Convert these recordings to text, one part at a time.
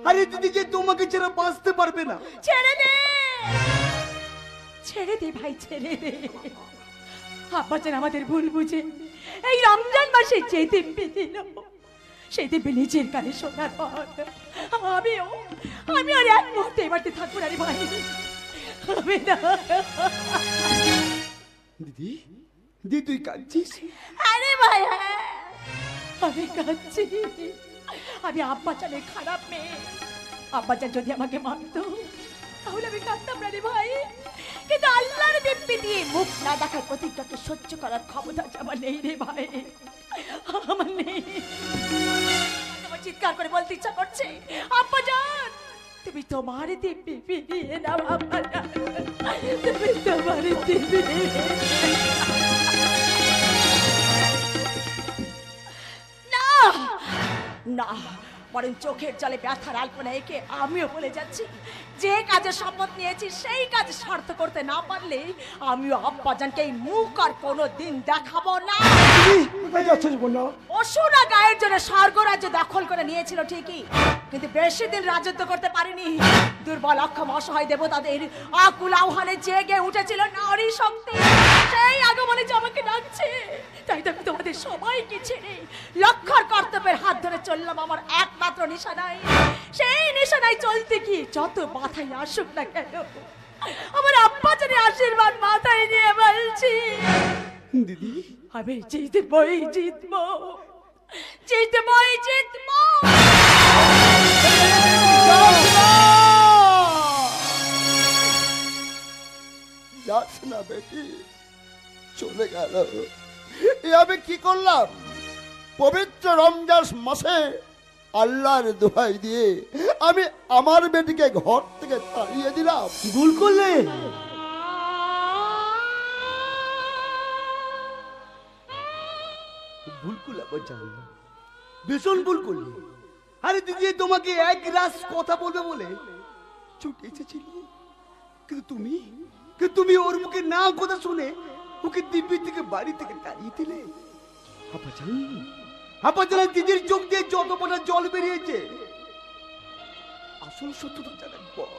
আরে দিদি যে তোমাকে ছেড়ে বাঁচতে পারবে না। ছেড়ে দে, ছেড়ে দে ভাই, ছেড়ে দে। আব্বাজান আমাদের ভুল বুঝে এই রমজান মাসে যে দিব্যি দিল, সেই দিব্যি নিজের কানে শোনার পর আমি আর এক মুহূর্তে এবারতে থাকবো না রে ভাই। আমি না। দিদি, দিদি তুই কাঁদছিস? আরে ভাই আমি কাঁদছি। আমি আব্বাজানের খারাপ মেয়ে। আব্বাজান যদি আমাকে মারতো তাহলে আমি কাঁদতাম না রে ভাই। কিন্তু আল্লাহর দিব্যি দিয়ে মুখ না দেখার প্রতিজ্ঞাকে সহ্য করার ক্ষমতা আমার নেই রে ভাই, আমার নেই। আমার চিৎকার করে বলতে ইচ্ছা করছে, আব্বাজান তুমি তোমার দিব্যি ফিরিয়ে নাও, আব্বাজান তুমি তোমার দিব্যি। না না, বরং চোখের জলে ব্যথার আলপনা এঁকে আমিও বলে যাচ্ছি, যে কাজে শপথ নিয়েছি সেই কাজ সার্থ করতে না পারলে আমিও আব্বাজানকে এই মুখ আর কোনোদিন দেখাবো না। অসুরা গায়ের জন্য স্বর্গরাজ্য দখল করে নিয়েছিল ঠিকই, কিন্তু বেশি দিন রাজত্ব করতে পারেনি। দুর্বল অক্ষম অসহায় দেবতাদের আকুল আহ্বানে জেগে উঠেছিল নারী শক্তি। সেই আগমনে যে আমাকে ডাকছে, তাই তো আমি তোমাদের সবাইকে ছেড়ে লক্ষ্যর কর্তব্যের হাত ধরে চললাম আমার একমাত্র নিশানায়। সেই নিশানায় চলতে গিয়ে যত বাধাই আসুক না কেন, আমার আব্বাজানের আশীর্বাদ মাথায় নিয়ে বলছি, দিদি আমি জিতবই জিতবো, জিতবই জিতবো। যাস না বেটি, চলে গেল। আমি কি করলাম? পবিত্র রমজান মাসে আল্লাহর দোহাই দিয়ে আমি আমার বেটিকে ঘর থেকে তাড়িয়ে দিলাম। ভুল করলে, ভুল করলে আব্বাজান, ভীষণ ভুল করলি। আরে দিদি তোমাকে এক রাস কথা বলবে বলে ছুটে এসেছিল, কিন্তু তুমি ওর মুখে না কথা শুনে ওকে দিব্যি থেকে বাড়ি থেকে তাড়িয়ে দিলে। আব্বাজান দিদির চোখ দিয়ে যত ফোঁটা জল বেরিয়েছে, আসল সত্যটা জানার পর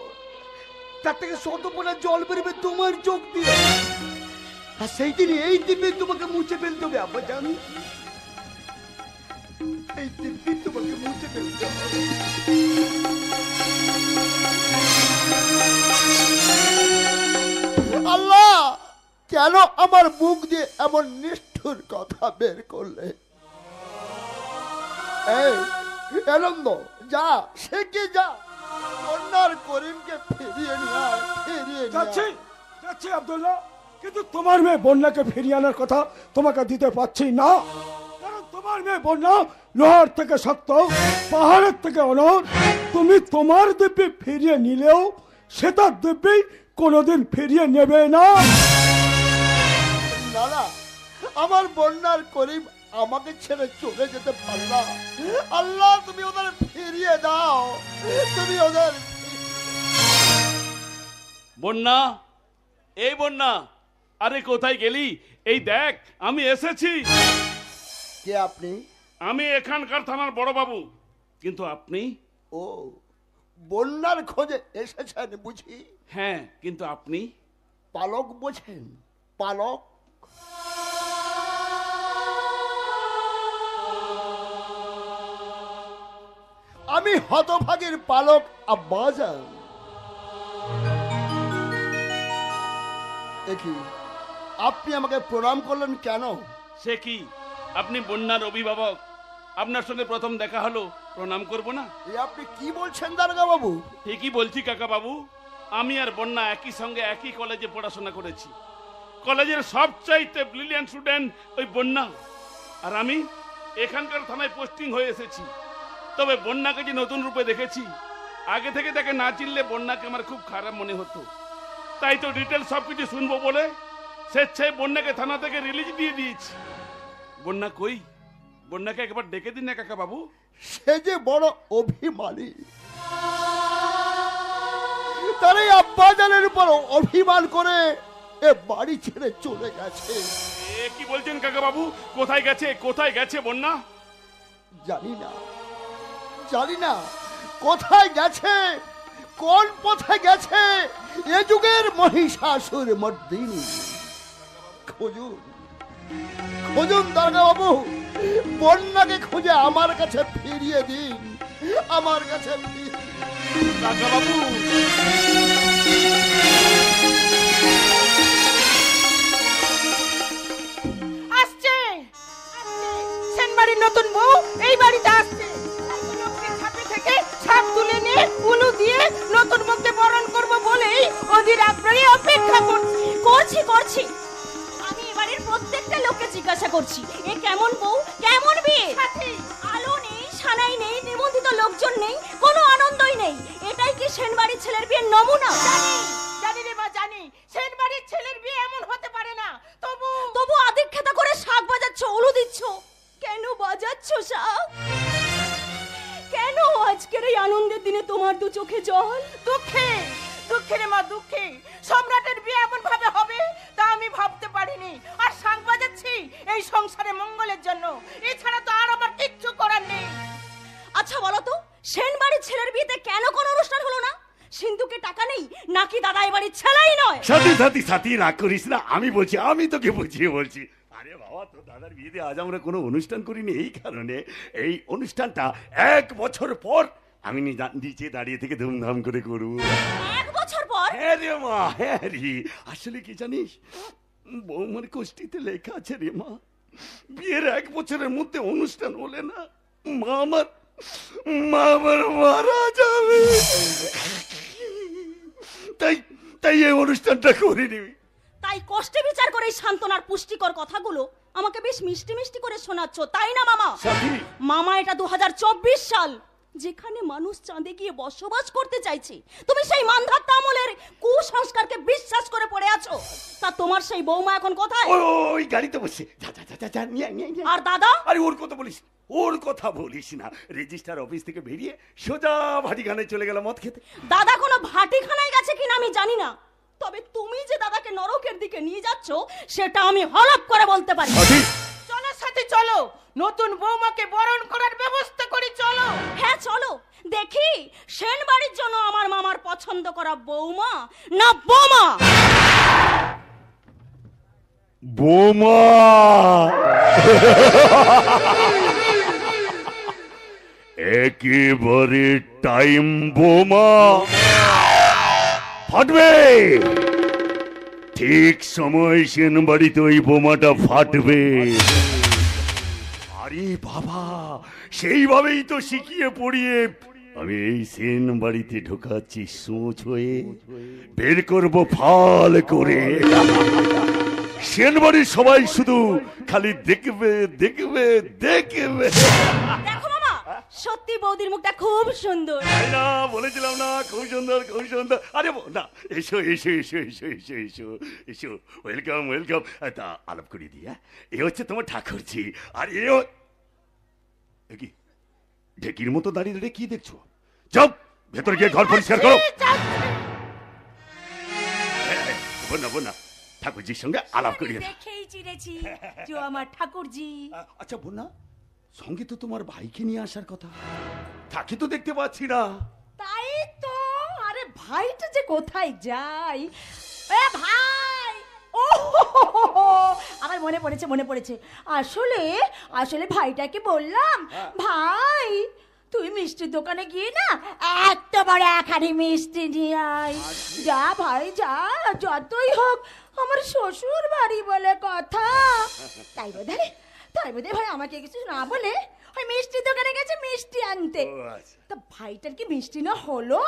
তার থেকে শত ফোঁটা জল বেরোবে তোমার চোখ দিয়ে। আর সেই দিন এই দিব্যি তোমাকে মুছে ফেলতে হবে আব্বাজান, এই দিব্যি তোমাকে মুছে ফেলতে হবে। আল্লাহ কেন আমার মুখ দিয়ে এমন নিষ্ঠুর কথা বের করলে? এই আনন্দ, যা সে কি যা, কন্যার করিমকে ফিরিয়ে নিয়ে আয়, ফিরিয়ে যাচ্ছি আব্দুল্লাহ, কিন্তু তোমার মেয়ে বন্যাকে ফিরিয়ে আনার কথা তোমাকে দিতে পারছি না। কারণ তোমার মেয়ে বন্যা লোহার থেকে শক্ত, পাহাড়ের থেকে অনর। তুমি তোমার দিব্যি ফিরিয়ে নিলেও সে তার দিব্যি কোনোদিন ফিরিয়ে নেবে না। না, আমার বন্যার করিম আমাকে ছেড়ে চলে যেতে পারলা। আল্লাহ তুমি ওদের ফিরিয়ে দাও, তুমি ওদের। বন্যা, এই বন্যা, আরে কোথায় গেলি? এই দেখ আমি এসেছি। কে আপনি? আমি এখানকার থানার বড় বাবু। কিন্তু আপনি? ও, বন্যার খোঁজে এসেছেন বুঝি? হ্যাঁ, কিন্তু আপনি? পালক বোঝেন? পালক? আমি হতভাগীর পালক আব্বাজান। দেখি আপনি আমাকে প্রণাম করলেন কেন? সে কি, আপনি বন্যার অভিভাবক, আপনার সঙ্গে প্রথম দেখা হলো, প্রণাম করব না? আপনি কি বলছেন দারোগা বাবু? ঠিকই বলছি কাকা বাবু। আমি আর বন্যা একই সঙ্গে একই কলেজে পড়াশোনা করেছি। কলেজের সবচাইতে ব্রিলিয়ান্ট স্টুডেন্ট ওই বন্যা, আর আমি এখানকার থানায় পোস্টিং হয়ে এসেছি। তবে বন্যাকে যে নতুন রূপে দেখেছি, আগে থেকে তাকে না চিনলে বন্যাকে আমার খুব খারাপ মনে হতো। তাই তো ডিটেল সবকিছু শুনবো বলে স্বেচ্ছায় বন্যাকে থানা থেকে রিলিজ দিয়ে দিয়েছি। বন্যা কই? বন্যাকে একবার ডেকে দিন না কাকা বাবু। সে যে বড় অভিমানী, তার এই আব্বাজানের উপর অভিমান করে এ বাড়ি ছেড়ে চলে গেছে। এ কি বলছেন কাকা বাবু? কোথায় গেছে, কোথায় গেছে বন্যা? জানি না, কোথায় গেছে, কোন পথে গেছে এ যুগের মহিষাসুর মর্দিনী? খুঁজুন, খুঁজুন দারোগা বাবু, বন্যাকে খুঁজে আমার কাছে ফিরিয়ে দিন, আমার কাছে দারোগা বাবু, আসছে সেনবাড়ির নতুন বউ এই বাড়িতে আসছে। ছাপে থেকে ছাপ তুলে নিয়ে উলু দিয়ে নতুন বউকে বরণ করব বলেই ওদের আগ্রহে অপেক্ষা করছি করছি। আমি এবারের প্রত্যেকটা লোককে জিজ্ঞাসা করছি, এ কেমন বউ, কেমন বিয়ে? আলো নেই, সানাই নেই, নিমন্ত্রিত লোকজন নেই, কোনো আনন্দই নেই। এটাই কি সেনবাড়ির ছেলের বিয়ের নমুনা? জানি রে মা, জানি সেনবাড়ির ছেলের বিয়ে এমন হতে পারে না। তবু আদিক্ষেতা করে শাক বাজাচ্ছ, উলু দিচ্ছ। কেন বাজাচ্ছ শাক? কেন আজকের এই আনন্দের দিনে তোমার দু চোখে জল? দুঃখে, দুঃখে রে মা, দুঃখে। সম্রাটের বিয়ে এমন ভাবে হবে তা আমি ভাবতে পারিনি। আর শাক বাজাচ্ছি এই সংসারে মঙ্গলের জন্য, এছাড়া তো আর আমার কিচ্ছু করার নেই। আচ্ছা বলো তো, সেনবাড়ির ছেলের বিয়েতে কেন কোনো অনুষ্ঠান হলো না? সিন্ধুকে টাকা নেই নাকি দাদা এবাড়ির ছেলেই নয়? সাথী সাথী সাথী রাগ করিস না, আমি বলছি, আমি তোকে বুঝিয়ে বলছি। আরে বাবা, তো দাদার বিয়েতে আজ আমরা কোনো অনুষ্ঠান করিনি এই কারণে, এই অনুষ্ঠানটা 1 বছর পর আমি নিচে দাঁড়িয়ে থেকে ধুমধাম করে করবো। 1 বছর পর? হ্যাঁ রে মা, হ্যাঁ রে। আসলে কি জানিস, বৌমার কোষ্ঠীতে লেখা আছে রে মা, বিয়ের 1 বছরের মধ্যে অনুষ্ঠান হলে না মা আমার মারা যাবে। তাই এই অনুষ্ঠানটা করে নিবি। তাই কষ্টে বিচার করে সান্তনার পুষ্টিকর কথাগুলো আমাকে বেশ মিষ্টি মিষ্টি করে শোনাচ্ছ, তাই না মামা? মামা, এটা 2024 সাল, যেখানে মানুষ চাঁদে গিয়ে বসবাস করতে চাইছে। তুমি সেই মানধাত্তা আমলের কুসংস্কারকে বিশ্বাস করে পড়ে আছো। তা তোমার সেই বৌমা এখন কোথায়? ওই গাড়িতে বসে যা নিয়ে। আর দাদা? আরে ওর কথা বলিস না, রেজিস্ট্রার অফিস থেকে বেরিয়ে সোজা ভাটিখানায় চলে গেল মদ খেতে। দাদা কোনো ভাটিখানায় গেছে কিনা আমি জানি না, তবে তুমি যে দাদাকে নরকের দিকে নিয়ে যাচ্ছ সেটা আমি হলফ করে বলতে পারি। চলো সাথে, চলো নতুন বৌমাকে বরণ করার ব্যবস্থা করি, চলো। হ্যাঁ চলো, দেখি সেনবাড়ির জন্য আমার মামার পছন্দ করা বৌমা না বোমা। বোমা একেবারে টাইম বোমা ফাটবে, ঠিক সময় সেনবাড়িতে ওই বোমাটা ফাটবে। আরে বাবা, সেইভাবেই তো শিখিয়ে পড়িয়ে আমি এই সেনবাড়িতে ঢোকাচ্ছি সোচ হয়ে, বের করবো ফাল করে। সেনবাড়ির সবাই শুধু খালি দেখবে দেখবে দেখবে। দেখো মামা, সত্যি বৌদির মুখটা খুব সুন্দর। তাই না, বলেছিলাম না, খুব সুন্দর খুব সুন্দর। আরে না, এসো এসো এসো এসো এসো এসো এসো, ওয়েলকাম ওয়েলকাম। তা আলাপ করে দিয়া, এ হচ্ছে তোমার ঠাকুরজি, আর কি ঢেকির মতো দাঁড়িয়ে দাঁড়িয়ে কি দেখছো? চপ, ভেতর গিয়ে ঘর পরিষ্কার করো। বোনা ঠাকুরজির সঙ্গে আলাপ করিয়ে দেখেই চিনেছি যে আমার ঠাকুরজি। আচ্ছা বোনা, সঙ্গে তো তোমার ভাইকে নিয়ে আসার কথা, তাকে তো দেখতে পাচ্ছি না। তাই তো, আরে ভাইটা যে কোথায় যায়। এ ভাই, ও আমার মনে পড়েছে। আসলে ভাইটাকে বললাম, ভাই তুই মিষ্টির দোকানে গিয়ে না এত বড় 1 হাঁড়ি মিষ্টি নিয়ে আয়। যা ভাই যা, যতই হোক আমার শ্বশুর বাড়ি বলে কথা। তাই বোধহয় ভাই আমাকে কিছু না বলে ওই মিষ্টির দোকানে গেছে মিষ্টি আনতে। তা ভাইটার কি মিষ্টি না হলো?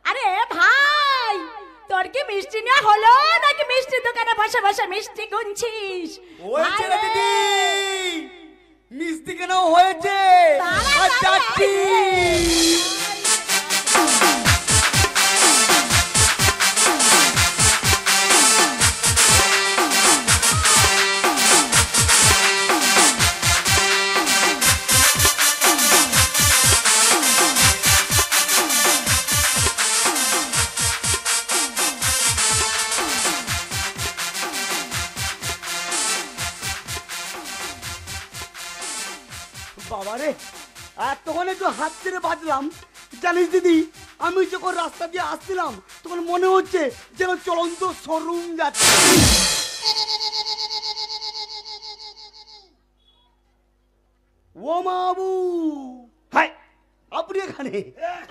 আরে ভাই, তোর কি মিষ্টি না হলো নাকি মিষ্টির দোকানে বসে বসে মিষ্টি গুনছিস? দিদি মিষ্টি কেন হয়েছে? বাবারে, এতক্ষণে তো হাত ছেড়ে বাজলাম, জানিস দিদি, আমি যখন রাস্তা দিয়ে আসছিলাম তখন মনে হচ্ছে যেন চলন্ত শোরুম যাচ্ছে। ও মাবু, হাই আপনি এখানে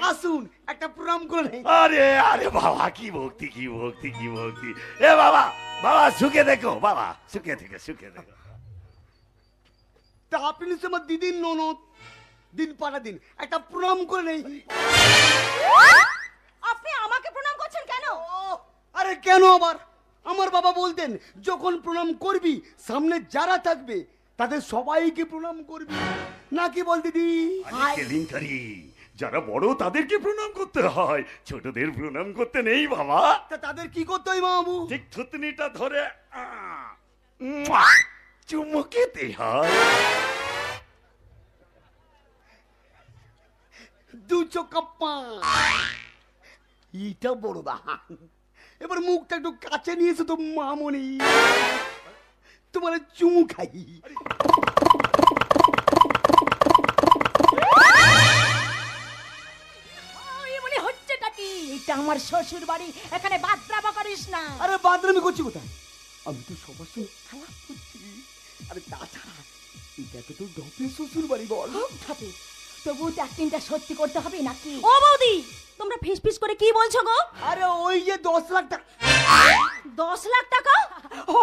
আসুন, একটা প্রণাম করে নেই। আরে আরে বাবা, কি ভক্তি কি ভক্তি কি ভক্তি। এ বাবা, বাবা সুখে দেখো, বাবা সুখে দেখো, সুখে দেখো। তা আপনি নিশ্চয় আমার দিদির ননদ, দিন পাড়া দিন, একটা প্রণাম করে নেই। আপনি আমাকে প্রণাম করছেন কেন? আরে কেন আবার, আমার বাবা বলতেন যখন প্রণাম করবি সামনে যারা থাকবে তাদের সবাইকে প্রণাম করবি, নাকি বল দিদি? আরে কেলেঙ্কারি, যারা বড় তাদেরকে প্রণাম করতে হয়, ছোটদের প্রণাম করতে নেই বাবা। তা তাদের কি করতে হয় বাবু? ঠিক থুতনিটা ধরে চুমু খেতে হয়। দু চোখা পা, এটা বড় দা। এবার মুখটা একটু কাছে নিয়েছে তো মামনি, তোমার চুমু খাই। মনে হচ্ছেটা কি? এটা আমার শ্বশুর বাড়ি, এখানে বাদরাবা করিস না। আরে বাদরামি করছি কোথায়? আমি তো সবার সঙ্গে খেলা করছি। আরে তাছাড়া এটা তো তোর ঢপের শ্বশুর বাড়ি বল। হবে, তবু তো অ্যাক্টিংটা সত্যি করতে হবে নাকি? ও বৌদি, তোমরা ফিস ফিস করে কি বলছো গো? আরে ওই যে 10 লাখ টাকা। 10 লাখ টাকা? ও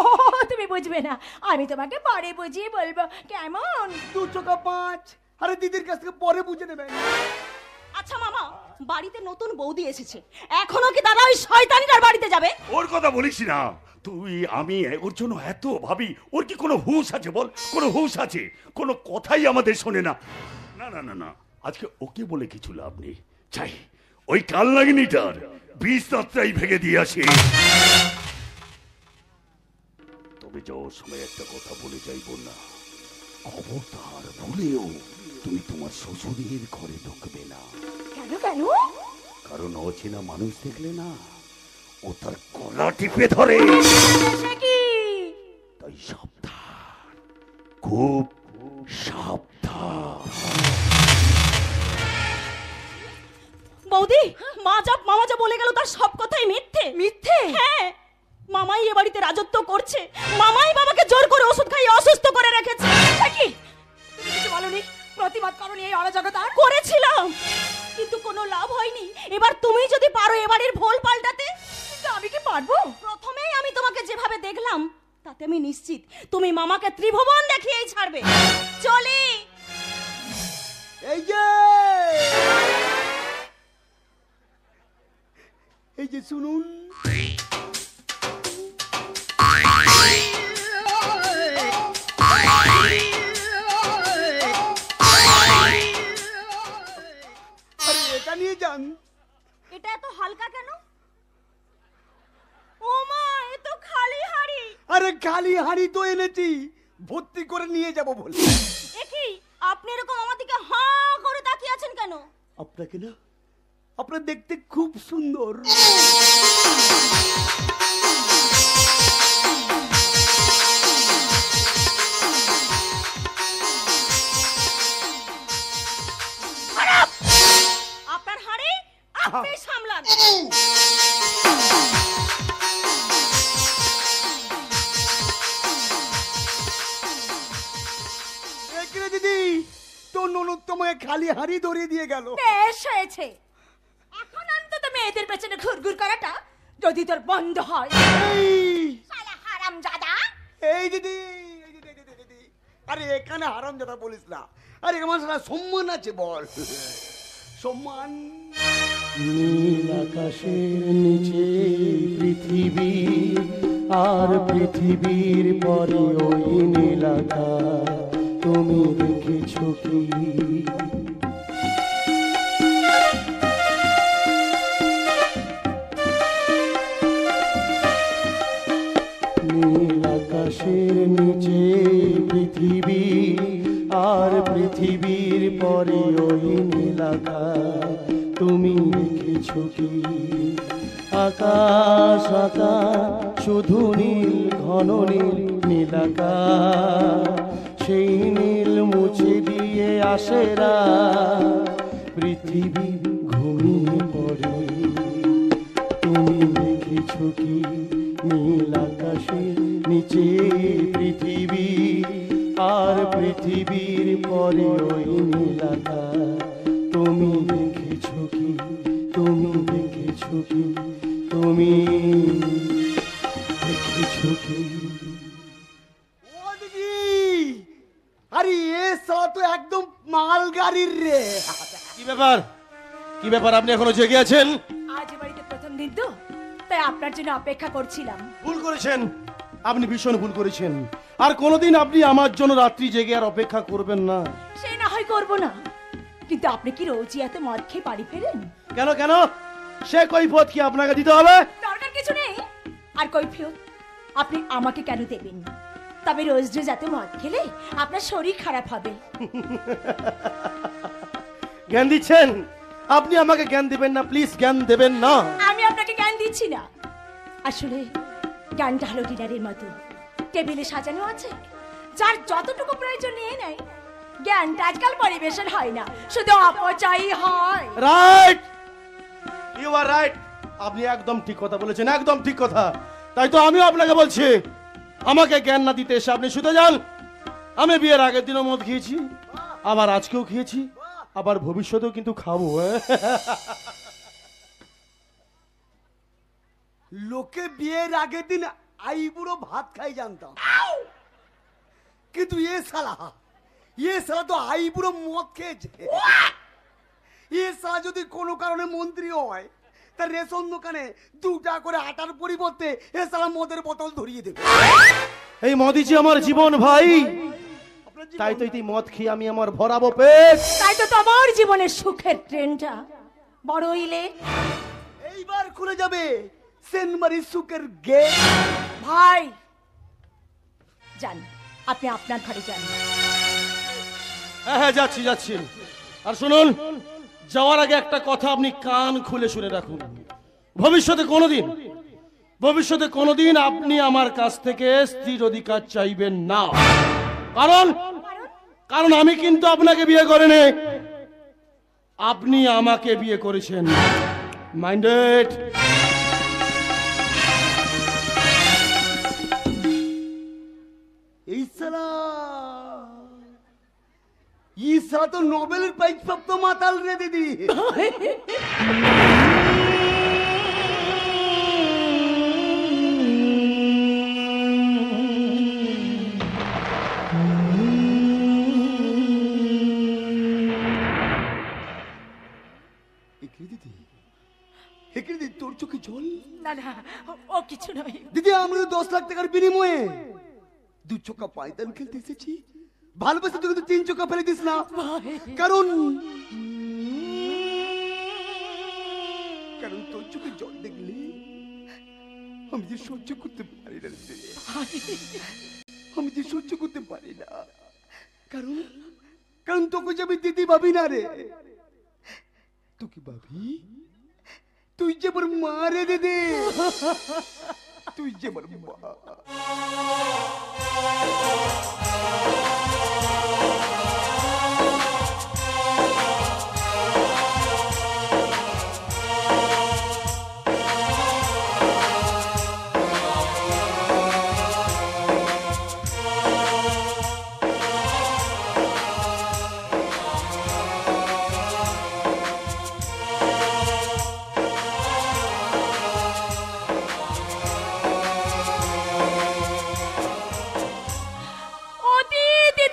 তুমি বুঝবে না, আমি তোমাকে পরে বুঝিয়ে বলবো, কেমন? দু চোখা 5। আরে দিদির কাছ থেকে পরে বুঝে নেবেন। আচ্ছা মামা, বাড়িতে নতুন বৌদি এসেছে, এখনো কি দাদা ওই শয়তানিটার বাড়িতে যাবে? ওর কথা বলিস না তুই। আমি ওর জন্য এত ভাবি, ওর কি কোনো হুঁশ আছে বল? কোনো হুঁশ আছে? কোনো কথাই আমাদের শোনে না। না না না না, আজকে ওকে বলে কিছু লাভ নেই। চাই ওই কাল নাগিনীটার বিষ-দাঁতটাই ভেঙে দিয়ে আসি। তবে যাওয়ার সময় একটা কথা বলে যাইব না, খবরদার ভুলেও তুমি তোমার শ্বশুরের ঘরে ঢুকবে না। কেন কেন? কারণ অচেনা মানুষ দেখলে না, ও তার গলা টিপে ধরে। সে কি? তাই সাবধান, খুব সাবধান। বৌদি, মামা যা বলে গেল তার সব কথাই মিথ্যে। মিথ্যে? হ্যাঁ, মামাই এ বাড়িতে রাজত্ব করছে, মামাই বাবাকে জোর করে ওষুধ খাইয়ে অসুস্থ করে রেখেছে। সে কি? তুমি কিছু বলনি, প্রতিবাদ করনি এই অরাজকতা? করেছিলাম, কিন্তু কোনো লাভ হয়নি। এবার তুমি যদি পারো এবারের ভোল পাল্টাতে। কিন্তু আমি কি পারবো? প্রথমেই আমি তোমাকে যেভাবে দেখলাম তাতে আমি নিশ্চিত তুমি মামাকে ত্রিভুবন দেখিয়েই ছাড়বে। চলি। এই যে এই যে শুনুন, এটা নিয়ে যান। এটা এত হালকা কেন? ও মা, এ তো খালি হাড়ি। আরে খালি হাড়ি তো এনেছি, ভর্তি করে নিয়ে যাব বলে। এ কি, আপনি এরকম আমার দিকে হাঁ করে তাকিয়ে আছেন কেন? আপনাকে না, আপনার দেখতে খুব সুন্দর। আপনার হাড়ি আপনি সামলান। দেখলে দিদি, তোর ননদ তোমায় খালি হাড়ি ধরিয়ে দিয়ে গেল। বেশ হয়েছে, এখন অন্তত মেয়েদের পেছনে ঘুরঘুর করাটা যদি তোর বন্ধ হয়। এই শালা হারামজাদা। এই দিদি, এই দিদি, এই দিদি, এই দিদি। আরে এখানে হারামজাদা বলিস না, আরে আমার সারা সম্মান আছে বল। সম্মান। নীল আকাশের নিচে পৃথিবী, আর পৃথিবীর পরে ওই নীল আকাশ, তুমি দেখেছো কি? নীল আকাশের নিচে পৃথিবী, আর পৃথিবীর পরে ওই নীল আকাশ, তুমি দেখেছো কি? আকাশ আকাশ শুধু নীল, ঘন নীল, নীল আকাশ, সেই নীল মুছে দিয়ে আসে রাত, পৃথিবী তুমি দেখেছো কি নীল আকাশের নিচে পৃথিবী, আর পৃথিবীর পরে ওই নীল আকাশ। তুমি দেখেছো কি, তুমি দেখেছো কি, তুমি দেখেছো কি? ও দিদি, আরে এ সালা তো একদম মালগাড়ির রে। কি ব্যাপার, কি ব্যাপার, আপনি এখনো জেগে আছেন? আজ এ বাড়িতে প্রথম দিন তো, তাই আপনার জন্য অপেক্ষা করছিলাম। ভুল করেছেন, আপনি ভীষণ ভুল করেছেন। আর কোনোদিন আপনি আমার জন্য রাত্রি জেগে আর অপেক্ষা করবেন না। সে না হয় করবো না, কিন্তু আপনি কি রোজই এত মদ খেয়ে বাড়ি ফেরেন? কেন কেন, সে কৈফিয়ত কি আপনাকে দিতে হবে? দরকার কিছু নেই। আর কৈফিয়ত আপনি আমাকে কেন দেবেন? তবে রোজ রোজ এত মদ খেলে আপনার শরীর খারাপ হবে। জ্ঞান দিচ্ছেন? আপনি আমাকে জ্ঞান দেবেন না, প্লিজ জ্ঞান দেবেন না। আমি আপনাকে জ্ঞান দিচ্ছি না। আসলে জ্ঞানটা হলো ডিনারের মতো, টেবিলে সাজানো আছে, যার যতটুকু প্রয়োজন নিয়ে নেয়। জ্ঞানটা আজকাল পরিবেশন হয় না, শুধু অপচয়ই হয়। Right, you are right. আপনি একদম ঠিক কথা বলেছেন, একদম ঠিক কথা। তাই তো আমিও আপনাকে বলছি, আমাকে জ্ঞান না দিতে এসে আপনি শুতে যান। আমি বিয়ের আগের দিনও মদ খেয়েছি, আবার আজকেও খেয়েছি, আবার ভবিষ্যতেও কিন্তু খাবো। লোকে বিয়ের আগের দিন আইবুড়ো ভাত খাই জানতাম, কিন্তু এ সালা তো আইবুড়ো মদ খেয়েছে। এ সালা যদি কোনো কারণে মন্ত্রী হয়, তার রেশন দোকানে 2 টাকা করে আটার পরিবর্তে এ সালা মদের বোতল ধরিয়ে দেবে। এই মদই যে আমার জীবন ভাই, তাই তো এই মদ খেয়ে আমি আমার ভরাবো পেট। তাই তো তোমার জীবনের সুখের ট্রেনটা বড়ই লেট। এইবার খুলে যাবে সেনমারি সুকের গেট। ভাই যান, আপনি আপনার ঘরে যান। হ্যাঁ হ্যাঁ, যাচ্ছি যাচ্ছি। আর শুনুন, যাওয়ার আগে একটা কথা আপনি কান খুলে শুনে রাখুন। ভবিষ্যতে কোনোদিন আপনি আমার কাছ থেকে স্ত্রীর অধিকার চাইবেন না। কারণ আমি কিন্তু আপনাকে বিয়ে করিনি, আপনি আমাকে বিয়ে করেছেন। মাইন্ডেড। এই সালা তো নোবেলের প্রাইজ প্রাপ্ত মাতাল রে দিদি। দিদি তোর চোখে জল? না না, ও কিছু নয়। দিদি আমরা 10 লাখ টাকার বিনিময়ে 2 চোখা পায়দান খেলতে এসেছি। ভালোবাসে তুই কিন্তু 3 চোখা ফেলে দিস না, কারণ তোর চোখে জল দেখলে আমি যে সহ্য করতে পারি না রে। আমি যে সহ্য করতে পারি না, কারণ তোকে যে আমি দিদি ভাবি না রে, তোকে ভাবি তুই যে আমার মা রে দিদি, তুই যে আমার মা।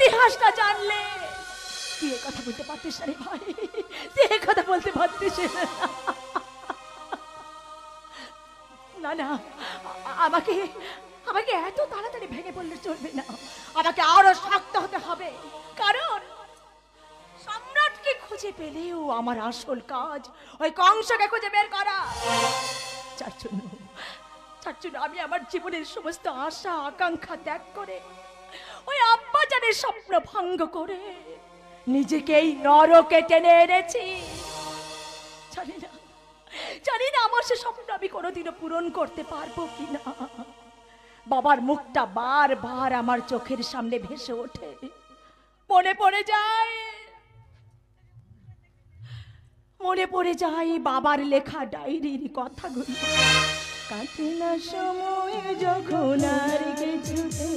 ইতিহাসটা জানলে তুই এ কথা বলতে পারতিস না রে ভাই, তুই এ কথা বলতে পারতিস না। না, আমাকে এত তাড়াতাড়ি ভেঙে পড়লে চলবে না, আমাকে আরো শক্ত হতে হবে। কারণ সম্রাটকে খুঁজে পেলেও আমার আসল কাজ ওই কংসকে খুঁজে বের করা। যার জন্য আমি আমার জীবনের সমস্ত আশা আকাঙ্ক্ষা ত্যাগ করে, ওই আব্বাজানের স্বপ্ন ভঙ্গ করে নিজেকে এই নরকে টেনে এনেছি। জানি না আমার সে স্বপ্ন আমি কোনোদিনও পূরণ করতে পারবো কিনা। বাবার মুখটা বারবার আমার চোখের সামনে ভেসে ওঠে, মনে পড়ে যায় মনে পড়ে যায় বাবার লেখা ডায়েরির কথাগুলো। কাটে না সময় যখন আর কিছুতে,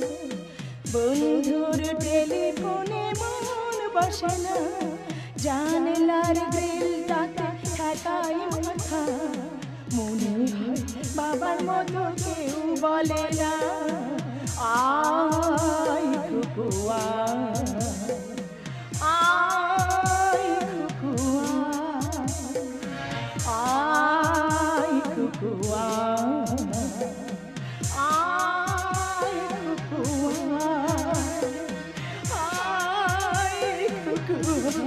বন্ধুর টেলিফোনে মন বসে না, জানলার গ্রিলটাতে ঠেকাই মাথা, মনে হয় বাবার মতো কেউ বলে না আয় খুকুয়া, আয় খুকুয়া, আয় খুকুয়া, আয় খুকুয়া, আয় খুকুয়া।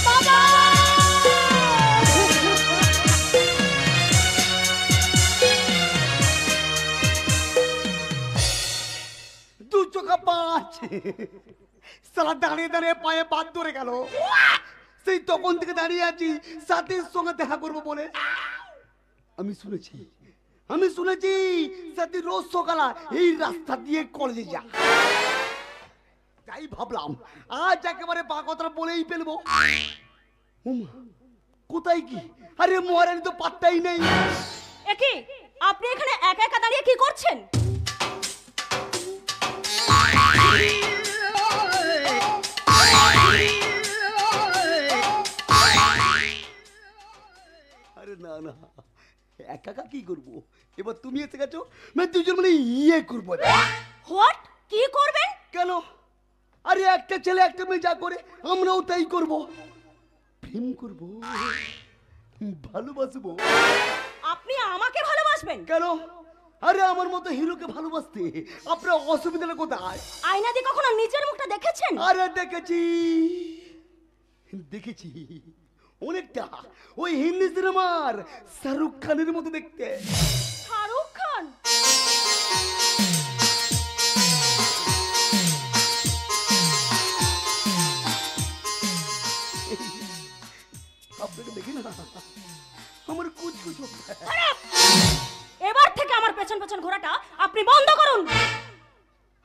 বাবা! দু চোখা পাঁচ সালা দাঁড়িয়ে দাঁড়িয়ে পায়ে বাদ ধরে গেল। সেই তখন থেকে দাঁড়িয়ে আছি সাথীর সঙ্গে দেখা করবো বলে। আমি শুনেছি সাথী রোজ সকালা এই রাস্তা দিয়ে কলেজে যা। তাই ভাবলাম আজ একেবারে বা কথা বলেই ফেলবো। উমা, কোথায় কি? আরে মহারানী তো পাত্তাই নেই। একি আপনি এখানে একা একা দাঁড়িয়ে কি করছেন? আরে না না, একা একা কি করবো? এবার তুমি এসে গেছো, মানে দুজন মানে ইয়ে করবো। হোয়াট? কি করবেন? কেন? আরে একটা ছেলে একটা মেয়ে যা করে আমরাও তাই করবো। প্রেম করবো, ভালোবাসবো। আপনি আমাকে ভালোবাসবেন? কেন? আরে আমার মতো হিরোকে ভালোবাসতে আপনার অসুবিধা কোথায়? আয়না দিয়ে কখনো নিজের মুখটা দেখেছেন? আরে দেখেছি অনেকটা ওই হিন্দি সিনেমার শাহরুখ খানের মতো দেখতে। শাহরুখ খান? আপনাকে দেখি না আমার কুচ এবার থেকে আমার পেছন পেছন ঘোরাটা আপনি বন্ধ করুন।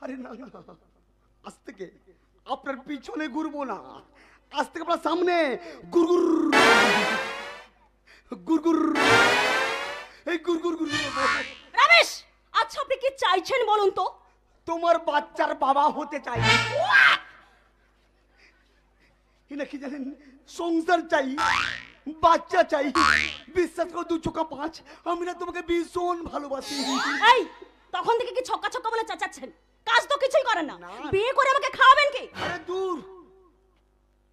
আরে না না, আজ থেকে আপনার পিছনে ঘুরবো না, আজ থেকে আপনার সামনে গুরগুর গুরগুর এই গুরগুর গুরগুর। রমেশ, আচ্ছা আপনি কি চাইছেন বলুন তো? তোমার বাচ্চার বাবা হতে চাই। এটা কি জানেন? সংসার চাই, বাচ্চা চাই। বিশ্বাস করো দু চোখা পাঁচ, আমি না তোমাকে ভীষণ ভালোবাসি। এই তখন থেকে কি ছক্কা ছক্কা বলে চেঁচাচ্ছেন? কাজ তো কিছুই করেন না, বিয়ে করে আমাকে খাওয়াবেন কি? আরে দূর,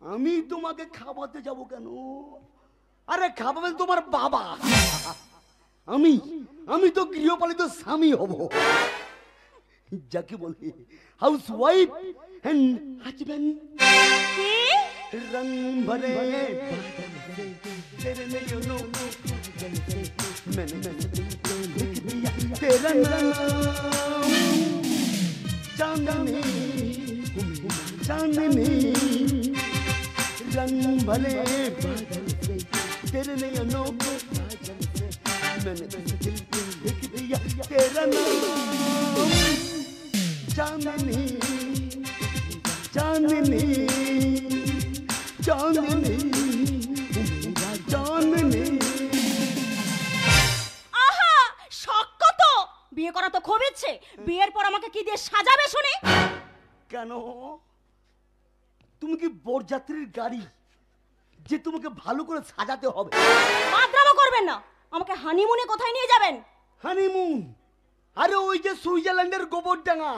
আমি তোমাকে খাওয়াতে যাব কেন? আরে খাওয়াবেন তোমার বাবা। আমি তো গৃহপালিত স্বামী হব, যাকে বলে হাউস ওয়াইফ এন্ড হাজবেন্ড। কি? रंग भरे तेरे नैनों मैंने लिख दिया तेरा नाम। चांदनी चांदनी रंग भरे तेरे नैनों मैंने लिख दिया तेरा नाम। चांदनी चांदनी चांदनी चांदनी। আহা, শখ কত! বিয়ে করা তো খুব ইচ্ছে, বিয়ের পর আমাকে কি দিয়ে সাজাবে শুনি? কেন? তুমি কি বরযাত্রীর গাড়ি যে তোমাকে ভালো করে সাজাতে হবে? মাদ্রামা করবেন না, আমাকে হানিমুনে কোথায় নিয়ে যাবেন? হানিমুন? আরে ওই যে সুইজারল্যান্ডের গোবরডাঙ্গা,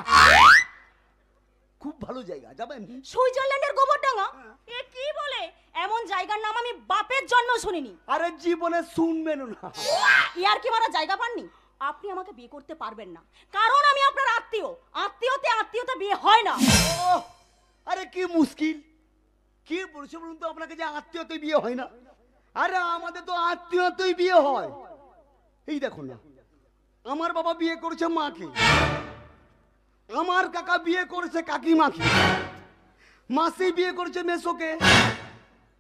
খুব ভালো জায়গা, যাবেন? সুইজারল্যান্ডের গোবরডাঙ্গা? এ কি বলে? এমন জায়গার নাম আমি বাপের জন্ম শুনিনি। আরে জীবনে শুনবেন না। ইয়ার কি মারা জায়গা পাননি? আপনি আমাকে বিয়ে করতে পারবেন না, কারণ আমি আপনার আত্মীয়। আত্মীয়তে বিয়ে হয় না। ওহ, আরে কি মুশকিল, কি বলছো বলুন তো আপনাকে যে আত্মীয়তায় বিয়ে হয় না? আরে আমাদের তো আত্মীয়তায় বিয়ে হয়। এই দেখুন না, আমার বাবা বিয়ে করেছে মাকে, আমার কাকা বিয়ে করেছে কাকিমাকে, মাসি বিয়ে করেছে মেসোকে,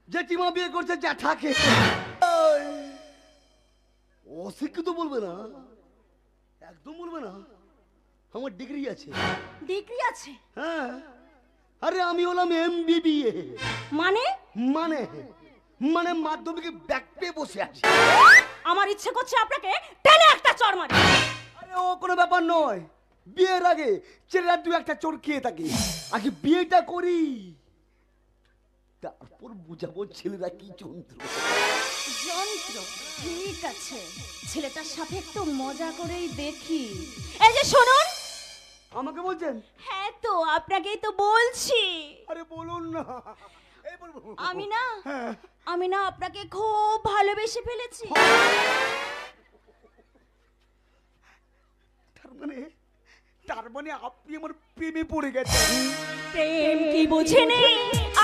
জেঠিমা বিয়ে করেছে জ্যাঠাকে। অশিক্ষিত বলবে না, একদম বলবে না। আমার ডিগ্রি আছে। ডিগ্রি আছে? হ্যাঁ, আরে আমি হলাম MBBA। মানে? মানে মানে মাধ্যমিকে ব্যাক পেয়ে বসে আছি। আমার ইচ্ছে করছে আপনাকে টেনে একটা চড় মারি। আরে ও কোনো ব্যাপার নয়, বিয়ের আগে ছেলেরা দু একটা চোর খেয়ে থাকে, আগে বিয়েটা করি তারপর বুঝাবো ছেলেরা কি যন্ত্র। যন্ত্র? ঠিক আছে, ছেলেটার সাথে একটু মজা করেই দেখি। এই যে শুনুন। আমাকে বলছেন? হ্যাঁ তো আপনাকেই তো বলছি। আরে বলুন না। এই বলবো। আমি না আপনাকে খুব ভালোবেসে ফেলেছি। তার মানে আপনি আমার প্রেমে পড়ে গেছেন। প্রেম কি বুঝিনি,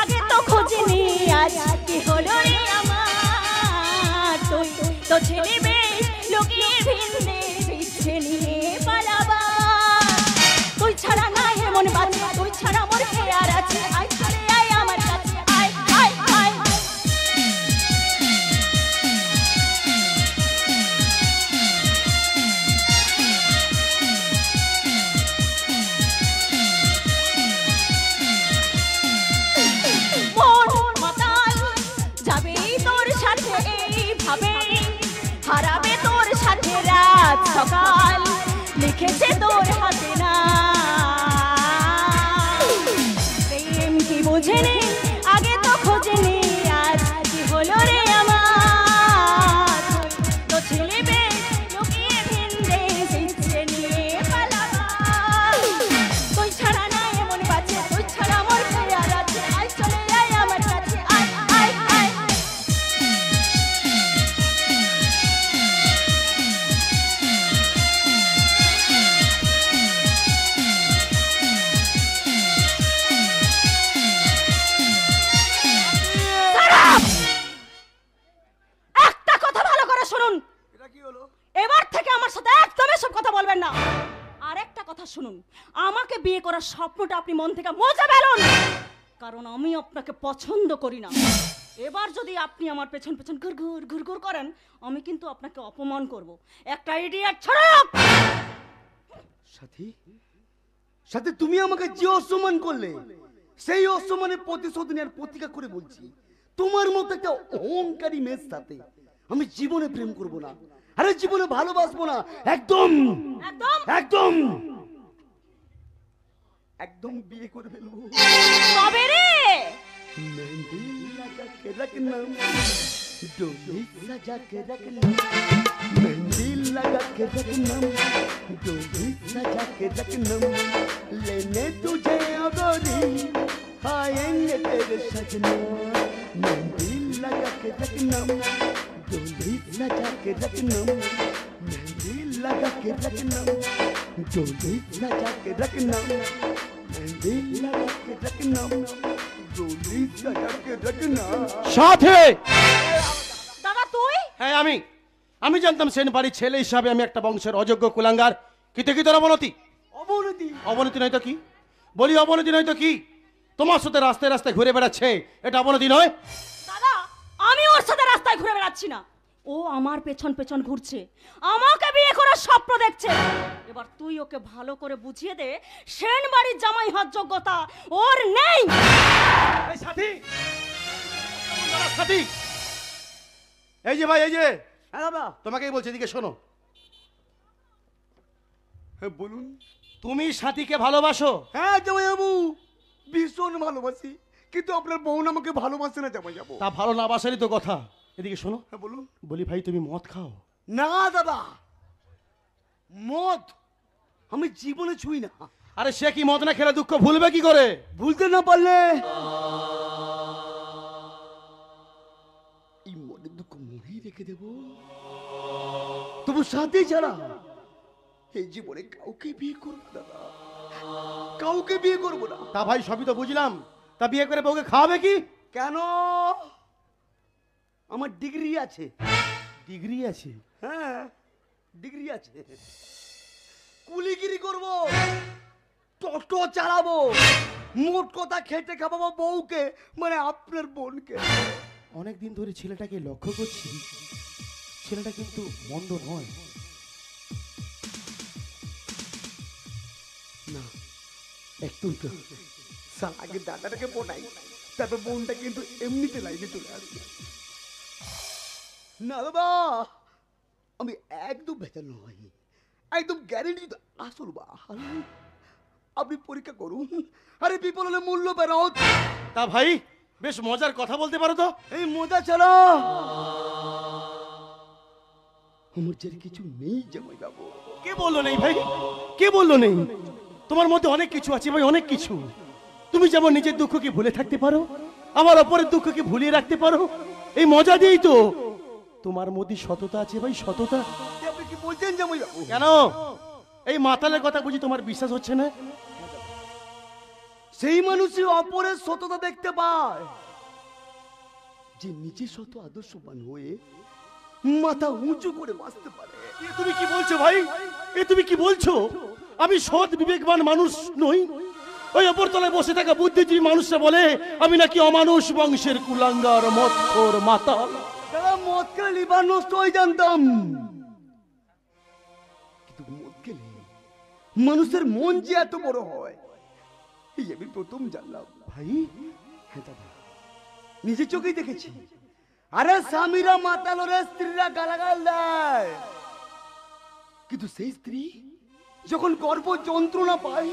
আগে তো খোঁজেনি, আজ কি হলো রে আমার। তুই তো ছেলে বেশ লুকিয়ে ভিন্দে পিছে নিয়ে পালাবার। তুই ছাড়া নাই এমন বাঁচে, তুই ছাড়া মোর খেয়ার আছে। আয় চলে আয় আমার কাছে, আয় আয় আয়। মন মাতাল যাবে তোর সাথে এইভাবে, হারাবে তোর সাথে রাত সকাল, লিখেছে তোর হাতে না। প্রেম কি বোঝেনি, আগে তো খোঁজেনি, আজ কি হলো রে আমার। তো ছেলে বেশ লুকিয়ে ভিন্দে পিছে নিয়ে পালাবার। তুই ছাড়া না এমন বাঁচে, তুই ছাড়া মোর খেয়াল আছে। আয় চলে আয় আমার কাছে, আয় আয় আয়। একটা কথা ভালো করে শুনুন। এটা কি হলো? এবার থেকে আমার সাথে একদম এসব কথা বলবেন না। আর একটা কথা শুনুন, আমাকে বিয়ে করার স্বপ্নটা আপনি মন থেকে মুছে ফেলুন, কারণ আমি আপনাকে পছন্দ করি না। এবার যদি আপনি আমার পেছন পেছন ঘুরঘুর ঘুরঘুর করেন, আমি কিন্তু আপনাকে অপমান করব। একটা ইডিয়েট ছাড়া। সাথী, সাথে তুমি আমাকে যে অসম্মান করলে, সেই অসম্মানের প্রতিশোধ নেওয়ার প্রতিজ্ঞা করে বলছি, তোমার মতো একটা অহংকারী মেয়ের সাথে আমি জীবনে প্রেম করব না। আরে জীবনে ভালোবাসবো না। একদম একদম একদম একদম বিয়ে করে ফেলবো। তবে রে मेहंदी लगा के रखना, डोली सजा के रखना, मेहंदी लगा के रखना, डोली सजा के रखना, लेने तुझे अगोरी आएंगे तेरे सजना, मेहंदी लगा के रखना, डोली सजा के रखना, मेहंदी लगा के रखना, डोली सजा के रखना, मेहंदी लगा के रखना, डोली सजा के रखना। সাথে দাদা তুই? হ্যাঁ আমি জানতাম সেন বাড়ির ছেলে হিসাবে আমি একটা বংশের অযোগ্য কুলাঙ্গার। কিতে কি তোর অবনতি? অবনতি? অবনতি নয় তো কি? বলি অবনতি নয় তো কি? তোমার সাথে রাস্তায় রাস্তায় ঘুরে বেড়াচ্ছে, এটা অবনতি নয়? দাদা আমি ওর সাথে রাস্তায় ঘুরে বেড়াচ্ছি না, ও আমার পেছন পেছন ঘুরছে, আমাকে বিয়ে করার স্বপ্ন দেখছে। এবার তুই ওকে ভালো করে বুঝিয়ে দে, সেন বাড়ির জামাই হওয়ার যোগ্যতা ওর নেই। এই সাথী, সাথী, এই যে ভাই, এই যে হ্যাঁ দাদা। তোমাকেই বলছি, এদিকে শোনো। হ্যাঁ বলুন। তুমি সাথীকে ভালোবাসো? হ্যাঁ জামাই বাবু, ভীষণ ভালোবাসি, কিন্তু আপনার বোন আমাকে ভালোবাসে না জামাই বাবু। তা ভালো না বাসারই তো কথা। এদিকে শোনো। হ্যাঁ বলুন। বলি ভাই তুমি মদ খাও? না দাদা, মদ আমি জীবনে ছুঁই না। আরে সে কি মদ না খেলে দুঃখ ভুলবে কি করে? ভুলতে না পারলে এই মনের দুঃখ মুড়িয়ে রেখে দেবো। তবু সাথে ছাড়া এই জীবনে কাউকে বিয়ে করবো না দাদা, কাউকে বিয়ে করবো না। তা ভাই সবই তো বুঝলাম, তা বিয়ে করে বউকে খাওয়াবে কি? কেন? আমার ডিগ্রি আছে। ডিগ্রি আছে? হ্যাঁ ডিগ্রি আছে। কুলিগিরি করব, টোটো চালাবো, মোট কথা খেটে খাওয়াবো বউকে, মানে আপনার বোনকে। অনেকদিন ধরে ছেলেটাকে লক্ষ্য করছি, ছেলেটা কিন্তু মন্দ নয়। না একটু আগে দাদাটাকে পটাই, তারপর বোনটা কিন্তু এমনিতে লাইনে চলে আসবে। না দাদা, আমি একদম ভেজাল নয়, একদম গ্যারেন্টি আসল বাল। আপনি পরীক্ষা করুন, আরে বিপল হলে মূল্য বেরোত। তা ভাই বেশ মজার কথা বলতে পারো তো? এই মজা ছাড়া আমার যে কিছু নেই জামাই বাবু। কে বললো নেই ভাই? কে বললো নেই? তোমার মধ্যে অনেক কিছু আছে ভাই, অনেক কিছু। তুমি যেমন নিজের দুঃখকে ভুলে থাকতে পারো, আমার অপরের দুঃখকে ভুলিয়ে রাখতে পারো। এই মজা দিয়েই তো তোমার মধ্যে সততা আছে ভাই, সততা। আপনি কি বলছেন জামাই বাবু? কেন এই মাতালের কথা বুঝি তোমার বিশ্বাস হচ্ছে না? সেই মানুষই অপরের সততা দেখতে পায় যে নিজে শত আদর্শবান হয়ে মাথা উঁচু করে বাঁচতে পারে। এ তুমি কি বলছো ভাই? এ তুমি কি বলছো? আমি সৎ বিবেকবান মানুষ নই? ওই অপর তলায় বসে থাকা বুদ্ধিজীবী মানুষরা বলে আমি নাকি অমানুষ বংশের কুলাঙ্গার মৎখোর মাতাল। তারা মদ খেলে লিভার নষ্ট হয়ে জানতাম, কিন্তু মদ খেলে মানুষের মন যে এত বড় হয় এই আমি প্রথম জানলাম ভাই হ্যাঁ দাদা, নিজে চোখেই দেখেছি। আরে স্বামীরা মাতাল ওরে স্ত্রীরা গালাগাল দেয়, কিন্তু সেই স্ত্রী যখন গর্ভ যন্ত্রণা পায়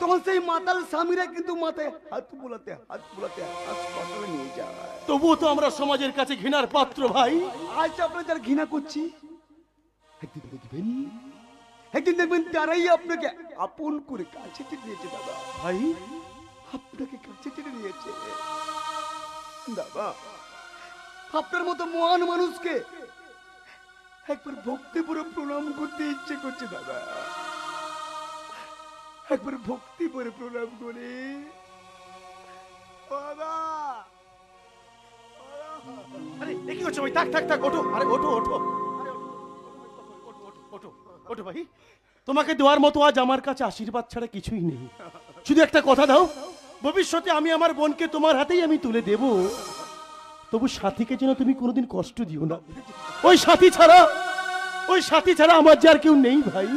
তখন সেই মাতাল স্বামীরা কিন্তু মাথায় হাত বোলাতে হাসপাতালে নিয়ে যায়। তবুও তো আমরা সমাজের কাছে ঘৃণার পাত্র ভাই। আজ আপনার যারা ঘৃণা করছি, একদিন দেখবেন তারাই আপনাকে আপন করে কাছে টেনে নিয়েছে দাদা। ভাই আপনাকে কাছে টেনে নিয়েছে দাদা। আপনার মতো মহান মানুষকে একবার ভক্তি ভরে প্রণাম করতে ইচ্ছে করছে দাদা, একবার ভক্তি ভরে প্রণাম করে। দাদা আরে এ কি করছো ভাই? থাক থাক থাক, ওঠো। আরে ওঠো ওঠো, আরে ওঠো ওঠো ভাই। তোমাকে দেওয়ার মতো আজ আমার কাছে আশীর্বাদ ছাড়া কিছুই নেই। শুধু একটা কথা দাও, ভবিষ্যতে আমি আমার বোনকে তোমার হাতেই আমি তুলে দেব। তবু সাথীকে যেন তুমি কোনোদিন কষ্ট দিও না। ওই সাথী ছাড়া আমার যে আর কেউ নেই ভাই।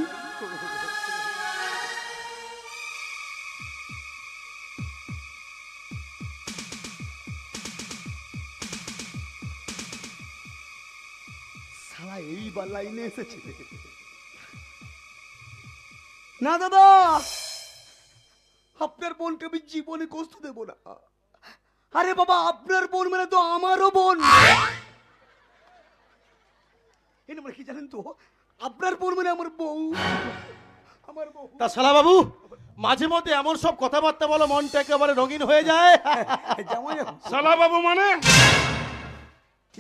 সারা এইবার লাইনে এসেছে। না দাদা, আপনার বোনকে আমি জীবনে কষ্ট দেব না। আরে বাবা, আপনার বোন মানে তো আমারও বোন। মানে কি জানেন তো, আপনার বোন মানে আমার বউ, আমার বউ। তা শালা বাবু মাঝে মধ্যে এমন সব কথাবার্তা বলো মনটা একেবারে রঙিন হয়ে যায়। জামাই শালা বাবু মানে?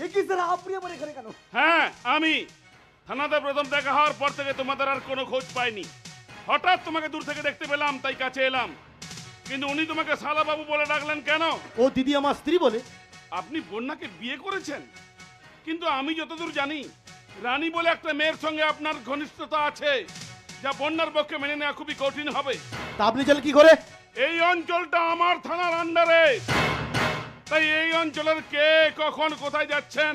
এ কি স্যার, আপনি আমার এখানে কেন? হ্যাঁ আমি থানাতে প্রথম দেখা হওয়ার পর থেকে তোমাদের আর কোনো খোঁজ পাইনি। হঠাৎ তোমাকে দূর থেকে দেখতে পেলাম, তাই কাছে এলাম। কিন্তু উনি তোমাকে শালা বাবু বলে ডাকলেন কেন? ও দিদি আমার স্ত্রী বলে। আপনি বন্যাকে বিয়ে করেছেন, কিন্তু আমি যতদূর জানি রানী বলে একটা মেয়ের সঙ্গে আপনার ঘনিষ্ঠতা আছে, যা বন্যার পক্ষে মেনে নেওয়া খুবই কঠিন হবে। তা আপনি জানেন কি করে? এই অঞ্চলটা আমার থানার আন্ডারে, তাই এই অঞ্চলের কে কখন কোথায় যাচ্ছেন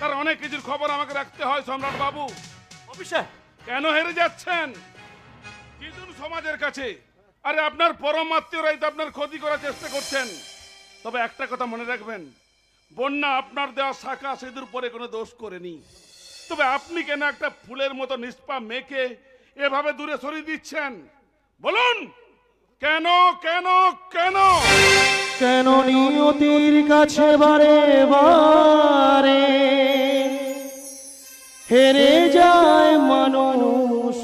তার অনেক কিছুর খবর আমাকে রাখতে হয় সম্রাট বাবু। অফিসার কেন হেরে যাচ্ছেন? জিতুন সমাজের কাছে। আরে আপনার পরম আত্মীয়রাই তো আপনার ক্ষতি করার চেষ্টা করছেন। তবে একটা কথা মনে রাখবেন, বন্যা আপনার দেওয়া শাখা সেতুর পরে কোনো দোষ করেনি। তবে আপনি কেন একটা ফুলের মতো নিষ্পাপ মেয়েকে এভাবে দূরে সরিয়ে দিচ্ছেন বলুন? কেন কেন কেন? কেন নিয়তির কাছে বারে বারে হেরে যায় মানুষ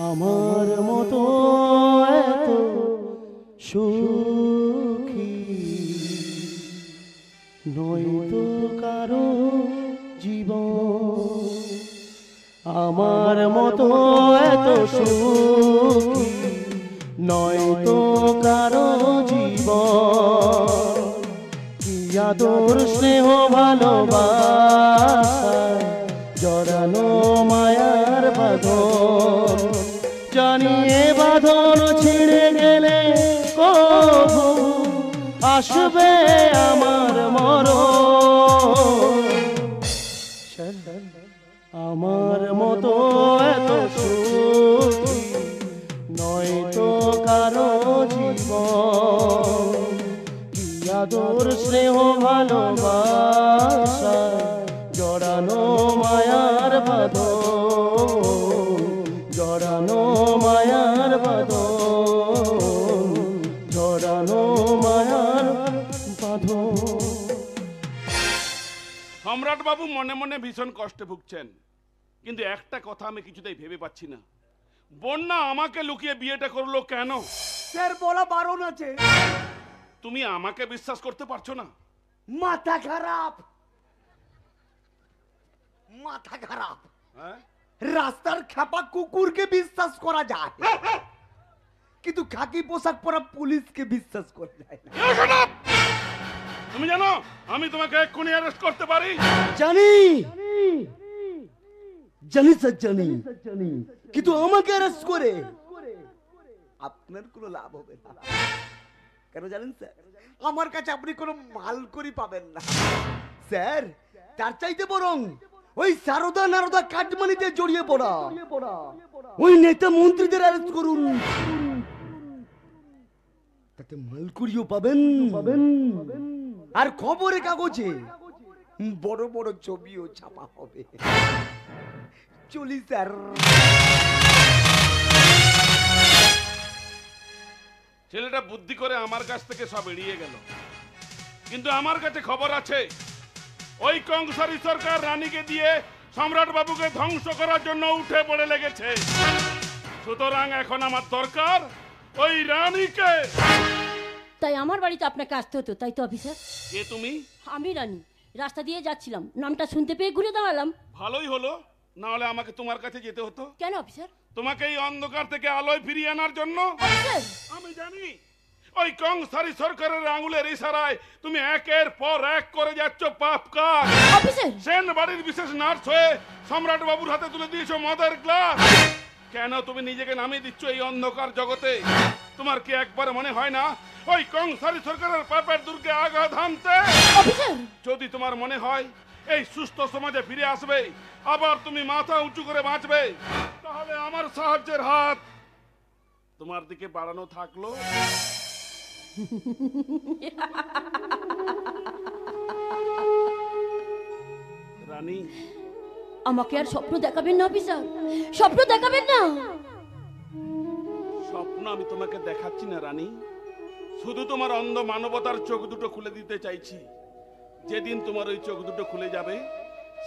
আমার মতো এত সুখী নয়তো কারো জীবন, আমার মতো এত সুখী নয়তো কারো জীবন। কি আদর স্নেহ ভালোবাসা জড়ানো মায়ার বাঁধন, জানিয়ে বাঁধন ছিঁড়ে গেলে কবু আসবে আমার মরণ। আমার মতো এত সুখী নয়তো কারো জীবন। কি আদর স্নেহ সম্রাট বাবু মনে মনে ভীষণ কষ্টে ভুগছেন, কিন্তু একটা কথা আমি কিছুতেই ভেবে পাচ্ছি না, বন্যা আমাকে লুকিয়ে বিয়েটা করলো কেন? স্যার বলা বারণ আছে। তুমি আমাকে বিশ্বাস করতে পারছো না? মাথা খারাপ, মাথা খারাপ। হ্যাঁ? রাস্তার খেপা কুকুরকে বিশ্বাস করা যায়, কিন্তু খাকি পোশাক পরা পুলিশকে বিশ্বাস করা যায় না। এই শোনো! তুমি জানো আমি তোমাকে এক্ষুনি অ্যারেস্ট করতে পারি। জানি জানি স্যার, জানি, কিন্তু আমাকে অ্যারেস্ট করে আপনার কোনো লাভ হবে না। কেন জানেন স্যার? আমার কাছে আপনি কোনো মাল করি পাবেন না স্যার। তার চাইতে বরং ওই সারদা নারদা কাটমানিতে জড়িয়ে পড়া ওই নেতা মন্ত্রীদের অ্যারেস্ট করুন, তাতে মালকুড়িও পাবেন, আর খবরের কাগজে বড় বড় ছবিও ছাপা হবে। চলি স্যার। ছেলেটা বুদ্ধি করে আমার কাছ থেকে সব এড়িয়ে গেল, কিন্তু আমার কাছে খবর আছে ওই কংসারী সরকার রানীকে দিয়ে সম্রাট বাবুকে ধ্বংস করার জন্য উঠে পড়ে লেগেছে। সুতরাং এখন আমার দরকার ওই রানীকে। তাই আমার বাড়িতে আপনাকে আসতে হতো, তাই তো অফিসার? কে তুমি? আমি রানী, রাস্তা দিয়ে যাচ্ছিলাম, নামটা শুনতে পেয়ে ঘুরে দাঁড়ালাম। ভালোই হলো, না হলে আমাকে তোমার কাছে যেতে হতো। কেন অফিসার? তোমাকে এই অন্ধকার থেকে আলোয় ফিরিয়ে আনার জন্য। অফিসার, আমি জানি ওই কংসারী সরকারের আঙুলের ইশারায় তুমি একের পর এক করে যাচ্ছ পাপ কাজ। অফিসার, সেন বাড়ির বিশেষ নার্স হয়ে সম্রাট বাবুর হাতে তুলে দিয়েছো মদের গ্লাস। কেন তুমি নিজেকে নামিয়ে দিচ্ছ এই অন্ধকার জগতে? তোমার কি একবার মনে হয় না ওই কংসারী সরকারের পাপের দুর্গে আঘাত হানতে? অফিসার, যদি তোমার মনে হয় এই সুস্থ সমাজে ফিরে আসবে, আবার তুমি মাথা উঁচু করে বাঁচবে, তাহলে আমার সাহায্যের হাত তোমার দিকে বাড়ানো থাকলো। রানী, আমাকে আর স্বপ্ন দেখাবেন না অফিসার, স্বপ্ন দেখাবেন না। স্বপ্ন আমি তোমাকে দেখাচ্ছি না রানী, শুধু তোমার অন্ধ মানবতার চোখ দুটো খুলে দিতে চাইছি। যেদিন তোমার ওই চোখ দুটো খুলে যাবে,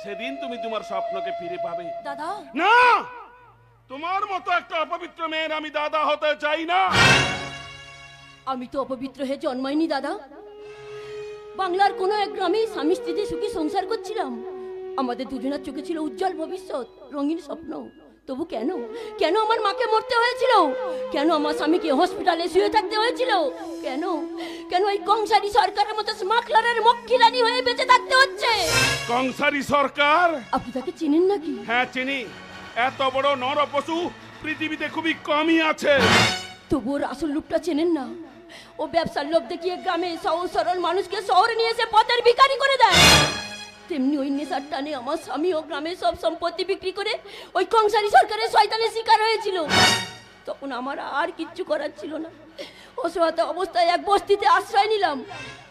সেদিন তুমি তোমার স্বপ্নকে ফিরে পাবে। দাদা, না, তোমার মতো একটা অপবিত্র মেয়ের আমি দাদা হতে চাই না। আমি তো অপবিত্র হয়ে জন্মাইনি দাদা। বাংলার কোনো এক গ্রামে স্বামী স্ত্রীতে সুখী সংসার করছিলাম। আমাদের দুজনের চোখে ছিল উজ্জ্বল ভবিষ্যৎ, রঙিন স্বপ্ন। তবু কেন কেন আমার মাকে মরতে হয়েছিল? কেন আমার স্বামীকে হসপিটালে শুয়ে থাকতে হয়েছিল? কেন কেন এই কংসারী সরকারের মতো স্মাগলারের মক্কিলানি হয়ে বেঁচে থাকতে হচ্ছে? কংসারী সরকার? আপনি তাকে চিনেন নাকি? হ্যাঁ চিনি। এত বড় নর পশু পৃথিবীতে খুবই কমই আছে। তবু ওর আসল রূপটা চেনেন না? ও ব্যবসার লোভ দেখিয়ে গ্রামে সহজ সরল মানুষকে শহরে নিয়ে এসে পথের ভিখারি করে দেয়। তেমনি ওই নেশার টানে আমার স্বামী ও গ্রামের সব সম্পত্তি বিক্রি করে ওই কংসারী সরকারের শয়তানের শিকার হয়েছিল। তখন আমার আর কিচ্ছু করার ছিল না। অসহায় অবস্থায় এক বস্তিতে আশ্রয় নিলাম।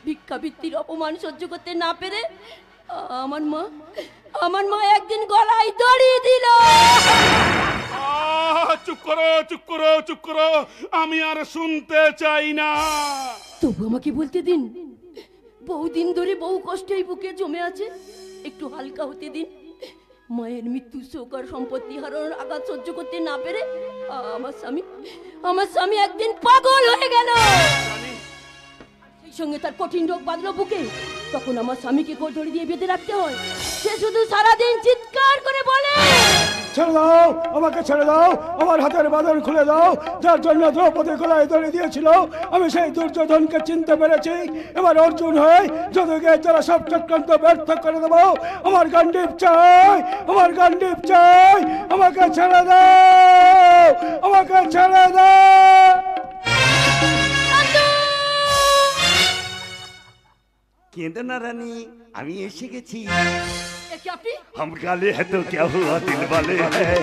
ভিক্ষাবৃত্তির অপমান সহ্য করতে না পেরে আমার মা একদিন গলায় দড়ি দিল। চুপ করো, চুপ করো, চুপ করো, আমি আর শুনতে চাই না। তবু আমাকে বলতে দিন। বহুদিন ধরে বহু কষ্ট এই বুকে জমে আছে, একটু হালকা হতে দিন। মায়ের মৃত্যু, শোক আর সম্পত্তি হারানোর আঘাত সহ্য করতে না পেরে আমার স্বামী একদিন পাগল হয়ে গেল। সেই সঙ্গে তার কঠিন রোগ বাঁধলো বুকে। তখন আমার স্বামীকে গোড়ধড়ি দিয়ে বেঁধে রাখতে হয়। সে শুধু সারাদিন চিৎকার করে বলে, ছেড়ে দাও, আমাকে ছেড়ে দাও, আমার হাতের বাঁধন খুলে দাও। যার জন্য দ্রৌপদী গলায় দড়ি দিয়েছিল, আমি সেই দুর্যোধনকে চিনতে পেরেছি। এবার অর্জুন হয়ে যদুকে যারা সব চক্রান্ত ব্যর্থ করে দেবো। আমার গান্ডীব চাই, আমার গান্ডীব চাই, আমাকে ছেড়ে দাও, আমাকে ছেড়ে দাও। কেঁদো না রানী, আমি এসে গেছি। আপনি हम काले हैं तो क्या हुआ दिल वाले हैं,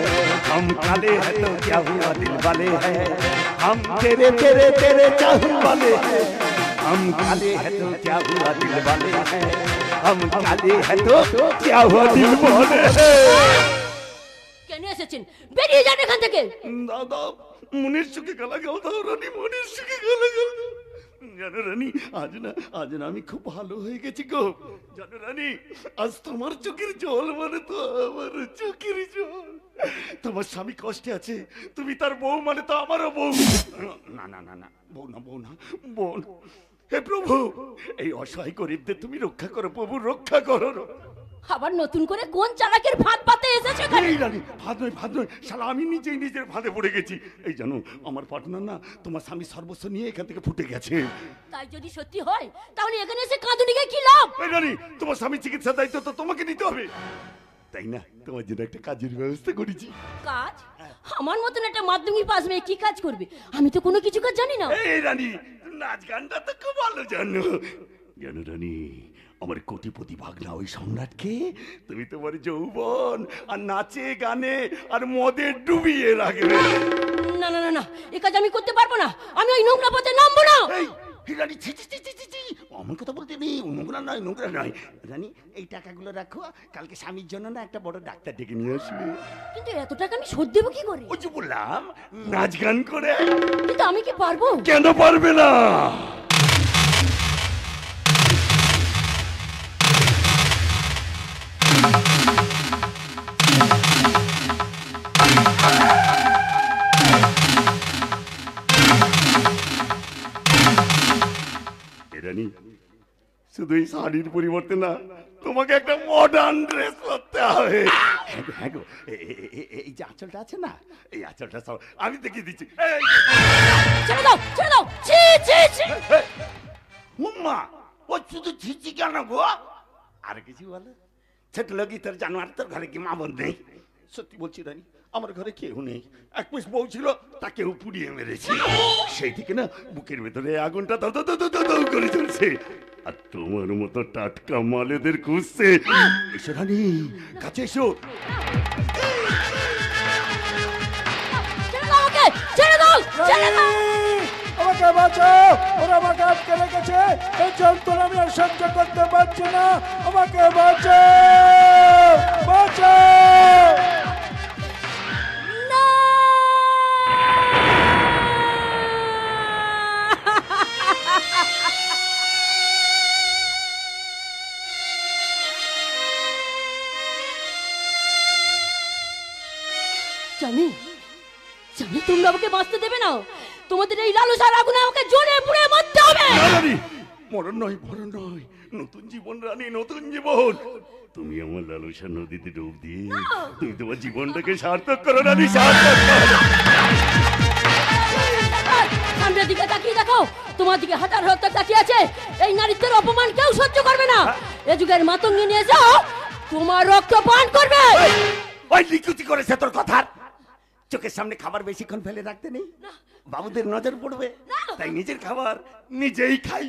हम काले हैं तो क्या हुआ दिल वाले हैं, हम तेरे तेरे तेरे चाहने वाले हैं, हम काले हैं तो क्या हुआ दिल वाले हैं, हम काले हैं तो क्या हुआ दिल वाले हैं। কেন এসেছেন? বেরিয়ে যান এখান থেকে। দাদা, মনের সুখে গালা গাও দাও রানী, মনের সুখে গালা গাও। জানো রানী, আজ না আমি খুব ভালো হয়ে গেছি গো। জানো রানী, আজ তোমার চোখের জল মানে তো আমার চোখের জল। তোমার স্বামী কষ্টে আছে, তুমি তার বউ মানে তো আমারও বউ। না না না না, বউ না, বউ না, বোন। হে প্রভু, এই অসহায় গরিবদের তুমি রক্ষা করো প্রভু, রক্ষা করো। আবার নতুন করে কোন চালাকের ফাঁদ পাতে এসেছে এখানে? এই রানী, ফাঁদ নয়, শালা আমি নিজেই নিজের ফাঁদে পড়ে গেছি। এই জানো, আমার পার্টনার না তোমার স্বামী সর্বস্ব নিয়ে এখান থেকে ফুটে গেছে। তাই যদি সত্যি হয় তাহলে এখানে এসে কাঁদুনিকে কি লাভ? এই রানী, তোমার স্বামী চিকিৎসা দায়িত্ব তো তোমাকে নিতে হবে, তাই না? তোমার জন্য একটা কাজের ব্যবস্থা করেছি। কাজ? আমার মতন একটা মাধ্যমিক পাস মেয়ে কি কাজ করবে? আমি তো কোনো কিছু কাজ জানি না। এই রানী, নাচ গানটা তো খুব ভালো জানো। জানো রানী, আমার কোটিপতি ভাগনা ওই সম্রাটকে তুমি তোমার যৌবন আর নাচে গানে আর মদে ডুবিয়ে রাখবে। না না না না, এ কাজ আমি করতে পারবো না। আমি ওই নোংরা পথে নামবো না। এই রানী, ছি ছি ছি ছি ছি, অমন কথা বলতে নেই। নোংরা নয়, নোংরা নয়। রানী, এই টাকাগুলো রাখো, কালকে স্বামীর জন্য না একটা বড় ডাক্তার ডেকে নিয়ে আসবে। কিন্তু এত টাকা আমি শোধ দেবো কি করে? ওই যে বললাম, নাচ গান করে। কিন্তু আমি কি পারবো? কেন পারবে না? রানী, শুধু এই শাড়ির পরিবর্তে না তোমাকে একটা মডার্ন ড্রেস পরতে হবে। হ্যাঁ গো, এই যে আঁচলটা আছে না, এই আঁচলটা সব আমি দেখিয়ে দিচ্ছি। ছেড়ে দাও, ছেড়ে দাও। ছি ছি ছি। উম্মা, ও শুধু ছিচি কেন গো? আর কিছু বলে? ছোট লোকই তোর জানোয়ার, তোর ঘরে কি মা বোন নেই? সত্যি বলছি রানী, আমার ঘরে কেউ নেই। এক পিস বউ ছিল, তাকেও পুড়িয়ে মেরেছি। সেই থেকে না বুকের ভেতরে আগুনটা দাও দাও দাও দাও দাও করে চলছে। আর তোমার মতো টাটকা মালেদের খুঁজছে। এসো রানী, কাছে এসো। ছেড়ে দাও ওকে, ছেড়ে দাও, ছেড়ে দাও। আমাকে বাঁচাও, ওরা আমাকে আটকে রেখেছে। এই যন্ত্রণা আমি আর সহ্য করতে পারছি না। আমাকে বাঁচাও, বাঁচাও। না। জানি জানি তোমরা আমাকে বাঁচতে দেবে না। তোমাদের এই লালসার আগুনে আমাকে জ্বলে পুড়ে মরতে হবে। রানী, মরণ নয়, মরণ নয়, নতুন জীবন রানী, নতুন জীবন। তুমি আমার লালসা নদীতে ডুব দিয়ে তুমি তোমার জীবনটাকে সার্থক করো রানী, সার্থক করো। সামনের দিকে তাকিয়ে দেখো, তোমার দিকে হাজার হাজার তাকিয়ে আছে। এই নারীত্বের অপমান কেউ সহ্য করবে না। এ যুগের মাতঙ্গি নিয়ে যাও, তোমার রক্ত পান করবে। ওই লিকুচি করেছে তোর কথার। চোখের সামনে খাবার বেশিক্ষণ ফেলে রাখতে নেই, বাবুদের নজর পড়বে। তাই নিজের খাবার নিজেই খাই।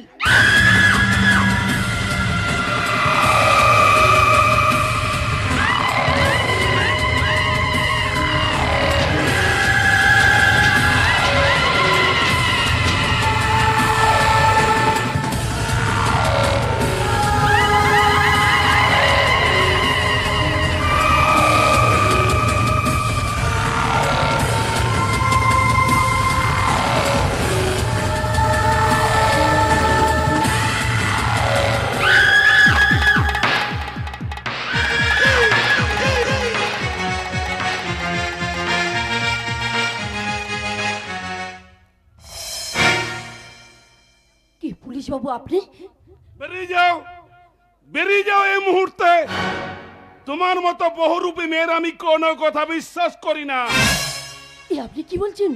কি পুলিশ বাবু আপনি? বেরিয়ে যাও, বেরিয়ে যাও এই মুহূর্তে। তোমার মতো বহুরূপী মেয়ের আমি কোনো কথা বিশ্বাস করি না। এ আপনি কি বলছেন?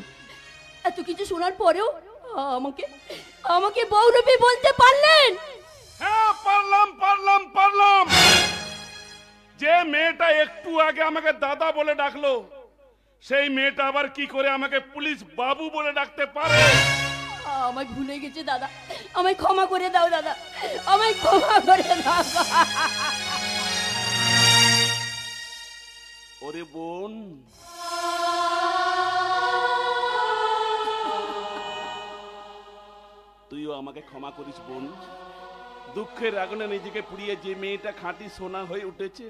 এত কিছু শোনার পরেও আমাকে আমাকে বহুরূপী বলতে পারলেন? হ্যাঁ, পারলাম পারলাম পারলাম। যে মেয়েটা একটু আগে আমাকে দাদা বলে ডাকলো, সেই মেয়েটা আবার কি করে আমাকে পুলিশ বাবু বলে ডাকতে পারে? আমায় ভুলে গেছে দাদা, আমায় ক্ষমা করে দাও দাদা, আমায় ক্ষমা করে দাও। ওরে বোন, তুইও আমাকে ক্ষমা করিস বোন। দুঃখের আগুনে নিজেকে পুড়িয়ে যে মেয়েটা খাঁটি সোনা হয়ে উঠেছে,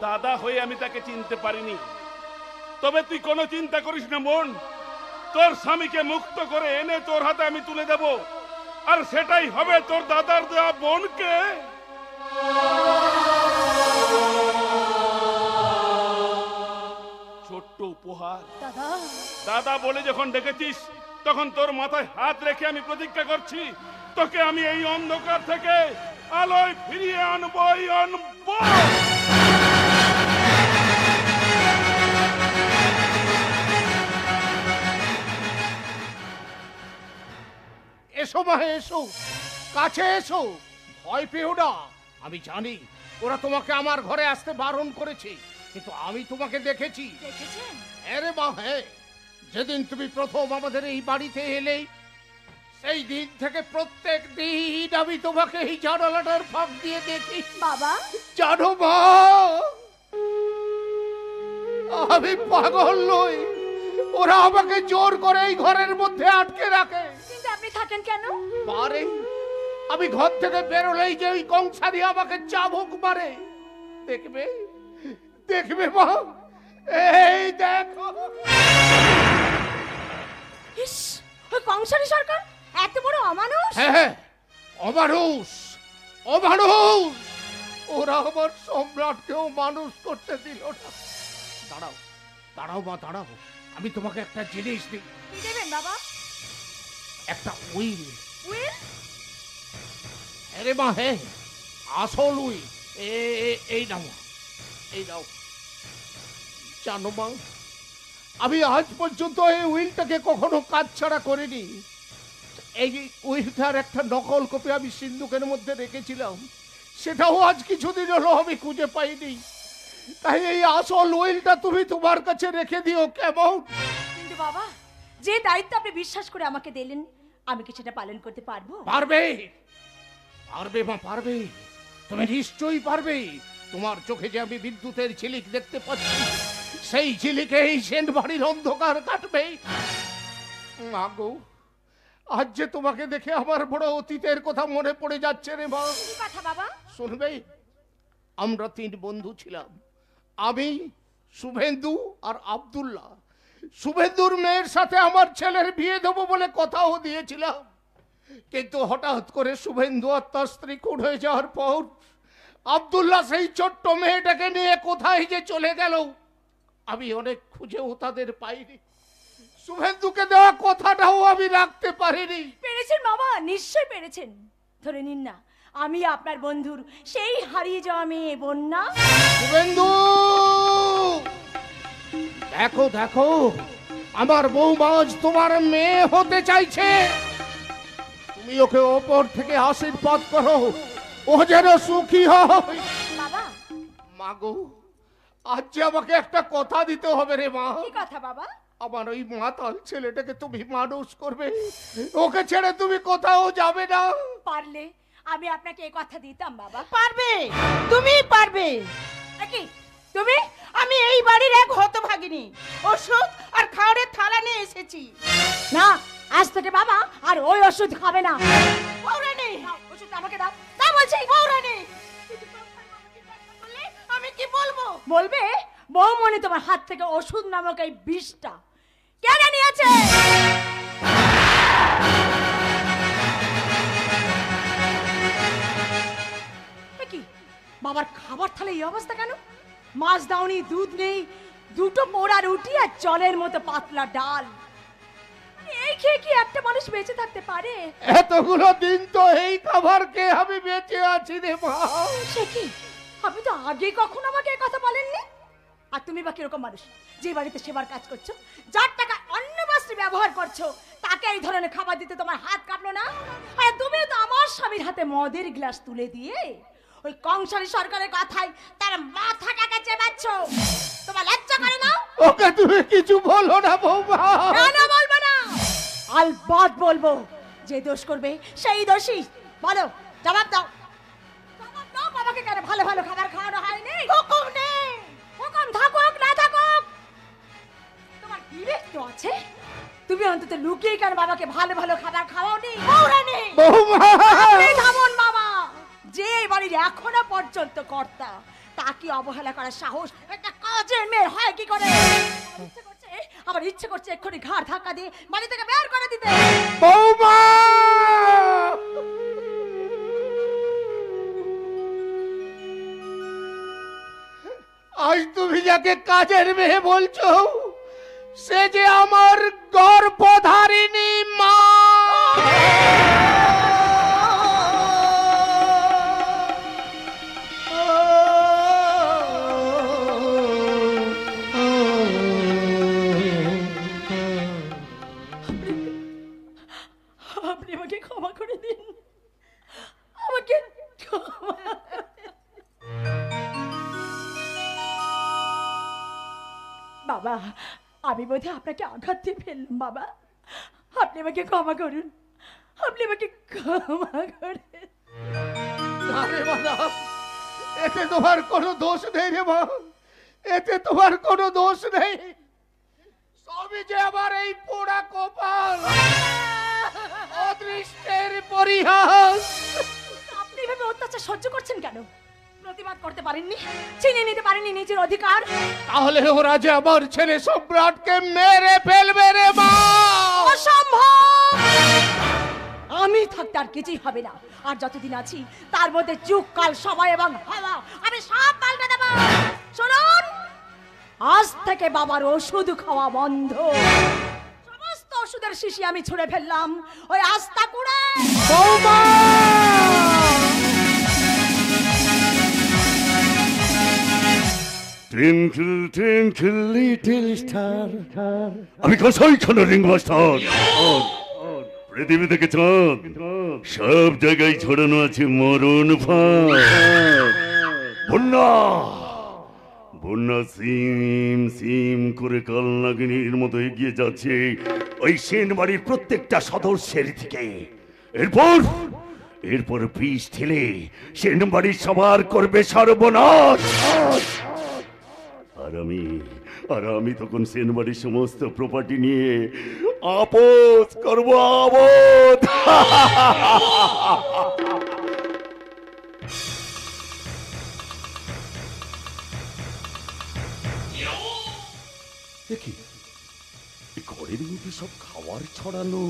দাদা হয়ে আমি তাকে চিনতে পারিনি। তবে তুই কোনো চিন্তা করিস না বোন, তোর স্বামীকে মুক্ত করে এনে তোর হাতে আমি তুলে দেব। আর সেটাই হবে তোর দাদার দেওয়া বোনকে। ছোট্ট উপহার। দাদা দাদা বলে যখন ডেকেছিস তখন তোর মাথায় হাত রেখে আমি প্রতিজ্ঞা করছি, তোকে আমি এই অন্ধকার থেকে আলোয় ফিরিয়ে আনবই আনবো। এসো মা, এসো, কাছে এসো, ভয় পেও না। আমি জানি ওরা তোমাকে আমার ঘরে আসতে বারণ করেছে, কিন্তু আমি তোমাকে দেখেছি। দেখেছেন? আরে মা, হ্যাঁ, যেদিন তুমি প্রথম আমাদের এই বাড়িতে এলে সেই দিন থেকে প্রত্যেক দিন আমি তোমাকে এই জানালাটার ফাঁক দিয়ে দেখি। বাবা জানো মা, আমি পাগল নই, ওরা আমাকে জোর করে এই ঘরের মধ্যে আটকে রাখে। কিন্তু আপনি থাকেন কেন? পারে আমি ঘর থেকে বেরোলেই যে ওই কংসারি আমাকে চাবুক মারে। দেখবে, দেখবে মা, এই দেখো। ইস, ওই কংসারী সরকার এত বড় অমানুষ। হ্যাঁ, অমানুষ, অমানুষ। ওরা আমার সম্রাটকেও মানুষ করতে দিল না। দাঁড়াও, দাঁড়াও মা, দাঁড়াও, আমি তোমাকে একটা জিনিস দিই। কি দেবেন বাবা? একটা উইল। উইল? আরে মা, হ্যাঁ, আসল উইল। এই নাও, এই নাও। জানো মা, আমি আজ পর্যন্ত এই উইলটাকে কখনো কাজ ছাড়া করিনি। এই উইলটার একটা নকল কপি আমি সিন্ধুকের মধ্যে রেখেছিলাম, সেটাও আজ কিছুদিন হলো আমি খুঁজে পাইনি। তাই এই আসল উইলটা তুমি তোমার কাছে রেখে দিও, কেমন? কিন্তু বাবা, যে দায়িত্ব আপনি বিশ্বাস করে আমাকে দিলেন, আমি কি সেটা পালন করতে পারবো? পারবে, পারবে মা, পারবে। তুমি নিশ্চয়ই পারবে। তোমার চোখে যে আমি বিদ্যুতের ঝিলিক দেখতে পাচ্ছি, সেই ঝিলিকে এই সেন বাড়ির অন্ধকার কাটবে। মা গো, আজ যে তোমাকে দেখে আমার বড় অতীতের কথা মনে পড়ে যাচ্ছে রে মা। কি কথা বাবা? শুনবে, আমরা 3 বন্ধু ছিলাম, আমি, শুভেন্দু আর আব্দুল্লাহ। শুভেন্দুর মেয়ের সাথে আমার ছেলের বিয়ে দেবো বলে কথাও দিয়েছিলাম, কিন্তু হঠাৎ করে শুভেন্দু আর তার স্ত্রী খুন হয়ে যাওয়ার পর আব্দুল্লাহ সেই ছোট্ট মেয়েটাকে নিয়ে কোথায় যে চলে গেল, আমি অনেক খুঁজেও তাদের পাইনি। শুভেন্দুকে দেওয়া কথাটাও আমি রাখতে পারিনি। পেরেছেন বাবা, নিশ্চয় পেরেছেন। ধরে নিন না, আমি আপনার বন্ধুর সেই হারিয়ে যাওয়া মেয়ে বন্যা। শুভেন্দু, দেখো দেখো, আমার বৌমা আজ তোমার মেয়ে হতে চাইছে। তুমি ওকে ওপর থেকে আশীর্বাদ করো, ও যেন সুখী হয়। বাবা, মাগো, আজ যে আমাকে একটা কথা দিতে হবে রে মা। কি কথা বাবা? আমার ওই মাতাল ছেলেটাকে তুমি মানুষ করবে, ওকে ছেড়ে তুমি কোথাও যাবে না। পারলে আমি আপনাকে এই কথা দিতাম বাবা। পারবে, তুমি পারবে। কি তুমি? আমি এই বাড়ির এক হতভাগিনী, ওষুধ আর খাওয়ারের থালা নিয়ে এসেছি। না, আজ থেকে বাবা আর ওই ওষুধ খাবে না। বৌরানী, ওষুধ আমাকে দাও, তা বলছি। বৌরানী, আমি কি বলবো? বলবে বৌমনি তোমার হাত থেকে ওষুধ নামক এই বিষটা কেন নিয়েছে? কি বাবার খাবার থালে এই অবস্থা কেন? মাছ দাওনি, দুধ নেই, 2টো পোড়া রুটি আর জলের মতো পাতলা ডাল। এই খেয়ে কি একটা মানুষ বেঁচে থাকতে পারে? এতগুলো দিন তো এই খাবার খেয়ে আমি বেঁচে আছি রে মা। সে কি, আপনি তো আগে কখনো আমাকে এই কথা বলেননি। আর তুমি বা কিরকম মানুষ, যে বাড়িতে সেবার কাজ করছো, যার টাকা অন্ন বস্ত্রে ব্যবহার করছো, তাকে এই ধরনের খাবার দিতে তোমার হাত কাঁপলো না? আর তুমি তো আমার স্বামীর হাতে মদের গ্লাস তুলে দিয়ে ওই কংসারী সরকারের কথায় তার মাথাটাকে চেবাচ্ছ। তোমার লজ্জা করে না? ওকে তুমি কিছু বলো না বৌমা। কেন বলবো না? আলবাত বলবো। যে দোষ করবে সেই দোষী। বলো, জবাব দাও। জবাব দাও, বাবাকে কেন ভালো ভালো খাবার খাওয়ানো হয়নি? হুকুম নেই, হুকুম থাকুক না থাকুক, তোমার বিবেক তো আছে। তুমি অন্তত লুকিয়ে কেন বাবাকে ভালো ভালো খাবার খাওয়াওনি? বৌরানী, বৌমা, আপনি থামুন বাবা। যে এই বাড়ির এখনো পর্যন্ত কর্তা, তাকে অবহেলা করার সাহস একটা কাজের মেয়ের হয় কি করে? ইচ্ছে করছে আমার ইচ্ছে করছে এক্ষুনি ঘাড় ধাক্কা দিয়ে বাড়ি থেকে বের করে দিতে। বৌমা! আজ তুমি যাকে কাজের মেয়ে বলছো সে যে আমার গর্ভধারিণী মা। আপনি আমাকে ক্ষমা করে দিন, আমাকে ক্ষমা করে দিন। বাবা, আমি বোধহয় আপনাকে আঘাত দিয়ে ফেললাম। বাবা, আপনি আমাকে ক্ষমা করুন, আপনি আমাকে ক্ষমা করুন। না রে বাবা, এতে তোমার কোনো দোষ নেই রে মা, এতে তোমার কোনো দোষ নেই। সবই যে আমার এই পোড়া কপাল, অদৃষ্টের পরিহাস। আপনি এভাবে অত্যাচার সহ্য করছেন কেন? প্রতিবাদ করতে পারেননি, চিনে নিতে পারেননি নিজের অধিকার? তাহলে ওরা যে আমার ছেলে সম্রাটকে মেরে ফেলবে রে মা। অসম্ভব! আমি থাকতে আর কিছুই হবে না। আর যতদিন আছি তার মধ্যে যুগ, কাল, সময় এবং হাওয়া আমি সব পাল্টে দেব। শুনুন, আজ থেকে বাবার ওষুধ খাওয়া বন্ধ। সমস্ত ওষুধের শিশি আমি ছুঁড়ে ফেললাম ওই আস্তা কুড়ে। বৌমা! Twinkle, twinkle, little star. আমি কসাই খানা রিং মাস্টার। পৃথিবী থেকে চাঁদ সব জায়গায় ছড়ানো আছে মরণ ফাঁদ। বন্যা বন্যা সিম সিম করে কালনাগিনীর মতো এগিয়ে যাচ্ছে ওই সেন বাড়ির প্রত্যেকটা সদস্যের থেকে। এরপর বিষ ঠেলে সেন বাড়ির সবার করবে সর্বনাশ। আর আমি তখন সেনবাড়ির সমস্ত প্রপার্টি নিয়ে আপোষ করবো আবোধ। দেখি ঘরের মধ্যে সব খাবার ছড়ানো,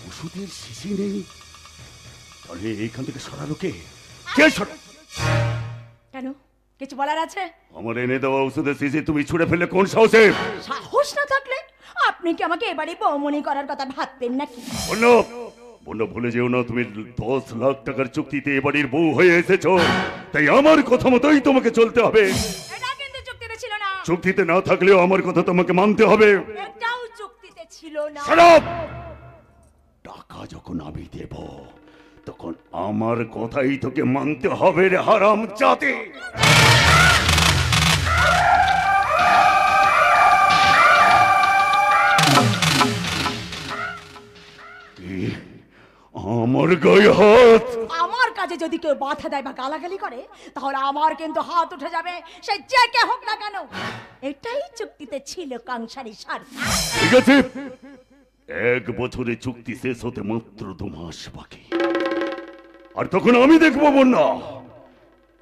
ওষুধের শিশি নেই, তাহলে এইখান থেকে সরালো কে? কেন, কিছু বলার আছে? আমার এনে দেওয়া ওষুধের শিশি তুমি ছুঁড়ে ফেলে কোন সাহসে? সাহস না থাকলে আপনি কি আমাকে এবারে বৌমনি করার কথা ভাবতেন নাকি? বন্য ভুলে যেও না, তুমি 10 লাখ টাকার চুক্তিতে এবাড়ির বউ হয়ে এসেছো, তাই আমার কথা মতোই তোমাকে চলতে হবে। এটা কিন্তু চুক্তিতে ছিল না। চুক্তিতে না থাকলেও আমার কথা তোমাকে মানতে হবে। এটাও চুক্তিতে ছিল না। টাকা যখন আমি দেব তখন আমার কথাই তোকে মানতে হবে রে হারাম জাতি। আমার গায়ে হাত। আমার কাজে যদি কেউ বাধা দেয় বা গালাগালি করে তাহলে আমার কিন্তু হাত উঠে যাবে, সে যে কে হোক না কেন। এটাই চুক্তিতে ছিল কাংসারী স্বার্থ। ঠিক আছে, 1 বছরে চুক্তি শেষ হতে মাত্র 2 মাস বাকি। আর তখন আমি দেখবো বন্যা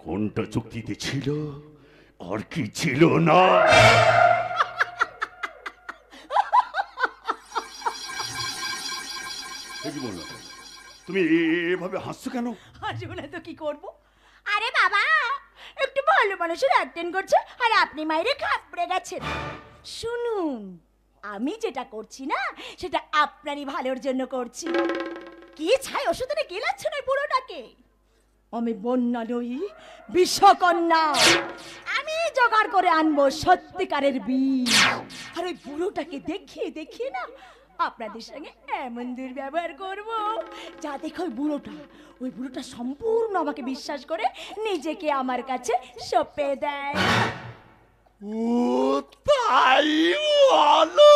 কোনটা চুক্তিতে ছিল আর কি ছিল না। তুমি এভাবে হাসছো কেন? হাসবো না তো কি করব? আরে বাবা, একটু ভালো মানুষের অ্যাক্টিং করছে আর আপনি মাইরে খাপড়ে গেছেন। শুনুন, আমি যেটা করছি না সেটা আপনারই ভালোর জন্য করছি। কি ছাই ওষুধে গেলাচ্ছ না পুরোটাকে? আমি বন্যা নই, বিশ্বকন্যা। আমি জোগাড় করে আনবো সত্যিকারের বিষ। আর ওই বুড়োটাকে দেখিয়ে দেখিয়ে না আপনাদের সঙ্গে এমন দুর্ব্যবহার করব যা দেখো ওই বুড়োটা সম্পূর্ণ আমাকে বিশ্বাস করে নিজেকে আমার কাছে সঁপে দেয়। ও তাই ভালো।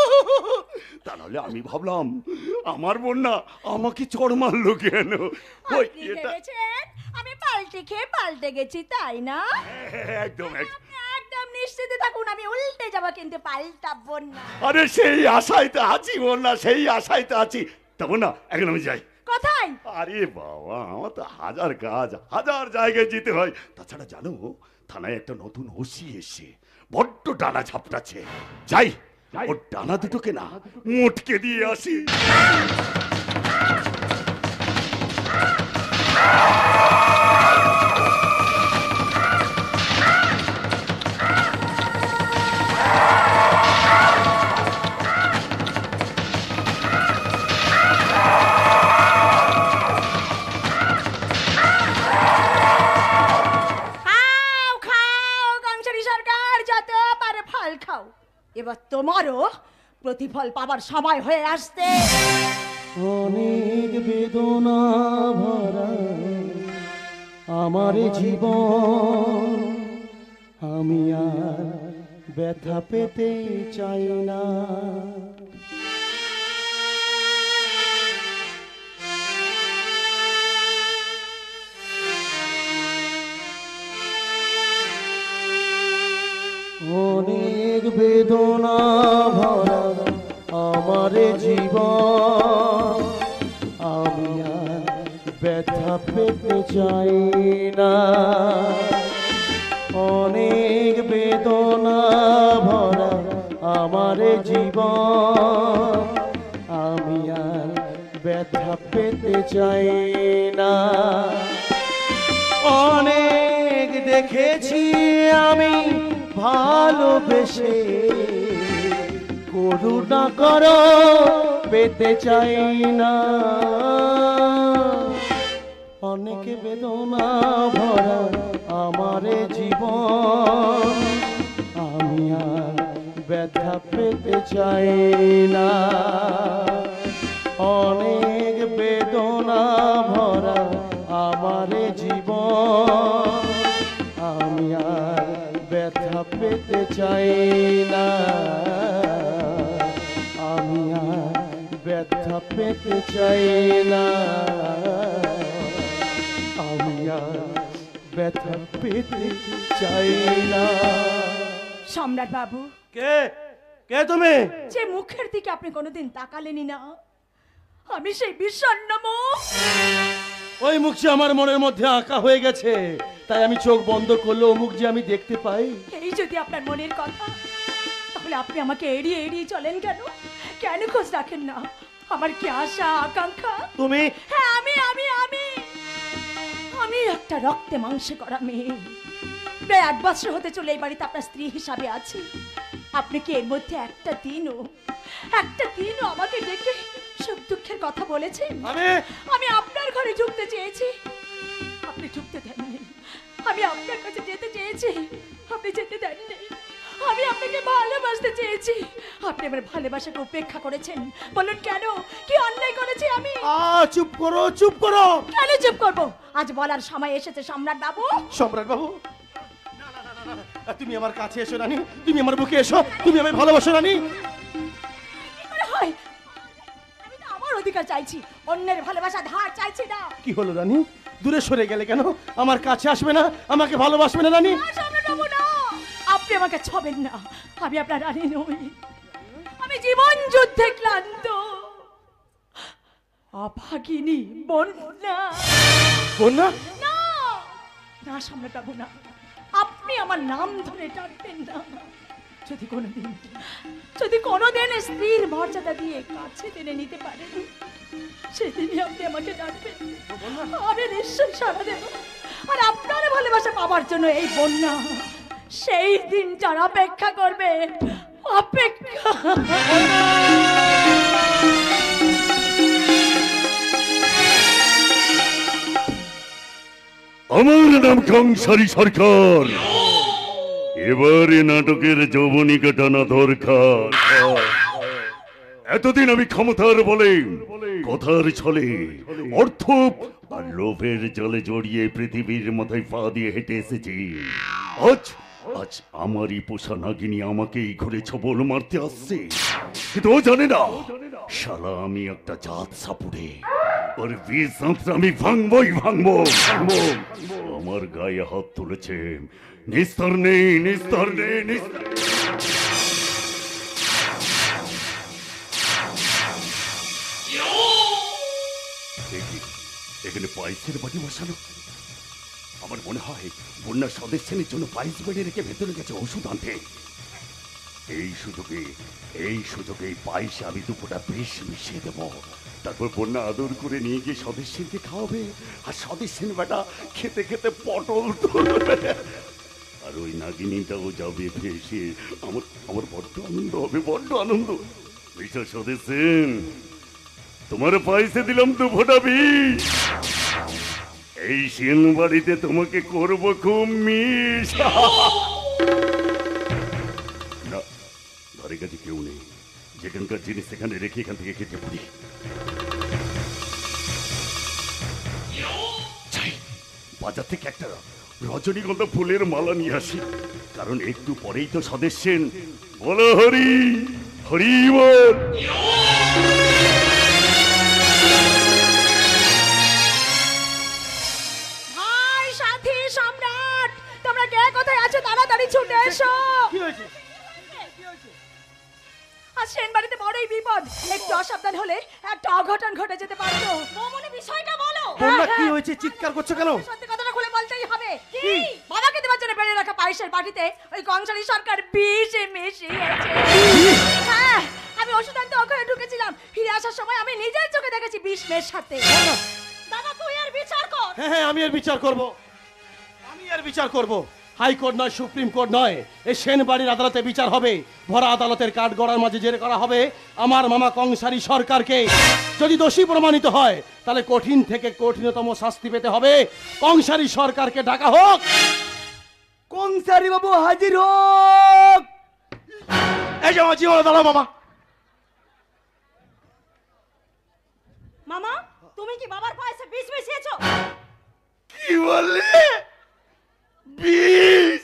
তাহলে আমি ভাবলাম আমার বন্যা আমাকে চড় মারলো কেন? আপনি ভেবেছেন আমি পাল্টে খেয়ে পাল্টে গেছি, তাই না? একদম একদম নিশ্চিত থাকুন, আমি উল্টে যাবো কিন্তু পাল্টাবো না। আরে সেই আশায় তো আছি বন্যা, সেই আশায় তো আছি। তা বন্যা এখন আমি যাই। কোথায়? আরে বাবা, আমার তো হাজার কাজ, হাজার জায়গায় যেতে হয়। তাছাড়া জানো, থানায় একটা নতুন ওসি এসে বড্ড ডানা ঝাপটাচ্ছে। যাই, ওর ডানা দুটোকে না মোটকে দিয়ে আসি। এবার তোমারও প্রতিফল পাবার সময় হয়ে আসছে। অনেক বেদনা ভরা আমার জীবন, আমি আর ব্যথা পেতে চাই না। অনেক বেদনা ভরা আমার জীবন, আমি আর ব্যথা পেতে চাই না। অনেক বেদনা ভরা আমার জীবন, আমি আর ব্যথা পেতে চাই না। অনেক দেখেছি আমি ভালোবেসে, করুণা করো পেতে চাই না। অনেক বেদনা ভরা আমার জীবন, আমি আর ব্যথা পেতে চাই না। অনেক বেদনা ভরা আমার জীবন, আমি আর ব্যথা পেতে চাই না। আমি আর ব্যথা পেতে চাই না। আমি আর ব্যথা পেতে চাই না। সম্রাট বাবু, কে কে তুমি? যে মুখের দিকে আপনি কোনোদিন তাকালেনি না, আমি সেই বিষণ্ণ মুখ। ওই মুখ যে আমার মনের মধ্যে আঁকা হয়ে গেছে, তাই আমি চোখ বন্ধ করলে ও মুখ যে আমি দেখতে পাই। এই যদি আপনার মনের কথা, তাহলে আপনি আমাকে এড়িয়ে এড়িয়ে চলেন কেন? কেন খোঁজ রাখেন না আমার কি আশা আকাঙ্ক্ষা? তুমি? হ্যাঁ, আমি আমি আমি আমি একটা রক্তে মাংসে করা মেয়ে। প্রায় 8 বছর হতে চলে এই বাড়িতে আপনার স্ত্রী হিসাবে আছি। আপনি কি এর মধ্যে একটা দিনও আমাকে ডেকে সুখ দুঃখের কথা বলেছেন? আমি আপনার ঘরে ঢুকতে চেয়েছি, আপনি ঢুকতে দেননি। আমি আপনার কাছে যেতে চেয়েছি, আপনি যেতে দেননি। আমি আপনাকে ভালোবাসতে চেয়েছি, আপনি আমার ভালোবাসাকে উপেক্ষা করেছেন। বলুন কেন? কি অন্যায় করেছি আমি? চুপ করো, চুপ করো। কেন চুপ করবো? আজ বলার সময় এসেছে সম্রাট বাবু। সম্রাট বাবু, তুমি আমার কাছে এসো রানী, তুমি আমার বুকে এসো, তুমি আমায় ভালোবাসো রানী। আমি তো আমার অধিকার চাইছি, অন্যের ভালোবাসা ধার চাইছি না। কি হলো রানী, দূরে সরে গেলে কেন? আমার কাছে আসবে না, আমাকে ভালোবাসবে না রানী? আপনি আমাকে ছবেন না, আমি আপনার রানী নই। আমি জীবন যুদ্ধে ক্লান্ত অভাগিনী বন্যা। বন্যা? না না সম্রাট বাবু, না, আপনি আমার নাম ধরে ডাকবেন না। যদি কোনোদিন স্ত্রীর মর্যাদা দিয়ে কাছে টেনে নিতে পারেন, সেদিনই আপনি আমাকে ডাকবেন, আমি নিশ্চয়ই সাড়া দেব। আর আপনার ভালোবাসা পাওয়ার জন্য এই বন্যা সেই দিনটার অপেক্ষা করবে, অপেক্ষা। আমার নাম কংসারী সরকার। এবারে নাটকের যৌবনিকা টানা দরকার। এতদিন আমি ক্ষমতার বলে, কথার ছলে, অর্থ আর লোভের জলে জড়িয়ে পৃথিবীর মাথায় পা দিয়ে হেঁটে এসেছি। আজ আমারই পোষা নাগিনী আমাকেই ঘুরে ছবল মারতে আসছে, কিন্তু ও জানে না শালা আমি একটা জাত সাপুড়ে। ওর বীর যন্ত্র আমি ভাঙবই ভাঙবো। আমার গায়ে হাত তুলেছে, নিস্তার নেই, নিস্তার নেই, নিস্তার। এখানে পায়েসের বাটি বসানো। আমার মনে হয় বন্যা সদস্যের জন্য পায়েস বেড়ে রেখে ভেতরে গেছে ওষুধ আনতে। এই সুযোগে পায়েসে আমি দুপুরটা বেশ মিশিয়ে দেব। তারপর বন্যা আদর করে নিয়ে গিয়ে সদস্যকে খাওয়াবে, আর সদস্যের বেটা খেতে খেতে পটল তুলবে, আর ওই নাগিনীটাও যাবে ভেসে। আমার বড্ড আনন্দ হবে, বড্ড আনন্দ। মিস্টার সদস্যেন, তোমার পায়েসে দিলাম 2 ফোঁটা বিষ। এই সেন বাড়িতে তোমাকে করবো খুব মিস। না, ঘরে কাছে কেউ নেই, যেখানকার জিনিস সেখানে রেখে এখান থেকে খেতে পারি। বাজার থেকে একটা রজনীগন্ধা ফুলের মালা নিয়ে আসি, কারণ একটু পরেই তো সদস্যেন। বলো হরি হরি বল। ভাই সাথী সম্রাট, তোমরা কে কোথায় আছো? তাড়াতাড়ি ছুটে এসো। কি হয়েছে? আর সেন বাড়িতে বড়ই বিপদ, একটু অসাবধান হলে একটা অঘটন ঘটে যেতে পারতো। মনে বিষয়টা বলো। বন্যা কি হয়েছে? চিৎকার করছো কেন? সত্যি কথাটা খুলে বলতেই হবে। কি বাবাকে দেওয়ার জন্য বেড়ে রাখা পায়েসের বাটিতে ওই কংসারী সরকার বিষ মিশিয়েছে। হ্যাঁ, আমি ওষুধ আনতে ওখানে ঢুকেছিলাম, ফিরে আসার সময় আমি নিজের চোখে দেখেছি বিষ মেশাতে। দাদা তুই আর বিচার কর। হ্যাঁ, আমি এর বিচার করব। আমি এর বিচার করব। হাইকোর্ট নয়, সুপ্রিম কোর্ট নয়, এই সেন বাড়ির আদালতে বিচার হবে। ভরা আদালতের কাঠগড়ার মাঝে জেরে করা হবে আমার মামা কংসারী সরকারকে। যদি দোষী প্রমাণিত হয় তাহলে কঠিন থেকে কঠিনতম শাস্তি পেতে হবে। কংসারী সরকারকে ডাকা হোক। কংসারী বাবু হাজির হোক। এই যে আমার জীবনে দাঁড়াও মামা। মামা তুমি কি বাবার পায়েসে বিষ মিশিয়েছো? কি বললে? বিষ?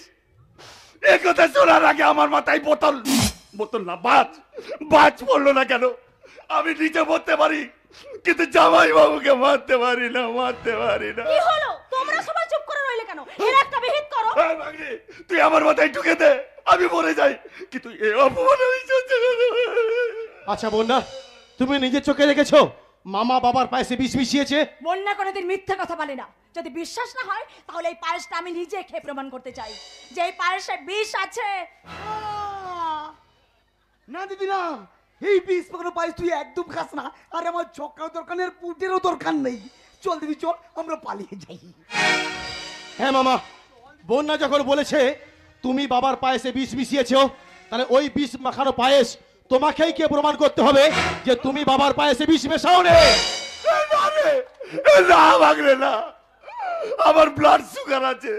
একথা শোনার আগে আমার মাথায় বোতল না বাজ পড়লো না কেন? আমি নিচে মরতে পারি, কিন্তু জামাই বাবুকে মারতে পারি না। কি হলো? তোমরা সবাই চুপ করে রইলে কেন? এর একটা বিহিত করো। তুই আমার মাথায় ঢুকে দে, আমি মরে যাই, কিন্তু এ অপমান আমি সহ্য করতে পারি না। আচ্ছা বন্যা, তুমি নিজের চোখে দেখেছো মামা বাবার পায়েসে বিষ মিশিয়েছে? বন্যা কোনোদিন মিথ্যে কথা বলে না। যদি বিশ্বাস না হয় তাহলে এই পায়েসটা আমি নিজে খেয়ে প্রমাণ করতে চাই যে এই পায়েসে বিষ আছে। না দিদি না, এই বিষ পাকানো পায়েস তুই একদম খাস না। আর আমার ছক্কাও দরকার নেই, আর পুটেরও দরকার নেই। চল দিদি চল, আমরা পালিয়ে যাই। হ্যাঁ মামা, বন্যা যখন বলেছে তুমি বাবার পায়েসে বিষ মিশিয়েছো, তাহলে ওই বিষ মাখানো পায়েস তোমাকেই কে প্রমাণ করতে হবে যে তুমি বাবার পায়েসে বিষ মেশাও রে। না ভাগরে না, আমার ব্লাড সুগার আছে,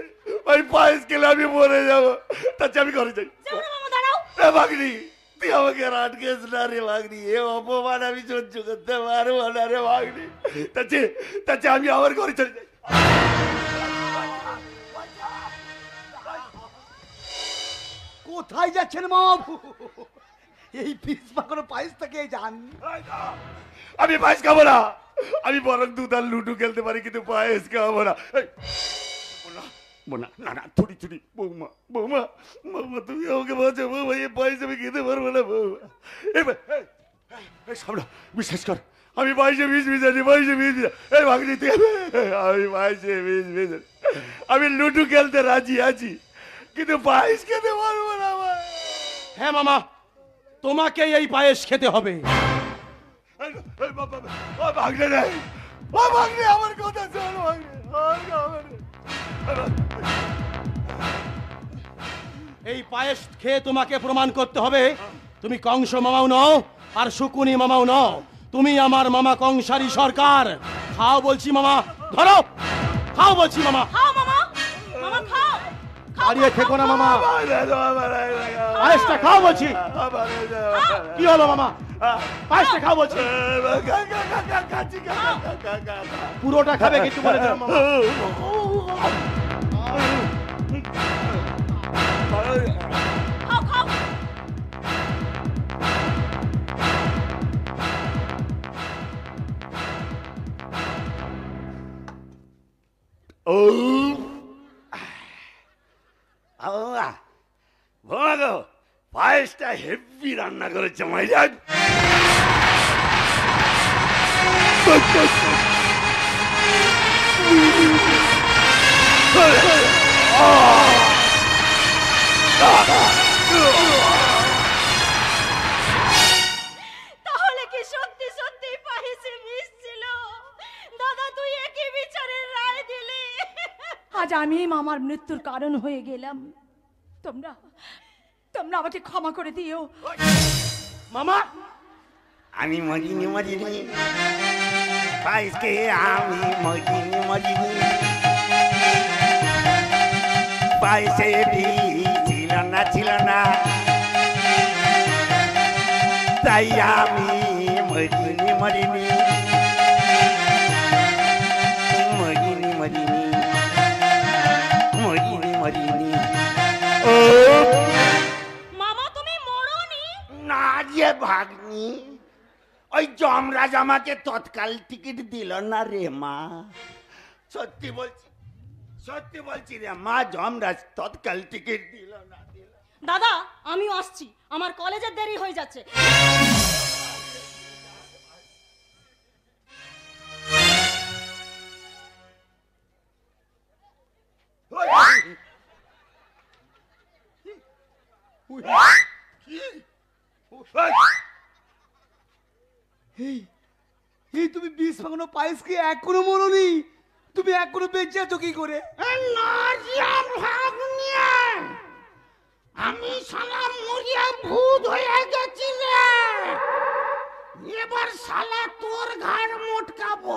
ওই পায়েস খেলে আমি মরে যাবো। তার চেয়ে আমি ঘরে যাই। ভাগনি তুই আমাকে আর আটকেছ না রে ভাগনি, এ অপমান আমি সহ্য করতে পারবো না রে ভাগনি। তার চেয়ে আমি আমার ঘরে চলে যাই। কোথায় যাচ্ছেন মা? এই বিষ পাকানো পায়েস থেকে যান। আমি পায়েস খাবো না, আমি বরং দুধ আর লুডু খেলতে পারি, কিন্তু পায়েস খাবো না। না থুড়ি বৌমা তুমি আমাকে বাঁচো বৌমা, এই পায়েস আমি খেতে পারবো না বৌমা। বিশ্বাস কর, আমি পায়েসে বিষ মিশাচ্ছি, এই ভাগনি তুই, আমি পায়েসে বিষ মিশাচ্ছি। আমি লুডু খেলতে রাজি আছি, কিন্তু পায়েস খেতে পারবো না। হ্যাঁ মামা, তোমাকে এই পায়েস খেতে হবে। আমার কথা শোন, এই পায়েস খেয়ে তোমাকে প্রমাণ করতে হবে তুমি কংস মামাও নও আর শকুনি মামাও নও, তুমি আমার মামা কংসারী সরকার। খাও বলছি মামা, ধরো খাও বলছি মামা। খাও মামা, মামা খাও। দাঁড়িয়ে থেকো না মামা, পায়েসটা খাও বলছি। কি হলো মামা? পায়েসটা খাও বলছি। পুরোটা খাবে কিন্তু বলে দিলাম মামা। খাও খাও। পায়েসটা হেভি রান্না করেছে মাইজান। তাহলে কি সত্যি সত্যি পায়েসে বিষ ছিল? দাদা তুই একই বিচারের রায় দিলি। আজ আমি মামার মৃত্যুর কারণ হয়ে গেলাম। তোমরা তোমরা আমাকে ক্ষমা করে দিও। মামা আমি মরিনি পায়েসকে আমি মরিনি পায়েসে ছিল না তাই আমি মরিনি ও মামা তুমি মরোনি? না যে ভাগ্নি, ওই যমরাজ আমাকে তৎকাল টিকিট দিল না রে মা। সত্যি বলছি রে মা, যমরাজ তৎকাল টিকিট দিল না। দাদা আমিও আসছি, আমার কলেজের দেরি হয়ে যাচ্ছে। এই তুমি বিষ মাখানো পায়েসকে এখনো মরনি? তুমি এখনো বেঁচে আছো কি করে? আমি শালা মরিয়া ভূত হয়ে গেছি রে। এবার শালা তোর ঘাড় মোটকাবো।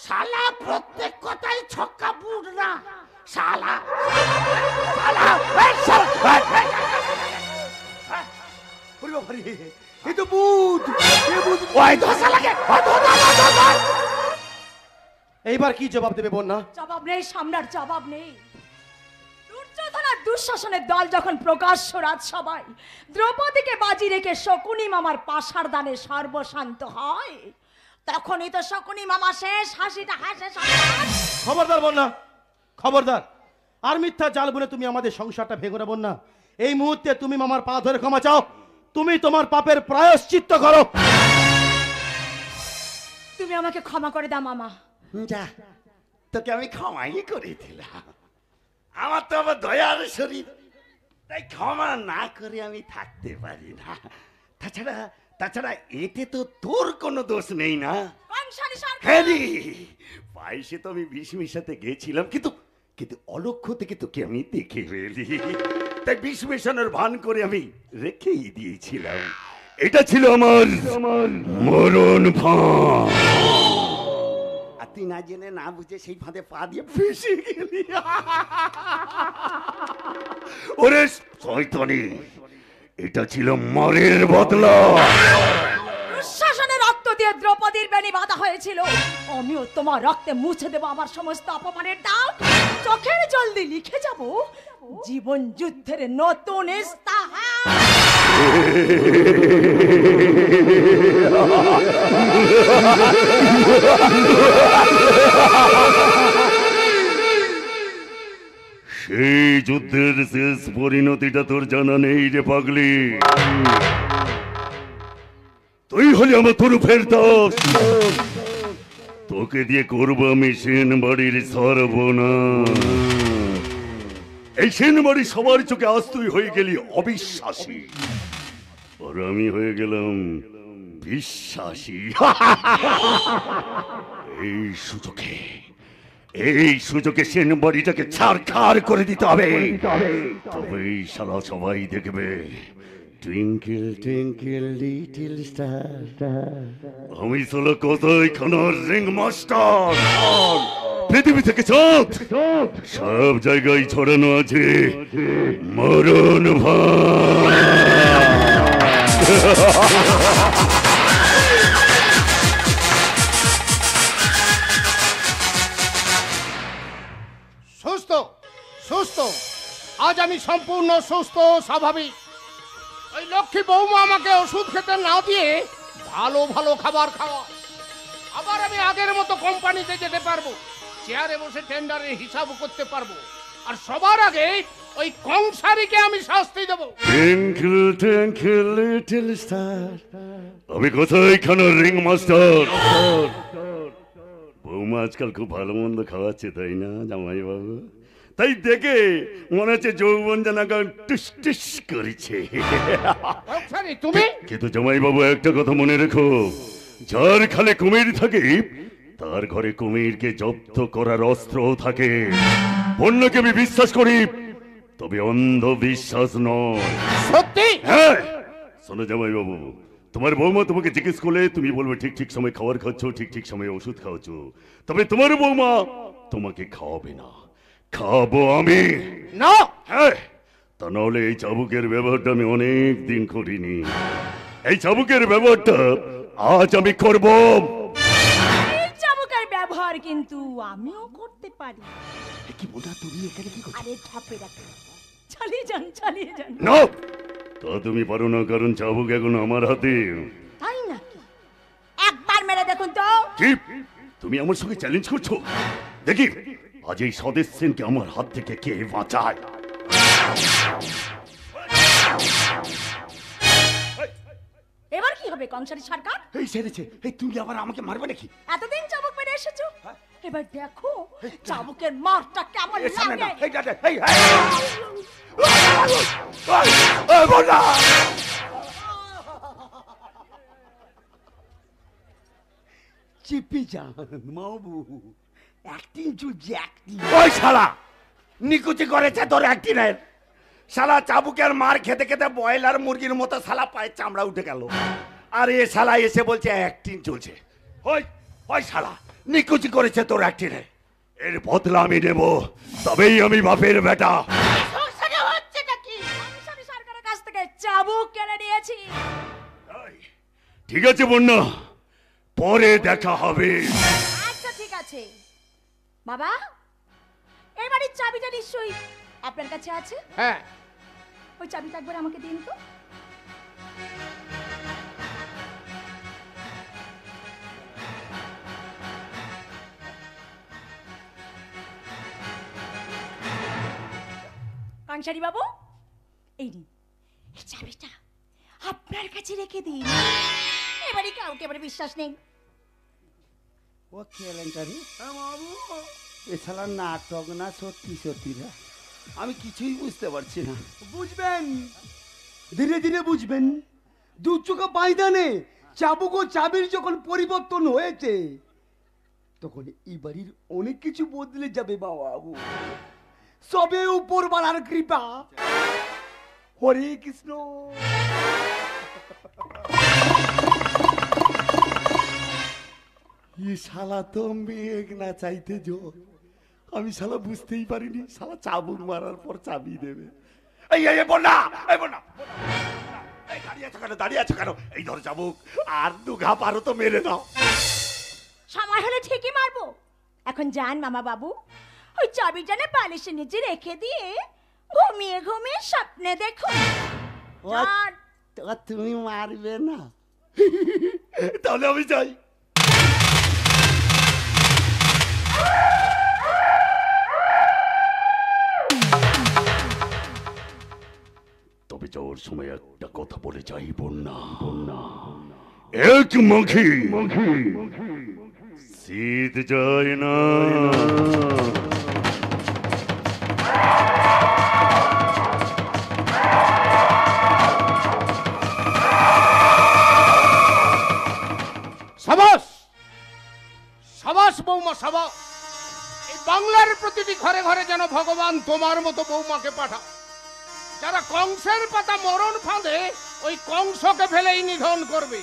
শালা প্রত্যেক কথাই ছক্কা বুট না। শালা এই তো ভূত। এইবার কি জবাব দেবে বন্যা? জবাব নেই সম্রাট, জবাব নেই। দুর্যোধন আর দুঃশাসনের দল যখন প্রকাশ্য রাজসভায় দ্রৌপদীকে বাজি রেখে শকুনি মামার পাশার দানে সর্বশান্ত হয়, তখনই তো শকুনি মামা শেষ হাসিটা হাসে। খবরদার বন্যা, খবরদার। আর মিথ্যা জাল বলে তুমি আমাদের সংসারটা ভেঙে না বন্যা। এই মুহূর্তে তুমি মামার পা ধরে ক্ষমা চাও। তুমি তোমার পাপের প্রায়শ্চিত্ত করো। তুমি আমাকে ক্ষমা করে দাও মামা। যা, তোকে আমি ক্ষমাই করে দিলাম। আমার তো আবার দয়ার শরীর, তাই ক্ষমা না করে আমি থাকতে পারি না। তাছাড়া এতে তো তোর কোনো দোষ নেই না। হ্যাঁ রে, পায়েসে তো আমি বিষ মিশাতে গেছিলাম, কিন্তু অলক্ষ্য থেকে তোকে আমি দেখে ফেলি, তাই বিষ মেশানোর ভান করে আমি রেখেই দিয়েছিলাম। এটা ছিল আমার মরণ ফাঁদ। আর তুই না জেনে না বুঝে সেই ফাঁদে পা দিয়ে ফেসে গেলি। ওরে শয়তানি, এটা ছিল মারের বদলা। দুঃশাসনের রক্ত দিয়ে দ্রৌপদীর বেনি বাঁধা হয়েছিল। আমিও তোমার রক্তে মুছে দেব আমার সমস্ত অপমানের দাগ। চোখের জল দিয়ে লিখে যাব জীবন যুদ্ধের নতুন ইস্তাহার। সেই যুদ্ধের শেষ পরিণতিটা তোর জানা নেই রে পাগলি। তুই হলি আমার তরুফের দোষ। তোকে দিয়ে করবো আমি সেন বাড়ির সর্বনাশ। এই সেন বাড়ি সবার চোখে আজ তুই হয়ে গেলি অবিশ্বাসী, আর আমি হয়ে গেলাম বিশ্বাসী। এই সুযোগে সেন বাড়িটাকে ছাড়খাড় করে দিতে হবে। তবেই শালা সবাই দেখবে টুইঙ্কেল টুইঙ্কেল লিটল স্টার, আমি শালা কোথায় খানার রিং মাস্টার। পৃথিবী থেকে চাঁদ সব জায়গায় ছড়ানো আছে মরণ ভাঁড়। সুস্থ সুস্থ, আজ আমি সম্পূর্ণ সুস্থ স্বাভাবিক। ওই লক্ষ্মী বৌমা আমাকে ওষুধ খেতে না দিয়ে ভালো ভালো খাবার খাওয়া। আবার আমি আগের মতো কোম্পানিতে যেতে পারবো, চেয়ারে বসে টেন্ডারের হিসাব করতে পারবো, আর সবার আগে ওই কংসারীকে আমি শাস্তি দেবো। টুইঙ্কেল টুইঙ্কেল লিটল স্টার, আমি কোথায় খানার রিং মাস্টার। বৌমা আজকাল খুব ভালো মন্দ খাওয়াচ্ছে, তাই না জামাই বাবু? তাই দেখে মনে হচ্ছে যৌবন যেন টুস টুস করেছে। তুমি কিন্তু জামাই বাবু একটা কথা মনে রেখো, যার খালে কুমির থাকে তার ঘরে কুমিরকে জব্দ করার অস্ত্র থাকে। বন্যাকে আমি বিশ্বাস করি, তবে অন্ধবিশ্বাস নয়। সত্যি? হ্যাঁ। শোনো জামাই বাবু, তোমার বৌমা তোমাকে জিজ্ঞেস করলে তুমি বলবে ঠিক ঠিক সময় খাবার খাচ্ছ, ঠিক ঠিক সময়ে ওষুধ খাওয়াচ্ছ। তবে তোমার বৌমা তোমাকে খাওয়াবে না, খাবো আমি। না। হ্যাঁ, তা নাহলে এই চাবুকের ব্যবহারটা আমি অনেক দিন করিনি। এই চাবুকের ব্যবহারটা আজ আমি করব। এই চাবুকের ব্যবহার কিন্তু আমিও করতে পারি। কি বোধা তুমি এখানে কি করছো? আরে ধাপে রাখো, চালিয়ে যান চালিয়ে যান। না, তা তুমি পারো না, কারণ চাবুক এখন আমার হাতে। তাই নাকি? একবার মেরে দেখুন তো। কি তুমি আমার সঙ্গে চ্যালেঞ্জ করছো? দেখি আজ এই স্বদেশ সেনকে আমার হাত থেকে কে বাঁচায়। এবার কি হবে কংসারী সরকার? এই সেরেছে, এই তুমি আবার আমাকে মারবে নাকি? এতদিন চাবুক মেরে এসেছো, এবার দেখো চাবুকের মারটা কেমন এই সামনে না, লাগে। এই দাদা, এই এই বন্যা! চিপি যান মাবু, অ্যাক্টিং চলছে অ্যাক্টিং। ওই শালা নিকুচি করেছে তোর একদিনের। শালা চাবুকের মার খেতে খেতে ব্রয়লার মুরগির মতো শালা পায়ের চামড়া উঠে গেল, আর এ শালা এসে বলছে অ্যাক্টিং চলছে। ওই ওই শালা নিকুচি করেছে তোর একদিনের। এর বদলা আমি নেব, তবেই আমি বাপের বেটা। সংসারে হচ্ছে নাকি? কংসারী সরকারের কাছ থেকে চাবুক কেড়ে নিয়েছি। ঠিক আছে বন্যা, পরে দেখা হবে। আচ্ছা ঠিক আছে বাবা, এই বাড়ির চাবিটা নিশ্চয়ই আপনার কাছে আছে। হ্যাঁ। ওই চাবিটা একবার আমাকে দিন তো। কংসারী বাবু, এই নিন, এই চাবিটা আপনার কাছে রেখে দিন। এবারে কাউকে এবারে বিশ্বাস নেই। ও কেলেঙ্কারি মাবু, এ শালা নাটক না সত্যি সত্যি না, আমি কিছুই বুঝতে পারছি না। বুঝবেন, ধীরে ধীরে বুঝবেন। দু চোখা পায়দানে চাবুক ও চাবির যখন পরিবর্তন হয়েছে, তখন এই বাড়ির অনেক কিছু বদলে যাবে বাবু। সবে উপরওয়ালার কৃপা। হরে কৃষ্ণ। ये শালা তো মেঘ না চাইতে জোর। আমি শালা বুঝতেই পারিনি শালা চাবুক মারার পর চাবি দেবে। এই এই বন্যা, এই বন্যা, এই দাঁড়িয়ে আছো কেন, দাঁড়িয়ে আছো কেন? এই ধর চাবুক, আর দু ঘা পারো তো মেরে দাও। সময় হলে ঠিকই মারবো। এখন যান মামা বাবু, ওই চাবিটা না বালিশের নিচে রেখে দিয়ে ঘুমিয়ে ঘুমিয়ে স্বপ্নে দেখুন। যান। তো তুমি মারবে না? তাহলে আমি যাই। তবে যাওয়ার সময় একটা কথা বলে যাই বন্যা, এক মাখি শীত যায় না। সাবাস সাবাস বৌমা সাবাস। এই বাংলার প্রতিটি ঘরে ঘরে যেন ভগবান তোমার মতো বৌমাকে পাঠা, যারা কংসের পাতা মরণ ফাঁদে ওই কংসকে ফেলেই নিধন করবে।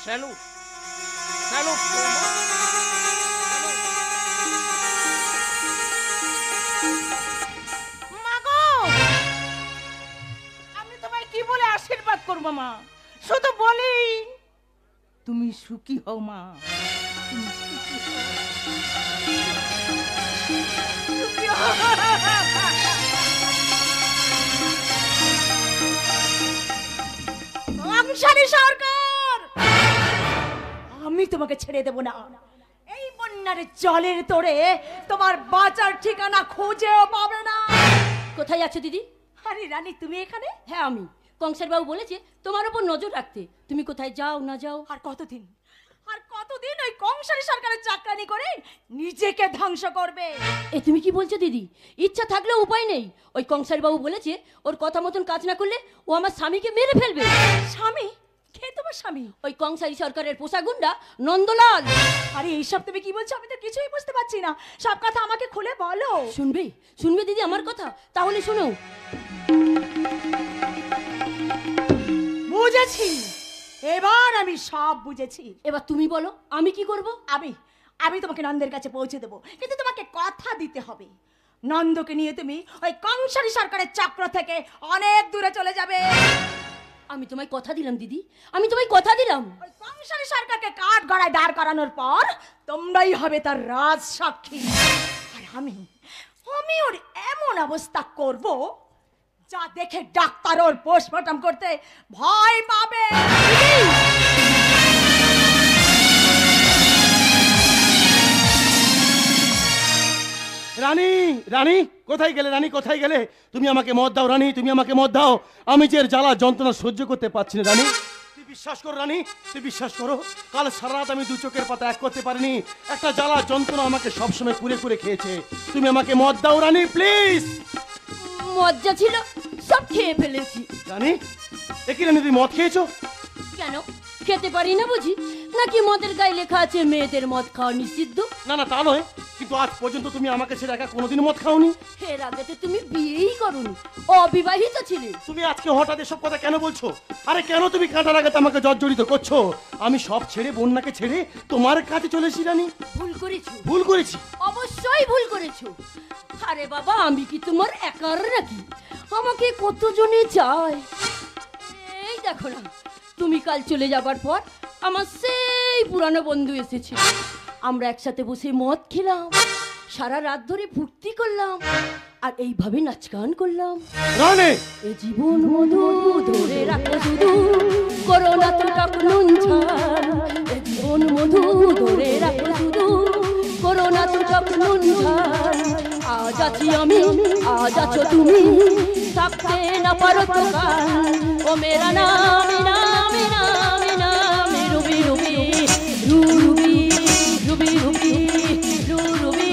স্যালুট স্যালুট বৌমা। মাগো, আমি তোমায় কি বলে আশীর্বাদ করবো মা? শুধু বলি তুমি সুখী হও মা, তুমি সুখী হও। সুখী হও। কংসারী সরকার, আমি তোমাকে ছেড়ে দেব না। এই বন্যার জলের তোড়ে তোমার বাঁচার ঠিকানা খুঁজেও পাবে না। কোথায় আছো দিদি? আরে রানী, তুমি এখানে? হ্যাঁ আমি। কংসার বাবু বলেছে তোমার উপর নজর রাখতে, তুমি কোথায় যাও না যাও। আর কতদিন আর কতদিন ওই কংসারী সরকারের চাকরানি করে নিজেকে ধ্বংস করবে। এ তুমি কি বলছো দিদি? ইচ্ছা থাকলেও উপায় নেই। ওই কংসারী বাবু বলেছে ওর কথা মতন কাজ না করলে ও আমার স্বামীকে মেরে ফেলবে। স্বামী? কে তোমার স্বামী? ওই কংসারী সরকারের পোষা গুন্ডা নন্দলাল। আরে এইসব তুমি কি বলছো? আমি তো কিছুই বুঝতে পারছি না, সব কথা আমাকে খুলে বলো। শুনবে শুনবে দিদি আমার কথা? তাহলে শোনো। বুঝেছি, এবার আমি সব বুঝেছি। এবার তুমি বলো আমি কি করব? আমি তোমাকে নন্দের কাছে পৌঁছে দেবো, কিন্তু তোমাকে কথা দিতে হবে নন্দকে নিয়ে তুমি ওই কংসারী সরকারের চক্র থেকে অনেক দূরে চলে যাবে। আমি তোমায় কথা দিলাম দিদি, আমি তোমায় কথা দিলাম। ওই কংসারী সরকারকে কাঠ গড়ায় দাঁড় করানোর পর তোমরাই হবে তার রাজ সাক্ষী। আর আমি ওর এমন অবস্থা করব যা দেখে ডাক্তার ওর পোস্টমর্টম করতে ভয় পাবে। রানী, রানী কোথায় গেলে? রানী কোথায় গেলে? তুমি আমাকে মত দাও রানী, তুমি আমাকে মত দাও। আমি যে এর জ্বালা যন্ত্রণা সহ্য করতে পারছি না রানী। তুই বিশ্বাস করো রানী, তুই বিশ্বাস করো, কাল সারা রাত আমি দু চোখের পাতা এক করতে পারিনি। একটা জ্বালা যন্ত্রণা আমাকে সবসময় কুরে কুরে খেয়েছে। তুমি আমাকে মত দাও রানী, প্লিজ। মজ্জা ছিল সব খেয়ে ফেলেছি। রানী, একই রানী তুমি মদ খেয়েছো? কেন খেতে পারি না বুঝি? নাকি মদের গায়ে লেখা আছে মেয়েদের মদ খাওয়া নিষিদ্ধ? না না তা নয়, কিন্তু আজ পর্যন্ত তুমি আমাকে ছেড়ে একা কোনোদিন মদ খাওনি। এর আগে তো তুমি বিয়েই করোনি, অবিবাহিত ছিলে। তুমি আজকে হঠাৎ এসব কথা কেন বলছো? আরে কেন তুমি কাঁটার আগে আমাকে জর্জরিত করছো? আমি সব ছেড়ে বন্যাকে ছেড়ে তোমার কাছে চলে এসেছি রানী। ভুল করেছো। ভুল করেছি? অবশ্যই ভুল করেছো। আরে বাবা, আমি কি তোমার একার নাকি? আমাকে কতজনে চায়। এই দেখো না, তুমি কাল চলে যাবার পর আমার সেই পুরানো বন্ধু এসেছিল। আমরা একসাথে বসে মদ খেলাম, সারা রাত ধরে ফুর্তি করলাম, আর এইভাবে নাচ গান করলাম। রানী, এ জীবন মধু ধরে রাখো শুধু, করো না তো নুন ছাড়। এ জীবন মধু ধরে রাখো শুধু, করো না তো নুন ছাড়। আজ আছি আমি, আজ আছো তুমি, থাকতে না পারো তো কাল। ও মেরা নাম নাম নাম নাম রুবি রুবি রুবি রুবি রুবি রুবি।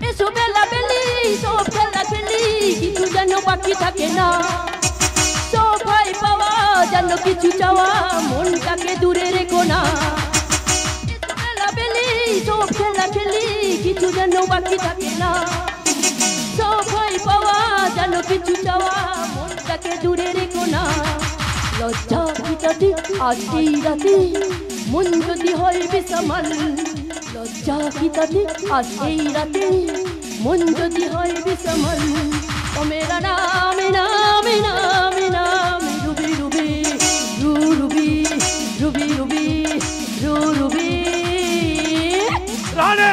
এসো বেলা বেলি, সব খেলা খেলি, কিছু যেন বাকি থাকে না। সবাই পাওয়া যেন কিছু চাওয়া, মনটাকে দূরে রেখো না। এসো বেলা বেলি, সব খেলা খেলি, কিছু যেন বাকি থাকে না। সবাই পাওয়া যেন কিছু চাওয়া, মনটাকে দূরে রেখো না। লজ্জা পিতাতে আজ এই রাতে মন যদি হয় বেসামাল। লজ্জা পিতাতে আজ এই রাতে মন যদি হয় বেসামাল। ও মেরা নাম নাম নাম নাম রুবি রুবি রুবি রুবি রুবি রুবি। রানী,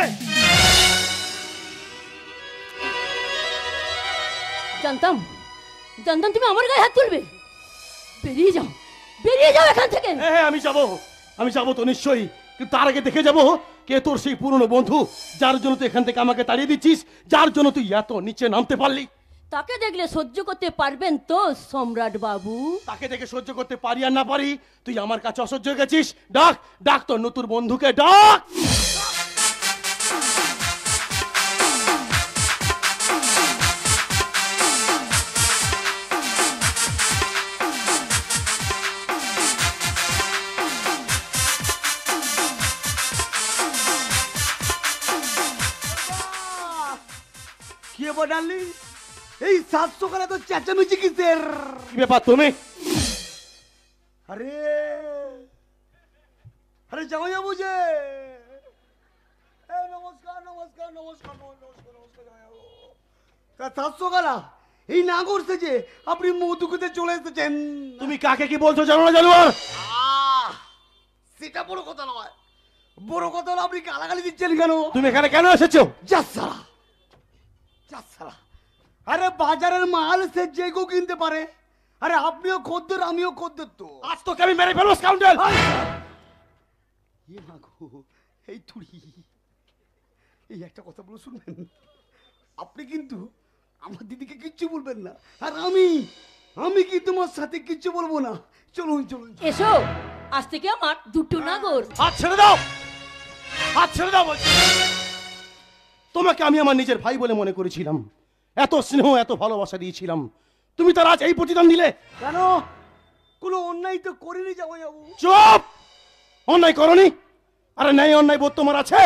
জানতাম জানতাম তুমি আমার গায়ে হাত তুলবে। বেরিয়ে যাও, বেরিয়ে যাও এখান থেকে। হ্যাঁ আমি যাবো তো নিশ্চয়ই, কিন্তু তার আগে দেখে যাবো কে তোর সেই পুরনো বন্ধু, যার জন্য তুই এখান থেকে আমাকে তাড়িয়ে দিচ্ছিস, যার জন্য তুই এত নিচে নামতে পারলি। তাকে দেখলে সহ্য করতে পারবেন তো সম্রাট বাবু? তাকে দেখে সহ্য করতে পারি আর না পারি, তুই আমার কাছে অসহ্য হয়ে গেছিস। ডাক ডাক তোর নতুন বন্ধুকে ডাক। কি বললি? এই 700 করে তো চেঁচামেচি কিসের? কি ব্যাপার তুমি? আরে আরে যাও যাবো যে। নমস্কার নমস্কার নমস্কার নমস্কার নমস্কার। 700 কারা এই নাগর সেজে আপনি মধুকুতে চলে এসেছেন। তুমি কাকে কি বলছো জানো না জানোয়ার? সেটা বড় কথা নয়, বড় কথা হলো আপনি গালাগালি দিচ্ছেন কেন? তুমি এখানে কেন এসেছো? যাসালা যাসালা। আরে বাজারের মাল সে যে কেউ কিনতে পারে। আরে আপনিও খদ্দের, আমিও খদ্দের। তো আজ তোকে আমি মেরে ফেলবো স্কাউন্ডেল। এই মাগো, এই থুড়ি এই একটা কথা বলে শুনবেন, আপনি কিন্তু আমার দিদিকে কিচ্ছু বলবেন না, আর আমি কি তোমার সাথে কিচ্ছু বলবো না। চলুন চলুন। এসো, আজ থেকে আমার দুটো নাগর। হাত ছেড়ে দাও, হাত ছেড়ে দাও বলছি। তোমাকে আমি আমার নিজের ভাই বলে মনে করেছিলাম, এত স্নেহ এত ভালোবাসা দিয়েছিলাম, তুমি তার আজ এই প্রতিদান দিলে কেন? কোনো অন্যায় তো করিনি যাবো। চুপ! অন্যায় করনি? আরে নাই, অন্যায় বোধ তোমার আছে?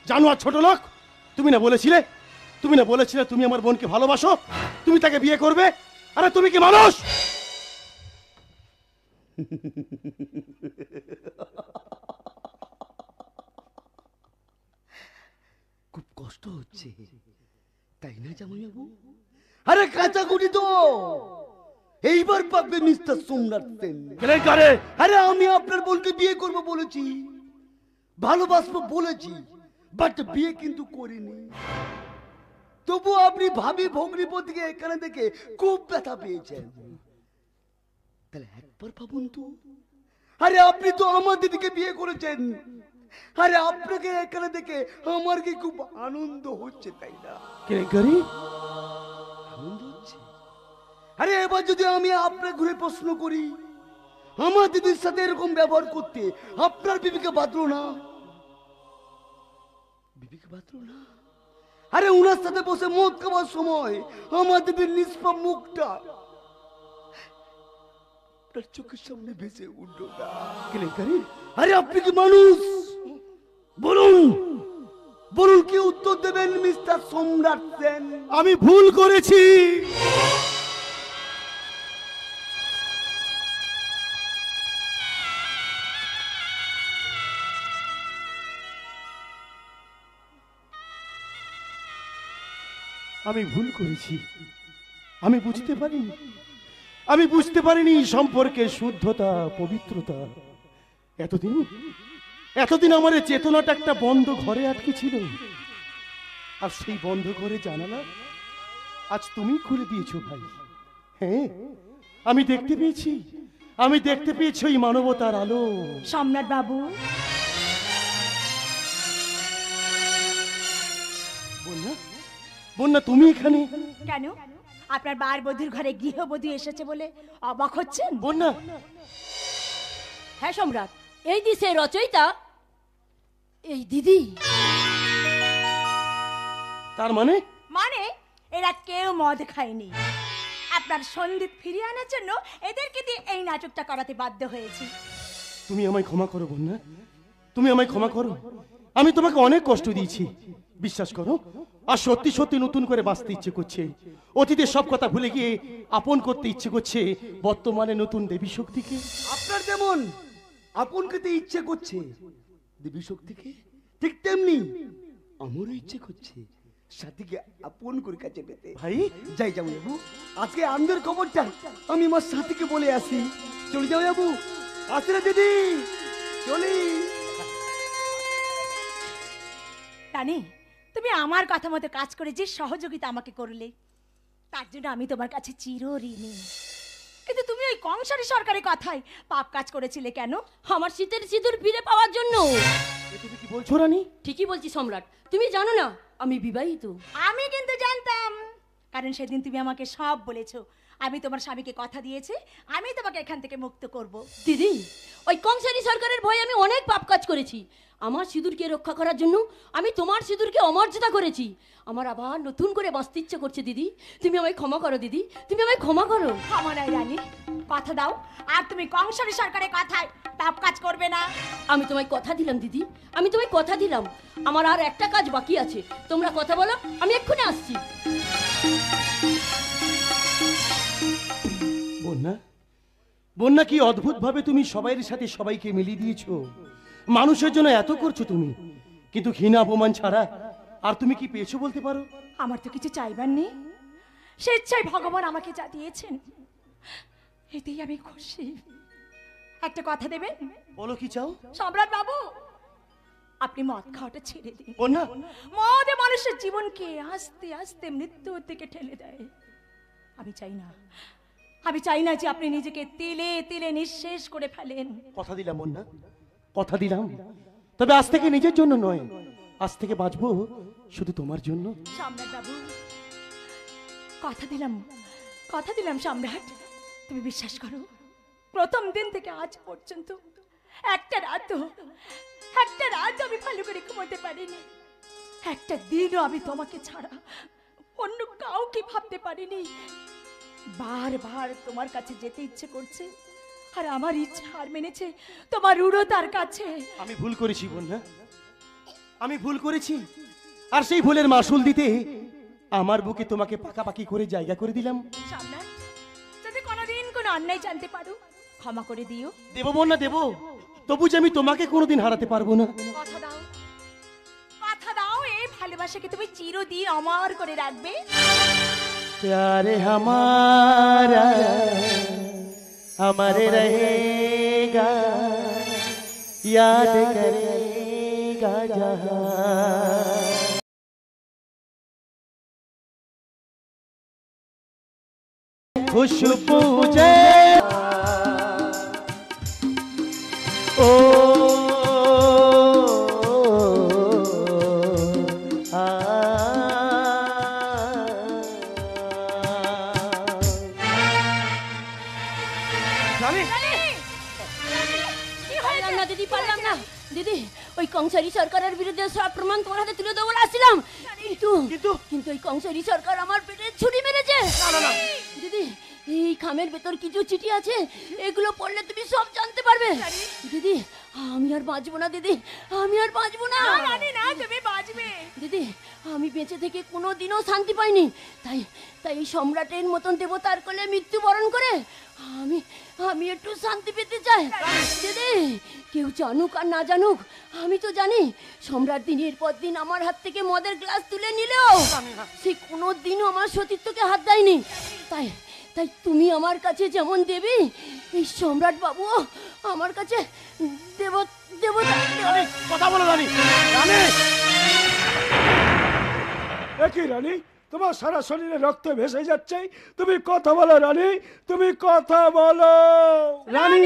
জানোয়ার ছোট লোক, তুমি না বলেছিলে তুমি আমার বোনকে ভালোবাসো, তুমি তাকে বিয়ে করবে? আরে তুমি কি মানুষ? খুব কষ্ট হচ্ছে তাই না জামাইবাবু? আরে কাঁচাকুটি তো এইবার পাবে মিস্টার সোমনাথ সেন। কেলেঙ্কারে! আরে আমি আপনার বোনকে বিয়ে করবো বলেছি, ভালোবাসবো বলেছি, বাট বিয়ে কিন্তু করিনি। তবু আপনি ভাবি ভগ্নিপতিকে এখানে দেখে খুব ব্যথা পেয়েছেন। তাহলে একবার ভাবুন তো, আরে আপনি তো আমার দিদিকে বিয়ে করেছেন, আরে আপনাকে এখানে দেখে আমার কি খুব আনন্দ হচ্ছে তাই না? কেলেঙ্কারি? আনন্দ হচ্ছে? আরে এবার যদি আমি আপনার ঘুরে প্রশ্ন করি, আমার দিদির সাথে এরকম ব্যবহার করতে আপনার বিবেকে বাঁধলো না? বিবেকে বাঁধলো না? আরে উনার সাথে বসে মদ খাওয়ার সময় আমার দিদির নিষ্পাপ মুখটা আপনার চোখের সামনে ভেসে উঠল না? কেলেঙ্কারি? আরে আপনি কি মানুষ? বলুন বলুন, কি উত্তর দেবেন মিস্টার সম্রাট সেন? আমি ভুল করেছি। আমি ভুল করেছি, আমি বুঝতে পারিনি সম্পর্কের শুদ্ধতা, পবিত্রতা। এতদিন আমার এই চেতনাটা একটা বন্ধ ঘরে আটকে ছিল, আর সেই বন্ধ ঘরে জানালা আজ তুমি খুলে দিয়েছো ভাই। হ্যাঁ, আমি দেখতে পেয়েছি ওই মানবতার আলো। সম্রাট বাবু, বন্যা তুমি এখানে কেন? আপনার বার বধূর ঘরে গৃহবধূ এসেছে বলে অবাক হচ্ছেন? বন্যা? হ্যাঁ সম্রাট, এই দিশে রচয়িতা এই দিদি। তার মানে? মানে এরা কেউ মদ খায়নি। আপনার সন্দীপ ফিরিয়ে আনার জন্য এদেরকে দিয়ে এই নাটকটা করাতে বাধ্য হয়েছি। তুমি আমায় ক্ষমা করো বন্যা, তুমি আমায় ক্ষমা করো। আমি তোমাকে অনেক কষ্ট দিয়েছি, বিশ্বাস করো। আর সত্যি সত্যি নতুন করে বাঁচতে ইচ্ছে করছে, অতীতের সব কথা ভুলে গিয়ে আপন করতে ইচ্ছে করছে বর্তমানে নতুন দেবী শক্তিকে। আপনার যেমন আপন করতে ইচ্ছে করছে দেবী শক্তিকে, ঠিক তেমনি আমারও ইচ্ছে করছে সাথীকে আপন করে কাছে পেতে। ভাই যাই যাবো বাবু, আজকে আনন্দের খবরটা আমি আমার সাথীকে বলে আসি। চলে যাও বাবু, আসে না দিদি, চলি। রানী, তুমি আমার কথা মতো কাজ করে যে সহযোগিতা আমাকে করলে, তার জন্য আমি তোমার কাছে চিরঋণী। কিন্তু তুমি ওই কংসারী সরকারের কথায় পাপ কাজ করেছিলে কেন? আমার শীতের সিঁদুর ফিরে পাওয়ার জন্য। তুমি কি বলছো রানী? ঠিকই বলছি সম্রাট, তুমি জানো না আমি বিবাহিত? আমি কিন্তু জানতাম, কারণ সেদিন তুমি আমাকে সব বলেছো। আমি তোমার স্বামীকে কথা দিয়েছি আমি তোমাকে এখান থেকে মুক্ত করব। দিদি, ওই কংসারী সরকারের ভয়ে আমি অনেক পাপ কাজ করেছি। আমার সিঁদুরকে রক্ষা করার জন্য আমি তোমার সিঁদুরকে অমর্যাদা করেছি। আমার আবার নতুন করে বাঁচতে ইচ্ছে করছে দিদি, তুমি আমায় ক্ষমা করো দিদি, তুমি আমায় ক্ষমা করো। ক্ষমা নাই রানী, কথা দাও আর তুমি কংসারী সরকারের কথায় পাপ কাজ করবে না। আমি তোমায় কথা দিলাম দিদি, আমি তোমায় কথা দিলাম। আমার আর একটা কাজ বাকি আছে, তোমরা কথা বলো, আমি এক্ষুনি আসছি। বন্যা, বন্যা কি অদ্ভুত ভাবে তুমি সবাইয়ের সাথে সবাইকে মিলিয়ে দিয়েছো। মানুষের জন্য এত করছো তুমি, কিন্তু ঘৃণা অপমান ছাড়া আর তুমি কি পেয়েছো বলতে পারো? আমার তো কিছু চাইবার নেই, স্বেচ্ছায় ভগবান আমাকে যা দিয়েছেন এতেই আমি খুশি। একটা কথা দেবেন? বলো কি চাও? সম্রাট বাবু, আপনি মদ খাওয়াটা ছেড়ে দিন। বন্যা, মদে মানুষের জীবনকে আস্তে আস্তে মৃত্যুর দিকে ঠেলে দেয়। আমি চাই না যে আপনি নিজেকে তিলে তিলে নিঃশেষ করে ফেলেন। কথা দিলাম বন্যা, কথা দিলাম। তবে আজ থেকে নিজের জন্য নয়, আজ থেকে বাঁচবো শুধু তোমার জন্য। সম্রাট বাবু, কথা দিলাম সম্রাট, তুমি বিশ্বাস করো, প্রথম দিন থেকে আজ পর্যন্ত একটা রাত আমি ভালো করে ঘুমোতে পারিনি। একটা দিনও আমি তোমাকে ছাড়া অন্য কাউকে ভাবতে পারিনি। বারবার তোমার কাছে যেতে ইচ্ছে করছে, আর আমার ইচ্ছা হার মেনেছে তোমার উড়োতার কাছে। আমি ভুল করেছি বন্যা, আমি ভুল করেছি, আর সেই ভুলের মাসুল দিতে আমার বুকে তোমাকে পাকাপাকি করে জায়গা করে দিলাম। সম্রাট, যদি কোনোদিন কোনো অন্যায় জানতে পারো ক্ষমা করে দিও। দেব বন্যা দেব, তবু যে আমি তোমাকে কোনোদিন হারাতে পারবো না। কথা দাও, এই ভালোবাসাকে তুমি চিরদিন অমর করে রাখবে। प्यार हमारा हमारे रहेगा, याद करेगा जहां। खुशबू जे ओ পারলাম না দিদি, ওই কংসারী সরকারের বিরুদ্ধে সব প্রমাণ তোমার হাতে তুলে দেবো বলে আসছিলাম, কিন্তু ওই কংসারী সরকার আমার পেটে ছুরি মেরেছে। দিদি, এই খামের ভেতর কিছু চিঠি আছে, এগুলো পড়লে তুমি সব জানতে পারবে। দিদি, আমি আর বাঁচবো না দিদি, আমি আর বাঁচবো না। তুমি বাঁচবে দিদি, আমি বেঁচে থেকে কোনোদিনও শান্তি পাইনি, তাই এই সম্রাটের মতন দেবতার কোলে মৃত্যুবরণ করে আমি একটু শান্তি পেতে চাই। দিদি, কেউ জানুক আর না জানুক, আমি তো জানি সম্রাট দিনের পর দিন আমার হাত থেকে মদের গ্লাস তুলে নিলেও সে কোনোদিনও আমার সতীত্বকে হাত দেয়নি। তাই তুমি আমার কাছে যেমন দেবী, এই সম্রাট বাবু আমার কাছে দেবতা। কথা বলো রানী। একই রানী, তোমার সারা শরীরে রক্ত ভেসে যাচ্ছে, তুমি কথা বলো রানী, তুমি কথা বলো রানী।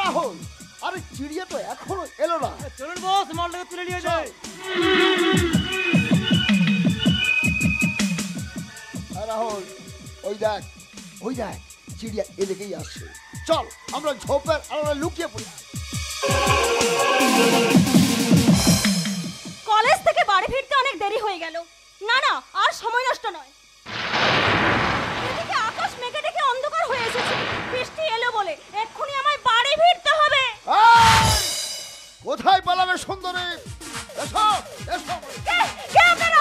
রাহুল, আরে চিড়িয়া তো এখনো এলো না। চলুন বস, মালটাকে তুলে নিয়ে যাই। রাহুল, ওই দেখ চিড়িয়া এদিকেই আসছে। চল আমরা ঝোপের আড়ালে লুকিয়ে পড়ি। কলেজ থেকে বাড়ি ফিরতে অনেক দেরি হয়ে গেল। না আর সময় নষ্ট নয়। এদিকে আকাশ মেঘে ডেকে অন্ধকার হয়ে এসেছে, বৃষ্টি এলো বলে এক্ষুনি আমায় বাড়ি ফিরতে হবে। কোথায় পালাবে সুন্দরী? এসো এসো। কেউ কেন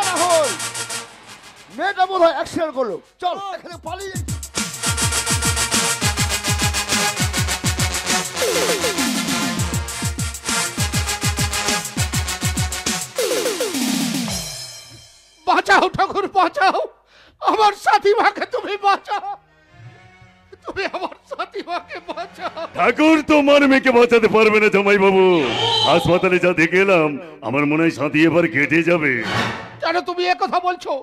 রাহুল, মেয়েটা বোধ হয় অ্যাক্সিডেন্ট করলো। চল এখানে পালিয়ে। বাঁচাও ঠাকুর, বাঁচাও আমার সাথী মাকে, তুমি বাঁচাও, তুমি আমার সাথী মাকে বাঁচাও। ঠাকুর তোমার মেয়েকে বাঁচাতে পারবে না জামাই বাবু। হাসপাতালে যা দেখে এলাম, আমার মনে হয় সাথী এবার কেটে যাবে। কেন তুমি এ কথা বলছো?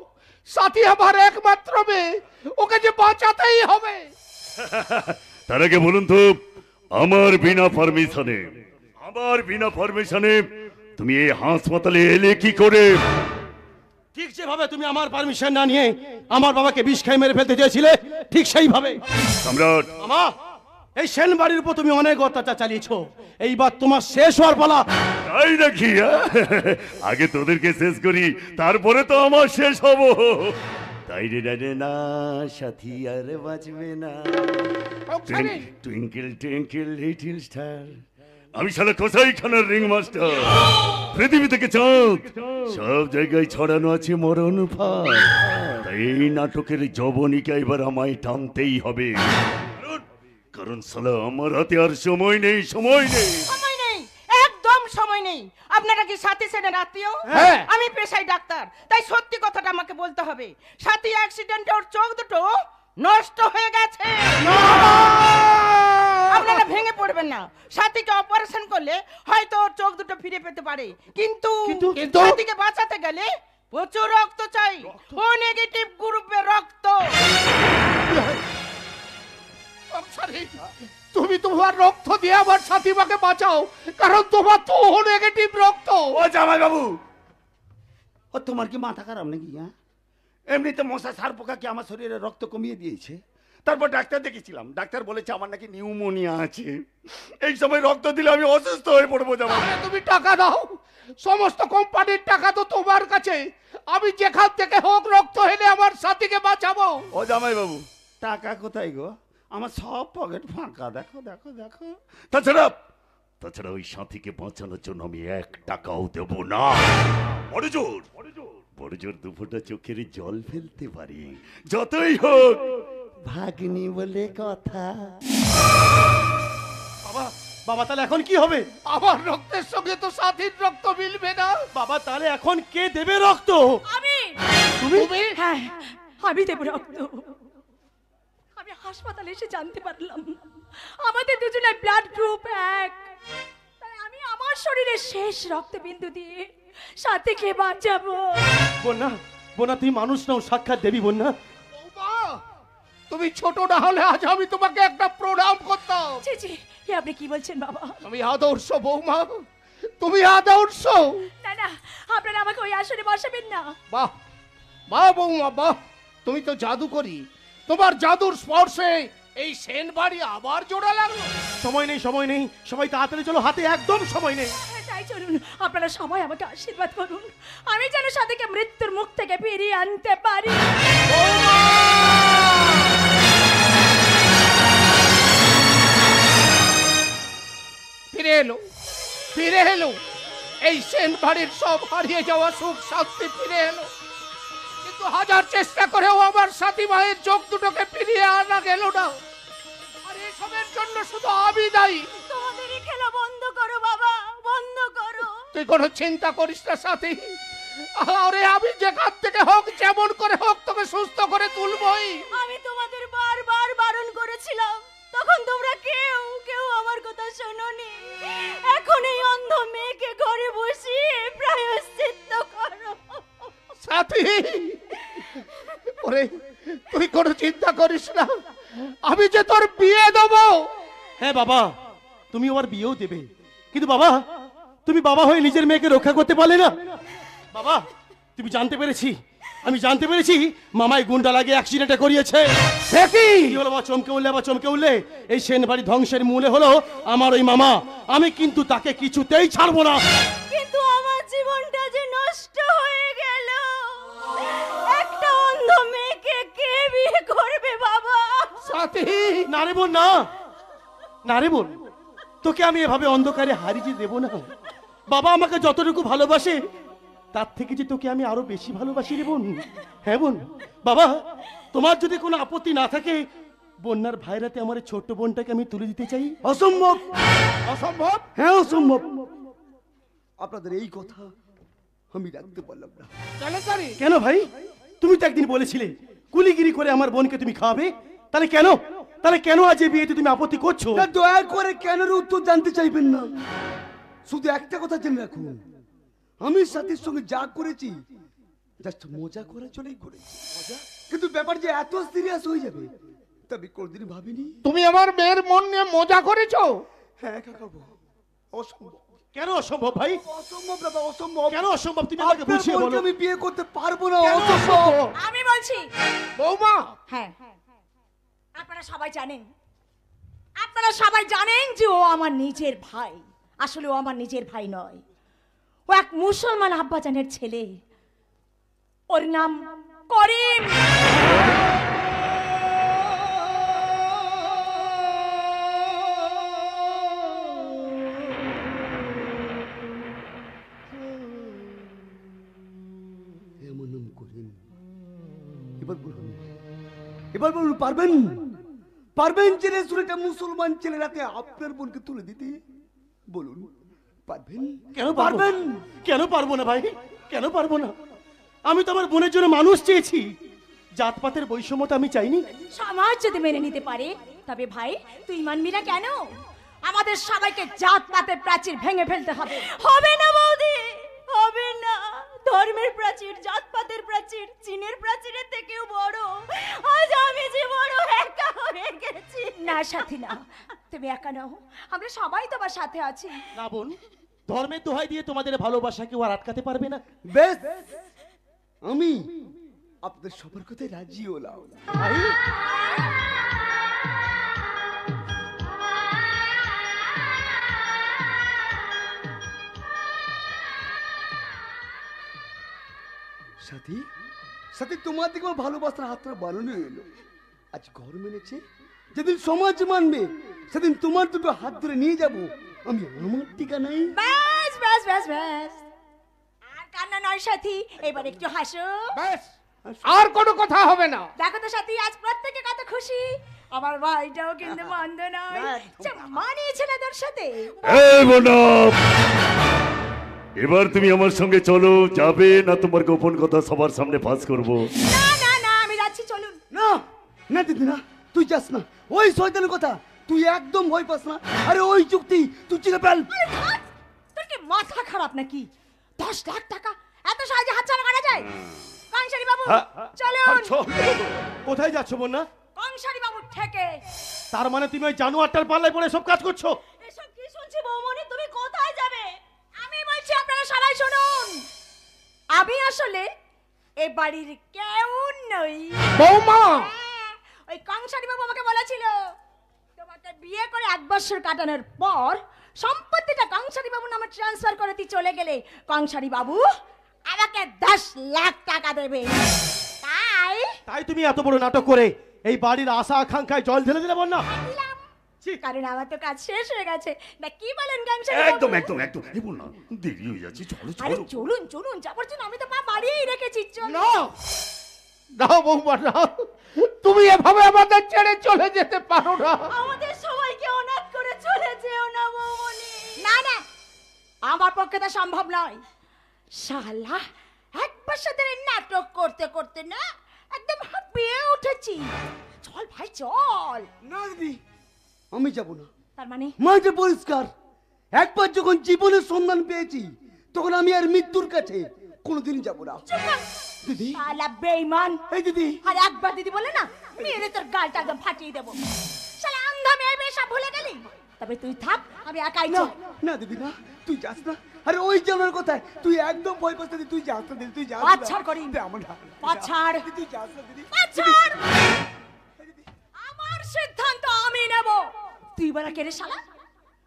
সাথী আমার একমাত্র মেয়ে, ওকে যে বাঁচাতেই হবে। তার আগে বলুন তো, আমার বিনা পারমিশনে তুমি এই হাসপাতালে এলে কি করে? ঠিক যেভাবে তুমি আমার পারমিশন না নিয়ে আমার বাবাকে বিষ খাই মেরে ফেলতে চেয়েছিলে, ঠিক সেইভাবে। সম্রাট, মামা, এই সেন বাড়ির উপর তুমি অনেক অত্যাচার চালিয়েছো, এইবার তোমার শেষ হওয়ার পালা। তাই নাকি? আগে তোদেরকে শেষ করি, তারপরে তো আমার শেষ হব। তাই রে না সাথী আর বাঁচবে না। টুইঙ্কেল টুইঙ্কেল লিটল স্টার, আমি শালা কসাইখানার রিং মাস্টার। পৃথিবী থেকে চাঁদ সব জায়গায় ছড়ানো আছে মরণ ফাঁদ। তাই এই নাটকের যবনিকা এবার আমায় টানতেই হবে, কারণ শালা আমার হাতে আর সময় নেই। একদম সময় সময় নেই। আপনারা কি সাথী সেনের আত্মীয়? হ্যাঁ। আমি পেশায় ডাক্তার, তাই সত্যি কথাটা আমাকে বলতে হবে। সাথী অ্যাক্সিডেন্টে ওর চোখ দুটো নষ্ট হয়ে গেছে। আপনারা ভেঙে পড়বেন না। সাথীকে অপারেশন করলে হয়তো ওর চোখ দুটো ফিরে পেতে পারে, কিন্তু সাথীকে বাঁচাতে গেলে প্রচুর রক্ত চাই। ও নেগেটিভ গ্রুপের রক্ত। তুমি তোমার রক্ত দিয়ে আমার সাথীমাকে বাঁচাও, কারণ তোমার তো নেগেটিভ রক্ত। ও জামাই বাবু, ও তোমার কি মাথা খারাপ নাকি? হ্যাঁ, এমনিতে মশা সার পোকা কি আমার শরীরে রক্ত কমিয়ে দিয়েছে। তারপর ডাক্তার দেখেছিলাম, ডাক্তার বলেছে আমার নাকি নিউমোনিয়া আছে। এই সময় রক্ত দিলে আমি অসুস্থ হয়ে পড়বো। জামাই তুমি টাকা দাও, সমস্ত কোম্পানির টাকা তো তোমার কাছে। আমি যেখান থেকে হোক রক্ত এনে আমার সাথীকে বাঁচাবো। ও জামাই বাবু, টাকা কোথায় গো? আমার সব পকেট ফাঁকা। দেখো দেখো দেখো। তাছাড়া ওই সাথীকে বাঁচানোর জন্য আমি 1 টাকাও দেব না। বড় জোর দুফোঁটা চোখের জল ফেলতে পারি। যতই হোক ভাগ্নি বলে কথা। বাবা, বাবা তাহলে এখন কি হবে? আমার রক্তের সঙ্গে তো সাথীর রক্ত মিলবে না। বাবা তাহলে এখন কে দেবে রক্ত? আমি। তুমি? হ্যাঁ, আমি দেব রক্ত। আমি হাসপাতালে এসে জানতে পারলাম আমাদের দুজনের ব্লাড গ্রুপ 1। তাই আমি আমার শরীরের শেষ রক্তবিন্দু দিয়ে সাথীকে বাঁচাবো। বন্যা, বন্যা তুমি মানুষ নাও, সাক্ষাৎ দেবী। বন্যা, বৌমা, তুমি ছোট না হলে আজ আমি তোমাকে একটা প্রণাম করতাম। জি জি, এ আপনি কি বলছেন বাবা? তুমি আদর্শ বৌমা, তুমি আদর্শ। না না, আপনারা আমাকে ওই আসনে বসাবেন না। বাহ বাহ বৌমা বাহ, তুমি তো জাদু করি। তোমার জাদুর স্পর্শে এই সেন বাড়ি আবার জোড়া লাগলো। সময় নেই, সময় নেই, সবাই তাড়াতাড়ি চলো, হাতে একদম সময় নেই। তাই চলুন, আপনারা সবাই আমাকে আশীর্বাদ করুন, আমি যেন সাথীকে মৃত্যুর মুখ থেকে ফিরিয়ে আনতে পারি। ফিরে এলো, ফিরে এলো। এই সেন বাড়ির সব হারিয়ে যাওয়া সুখ শান্তি ফিরে এলো। কিন্তু হাজার চেষ্টা করেও আমার সাথী মায়ের চোখ দুটোকে ফিরিয়ে আনা গেল না। আর এসবের জন্য শুধু আমি দায়ী। তোমাদেরই খেলা বন্ধ করো বাবা, বন্ধ করো। তুই কোনো চিন্তা করিস না সাথী। আরে আমি যেখান থেকে হোক, যেমন করে হোক তোকে সুস্থ করে তুলবই। আমি তোমাদের বারবার বারণ করেছিলাম, তখন তোমরা কেউ কেউ আমার কথা শোনোনি। এখন এই অন্ধ মেয়েকে ঘরে বসিয়ে প্রায়শ্চিত্ত করো। সাথী, ওরে তুই কোনো চিন্তা করিস না, আমি যে তোর বিয়ে দেবো। হ্যাঁ বাবা, তুমি ওর বিয়েও দেবে, কিন্তু বাবা তুমি বাবা হয়ে নিজের মেয়েকে রক্ষা করতে পারলে না। বাবা তুমি জানতে পেরেছি, আমি জানতে পেরেছি মামাই গুন্ডা লাগে অ্যাক্সিডেন্টে করিয়েছে। কি হলো বাবা? চমকে উঠলে, আবার চমকে উঠলে। এই সেন বাড়ি ধ্বংসের মূলে হলো আমার ওই মামা। আমি কিন্তু তাকে কিছুতেই ছাড়বো না। কিন্তু আমার জীবনটা যে নষ্ট হয়ে গেল। একটা অন্ধ মেয়েকে কে বিয়ে করবে বাবা? সাথী, না রে বোন, না না রে বোন, তোকে আমি এভাবে অন্ধকারে হারিয়ে দেব না। বাবা আমাকে যতটুকু ভালোবাসে তার থেকে যে তোকে আমি আরো বেশি ভালোবাসি রে বোন। হ্যাঁ বোন, বাবা তোমার যদি কোনো আপত্তি না থাকে, বন্যার ভাইরাতে আমার এই ছোট্ট বোনটাকে আমি তুলে দিতে চাই। অসম্ভব। অসম্ভব? হ্যাঁ অসম্ভব। আপনাদের এই কথা আমি রাখতে পারলাম না। কেন ভাই? তুমি তো একদিন বলেছিলে কুলিগিরি করে আমার বোনকে তুমি খাওয়াবে। তাহলে কেন, তাহলে কেন আজ এই বিয়েতে তুমি আপত্তি করছো? না, দয়া করে কেনের উত্তর জানতে চাইবেন না। শুধু একটা কথা জেনে রাখুন, আমি সাথীর সঙ্গে যা করেছি জাস্ট মজা করে চলেই করেছি। কিন্তু ব্যাপার যে এত সিরিয়াস হয়ে যাবে তা আমি কোনদিন ভাবিনি। তুমি আমার মেয়ের মন নিয়ে মজা করেছো? হ্যাঁ কাকাবু, অসম্ভব। কেন অসম্ভব ভাই? অসম্ভব দাদা, অসম্ভব। কেন অসম্ভব তুমি আমাকে আপনার বুঝিয়ে বোনকে বলো। আমি বিয়ে করতে পারবো না, কেন অসম্ভব। অসম্ভব? আমি বলছি। বৌমা, হ্যাঁ, আপনারা সবাই জানেন, আপনারা সবাই জানেন যে ও আমার নিজের ভাই। আসলে ও আমার নিজের ভাই নয়, ও এক মুসলমান আব্বাজানের ছেলে। ওর নাম করিম। এমন নাম করিম। এবার বলুন, এবার বলুন, পারবেন? পারবেন জেনে শুনে একটা মুসলমান ছেলের হাতে আপনার বোনকে তুলে দিতে? বলুন পারবেন? কেন পারবেন? কেন পারবো না ভাই? কেন পারবো না? আমি তো আমার বোনের জন্য মানুষ চেয়েছি, জাতপাতের বৈষম্যতা আমি চাইনি। সমাজ যদি মেনে নিতে পারে তবে ভাই তুই মানবি না কেন? আমাদের সবাইকে জাতপাতের প্রাচীর ভেঙে ফেলতে হবে। হবে না বৌদি, হবে না। ধর্মের প্রাচীর, জাতপাতের প্রাচীর, চীনের প্রাচীরের থেকেও বড়। আজ আমি যে বড় একা হয়ে গেছি। না সাথী না, তুমি একা নাও, আমরা সবাই তোমার সাথে আছি। না বোন, ধর্মের দোহাই দিয়ে তোমাদের ভালোবাসা কেউ আর আটকাতে পারবে না। বেশ, আমি আপনাদের সবার কথায় রাজি হলাম। ভাই, সাথী, সাথী তোমার দিকে আমার ভালোবাসার হাতটা বাড়ানো এলো। আজ ঘর মেনেছে, যেদিন সমাজ মানবে সেদিন তোমার দুটো হাত ধরে নিয়ে যাব আমি আমার ঠিকানায়। ব্যাস ব্যাস ব্যাস ব্যাস, আর কান্না নয় সাথী, এবার একটু হাসো। ব্যাস, আর কোনো কথা হবে না। দেখো তো সাথী, আজ প্রত্যেকে কত খুশি। আমার ভাইটাও কিন্তু মন্দ নয়, যে মানিয়েছে না তোর সাথে। এই বোনা, এবার তুমি আমার সঙ্গে চলো, যাবে না তোমার গোপন কথা সবার সামনে ফাঁস করব? না না না, আমি যাচ্ছি, চলুন। না না দিদি না, তুই যাস না, ওই শয়তানের কথা তুই একদম ভয় পাস না। আরে ওই চুক্তি তুই চিনে ফেল। আরে ধ্যাৎ, তোর কি মাথা খারাপ নাকি? 10 লাখ টাকা এত সহজে হাতছাড়া করা যায়? কংসারী বাবু চলুন। কোথায় যাচ্ছ বোনা? কংসারী বাবু থেকে। তার মানে তুমি ওই জানোয়ারটার পাল্লায় পড়ে সব কাজ করছো? এসব কি শুনছি বৌমনি, তুমি কোথায় যাবে? আমি বলছি আপনারা সবাই শুনুন, আমি আসলে এই বাড়ির কেউ নই। বৌমা, ওই কংসারী বাবু আমাকে বলেছিল তোমাকে বিয়ে করে 1 বছর কাটানোর পর সম্পত্তিটা কংসারী বাবু নামে ট্রান্সফার করে দিয়ে চলে গেলে কংসারী বাবু আমাকে 10 লাখ টাকা দেবে। তাই তুমি এত বড় নাটক করে এই বাড়ির আশা আকাঙ্ক্ষায় জল ঢেলে দিলে বোন না? কারণ আমার তো কাজ শেষ হয়ে গেছে না, কি বলেন কংসারী বাবু? একদম একদম একদম, এই বোন না, দেরি হয়ে যাচ্ছে, চলো আরে চলো। চলুন চলুন, যাবার জন্য আমি তো পা বাড়িয়েই রেখেছি। চলুন। না, দাও বৌমা, দাও। তুমি এভাবে আমাদের ছেড়ে চলে যেতে পারো না। আমাদের সবাইকে অনাথ করে চলে যেও না বৌমনি। না না, আমার পক্ষে তা সম্ভব নয়। শালা 1 বছর ধরে নাটক করতে করতে না একদম হাঁপিয়ে উঠেছি। চল ভাই চল। না দিদি, আমি যাব না। তার মানে মাঝে পরিষ্কার, একবার যখন জীবনের সন্ধান পেয়েছি তখন আমি আর মৃত্যুর কাছে কোনোদিন যাব না। দিদি, শালা বেঈমান। এই দিদি, আর একবার দিদি বলে না, মেরে তোর গালটা একদম ফাটিয়ে দেবো। শালা আন্ধা মেয়ে বেশা ভুলে গেলি? তবে তুই থাক, আমি একাই না চল। না দিদি না, তুই যাস না। আরে ওই জানার কথায় তুই একদম ভয় পাস না দিদি, তুই যাস না দিদি, তুই যাস না। পাছাড় করি। দিদি, আমার না, পাছাড়। দিদি, তুই যাস না দিদি। পাছাড়। আমার সিদ্ধান্ত আমি নেব। তুই বলা কে রে শালা?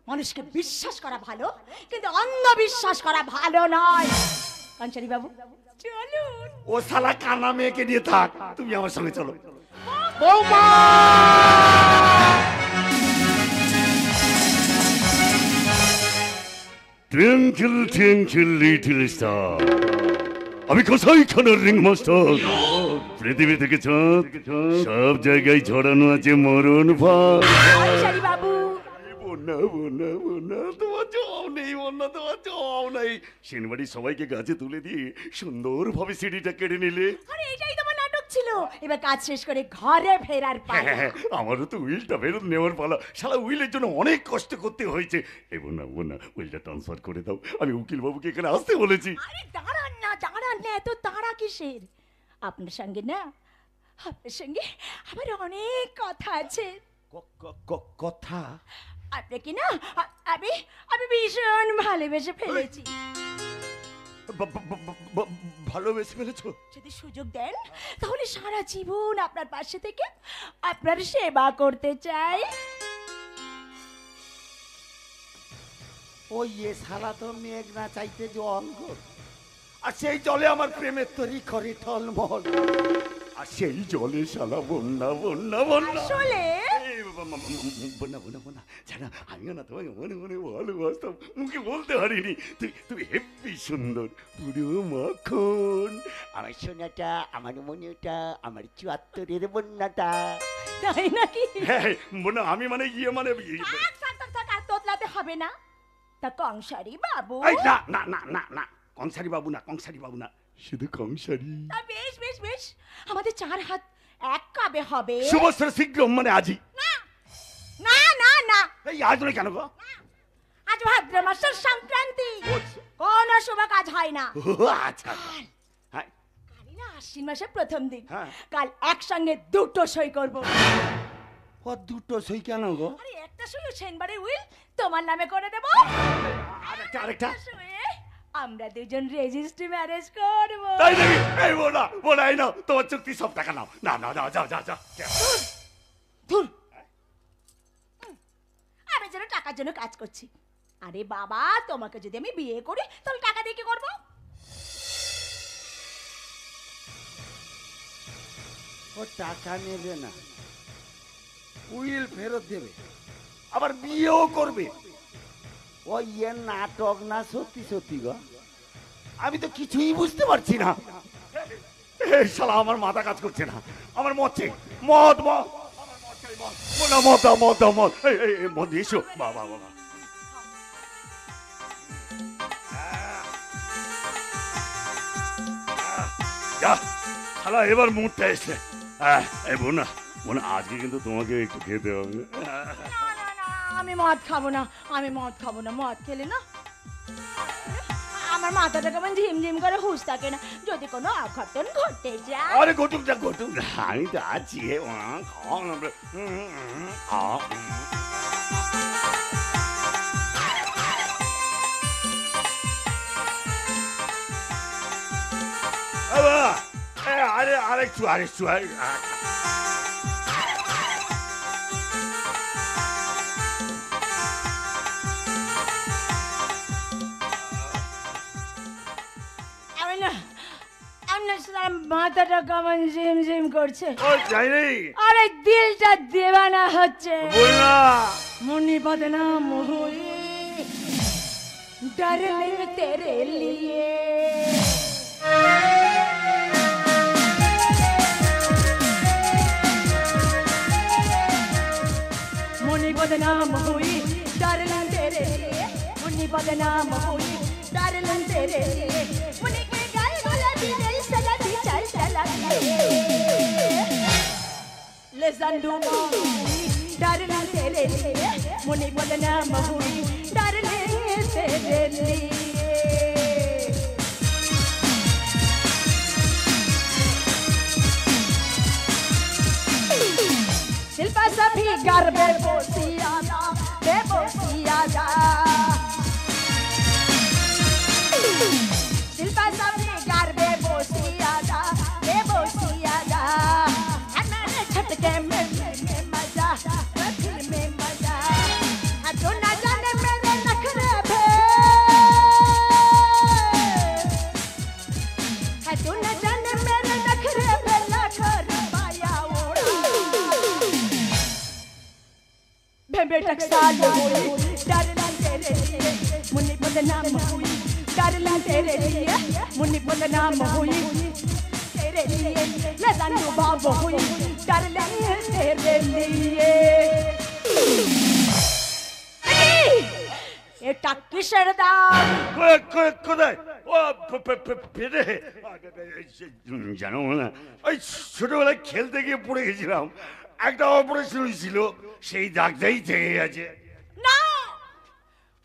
মানুষকে বিশ্বাস করা ভালো, কিন্তু অন্ধবিশ্বাস করা ভালো নয়। কংসারী বাবু চলুন। ও শালা কানা মেয়েকে নিয়ে থাক, তুমি আমার সঙ্গে চলো। বৌমা, টুইঙ্কল টুইঙ্কল লিটল স্টার, আমি কোথায় খানার রিং মাস্টার। পৃথিবী থেকে চাঁদ সব জায়গায় ছড়ানো আছে মরণ ফাঁদ। কংসারী বাবু বন্যা বন্যা বন্যা, তোমার জবাব নেই বন্যা, তোমার জবাব নেই। সেনবাড়ির সবাইকে গাছে তুলে দিয়ে সুন্দরভাবে সিঁড়িটা কেটে নিলে। আরে এটাই তোমার নাটক ছিল। এবার কাজ শেষ করে ঘরে ফেরার পালা। হ্যাঁ, আমারও তো উইলটা ফেরত নেওয়ার পালা। শালা উইলের জন্য অনেক কষ্ট করতে হয়েছে। এই বন্যা বন্যা, উইলটা ট্রান্সফার করে দাও, আমি উকিল বাবুকে এখানে আসতে বলেছি। আরে দাঁড়ান না, দাঁড়ান না, এত তাড়া কিসের? আপনার সঙ্গে না, আপনার সঙ্গে আমার অনেক কথা আছে। কথা? আপনাকে না আমি আমি ভীষণ ভালোবেসে ফেলেছি। ভালোবেসে ফেলেছো? যদি সুযোগ দেন তাহলে সারা জীবন আপনার পাশে থেকে আপনার সেবা করতে চাই। ওই এ শালা তো মেঘ না চাইতে জল গো, আর সেই জলে আমার প্রেমের তরি করে টলমল। আর সেই জলে শালা বন্যা বন্যা বন্যা। আসলে বন্যা বন্যা বন্যা, জানা আমিও না তোমাকে মনে মনে ভালোবাসতাম, মুখে বলতে পারিনি। তুমি হেব্বি সুন্দর, পুরো মাখন। আমার সোনাটা, আমার মনেটা, আমার 74-এর বন্যাটা। তাই নাকি? হ্যাঁ বন্যা, আমি মানে ইয়ে মানে থাক, থাক, থাক, থাক, আর তোতলাতে হবে না। তা কংসারি বাবু। এই না না না না না, কংসারি বাবু না, কংসারি বাবু না, শুধু কংসারি। তা বেশ বেশ বেশ, আমাদের 4 হাত এক কবে হবে? শুভস্র শীঘ্র, মানে আজই। না না না না, এই আজ নয় কেন গো? আজ ভাদ্র মাসের সংক্রান্তি, কোন শুভ কাজ হয় না। আচ্ছা, হ্যাঁ কালই না আশ্বিন মাসের প্রথম দিন, হ্যাঁ। কাল একসঙ্গে 2টো সই করব। ও দুটো সই কেন গো? আরে একটা সই সেনবাড়ির উইল তোমার নামে করে দেব, আরেকটা আরেকটা। সইয়ে আমরা দুজন রেজিস্ট্রি ম্যারেজ করব। তাই নাকি? এই বোনা বোনা, এই নাও তোমার চুক্তি সব টাকা নাও। না না না, যাও যাও যাও। ধুর, আমি যেন টাকার জন্য কাজ করছি। আরে বাবা, তোমাকে যদি আমি বিয়ে করি তাহলে টাকা দিয়ে কি করবো? ও টাকা নেবে না, উইল ফেরত দেবে, আবার বিয়েও করবে। ও ইয়ে নাটক না সত্যি সত্যি গো? আমি তো কিছুই বুঝতে পারছি না। এই শালা আমার মাথা কাজ করছে না, আমার মদ চাই, মদ মদ, আমার মদ চাই, মদ। বোনা মদ দাও, মদ দাও, মদ। এই এই এই, মদ এসো। বাবা বাবা, যা শালা, এবার মুডটা এসছে। এই বোনা বোনা, আজকে কিন্তু তোমাকে একটু খেতে হবে। না না না, আমি মদ খাবো না, আমি মদ খাবো না। মদ খেলে না আমার মাথাটা কেমন ঝিমঝিম করে হুশ থাকে না, যদি কোনো অঘটন ঘটে যায়। আরে ঘটুক যা ঘটুক, আমি তো আছি। খাও না, খাও। আরে আরেকটু আরেকটু। মাথাটা কেমন ঝিমঝিম করছে, যাইনি। আরে দিলটা দেওয়ানা হচ্ছে। বোনা मुन्नी बदनाम हुई डार्लिंग तेरे लिए। मुन्नी बदनाम हुई डार्लिंग तेरे लिए, मुन्नी बदनाम हुई डार्लिंग तेरे लिए। मुन्नी के गाल गुलाबी दिल सलाती चल चला लेसन डूबा डार्लिंग तेरे लिए, मुन्नी बदनाम हुई डार्लिंग तेरे लिए। शिल्पा सभी गरबे बोसिया जा, बे बोसिया जा। शिल्पा सभी गरबे बोसिया जा, बे बोसिया जा। हमारे छटके में मजा, फिर में मजा। तू न जाने मेरे नखरे भे, तू न जाने मेरे नखरे भे लखर पाया ओढ़ा। बेबे टकसाल हुई डार्लिंग तेरे लिए, मुन्नी बदनाम हुई डार्लिंग तेरे लिए, मुन्नी बदनाम हुई तेरे लिए। लसन डूबाव हुई डार्लिंग तेरे लिए। এটা কিসের দাম? কোথায়? ও পেটে জানো না, ওই ছোটবেলায় খেলতে গিয়ে পড়ে গেছিলাম, একটা অপারেশন হয়েছিল, সেই দাগটাই থেকে গেছে। না,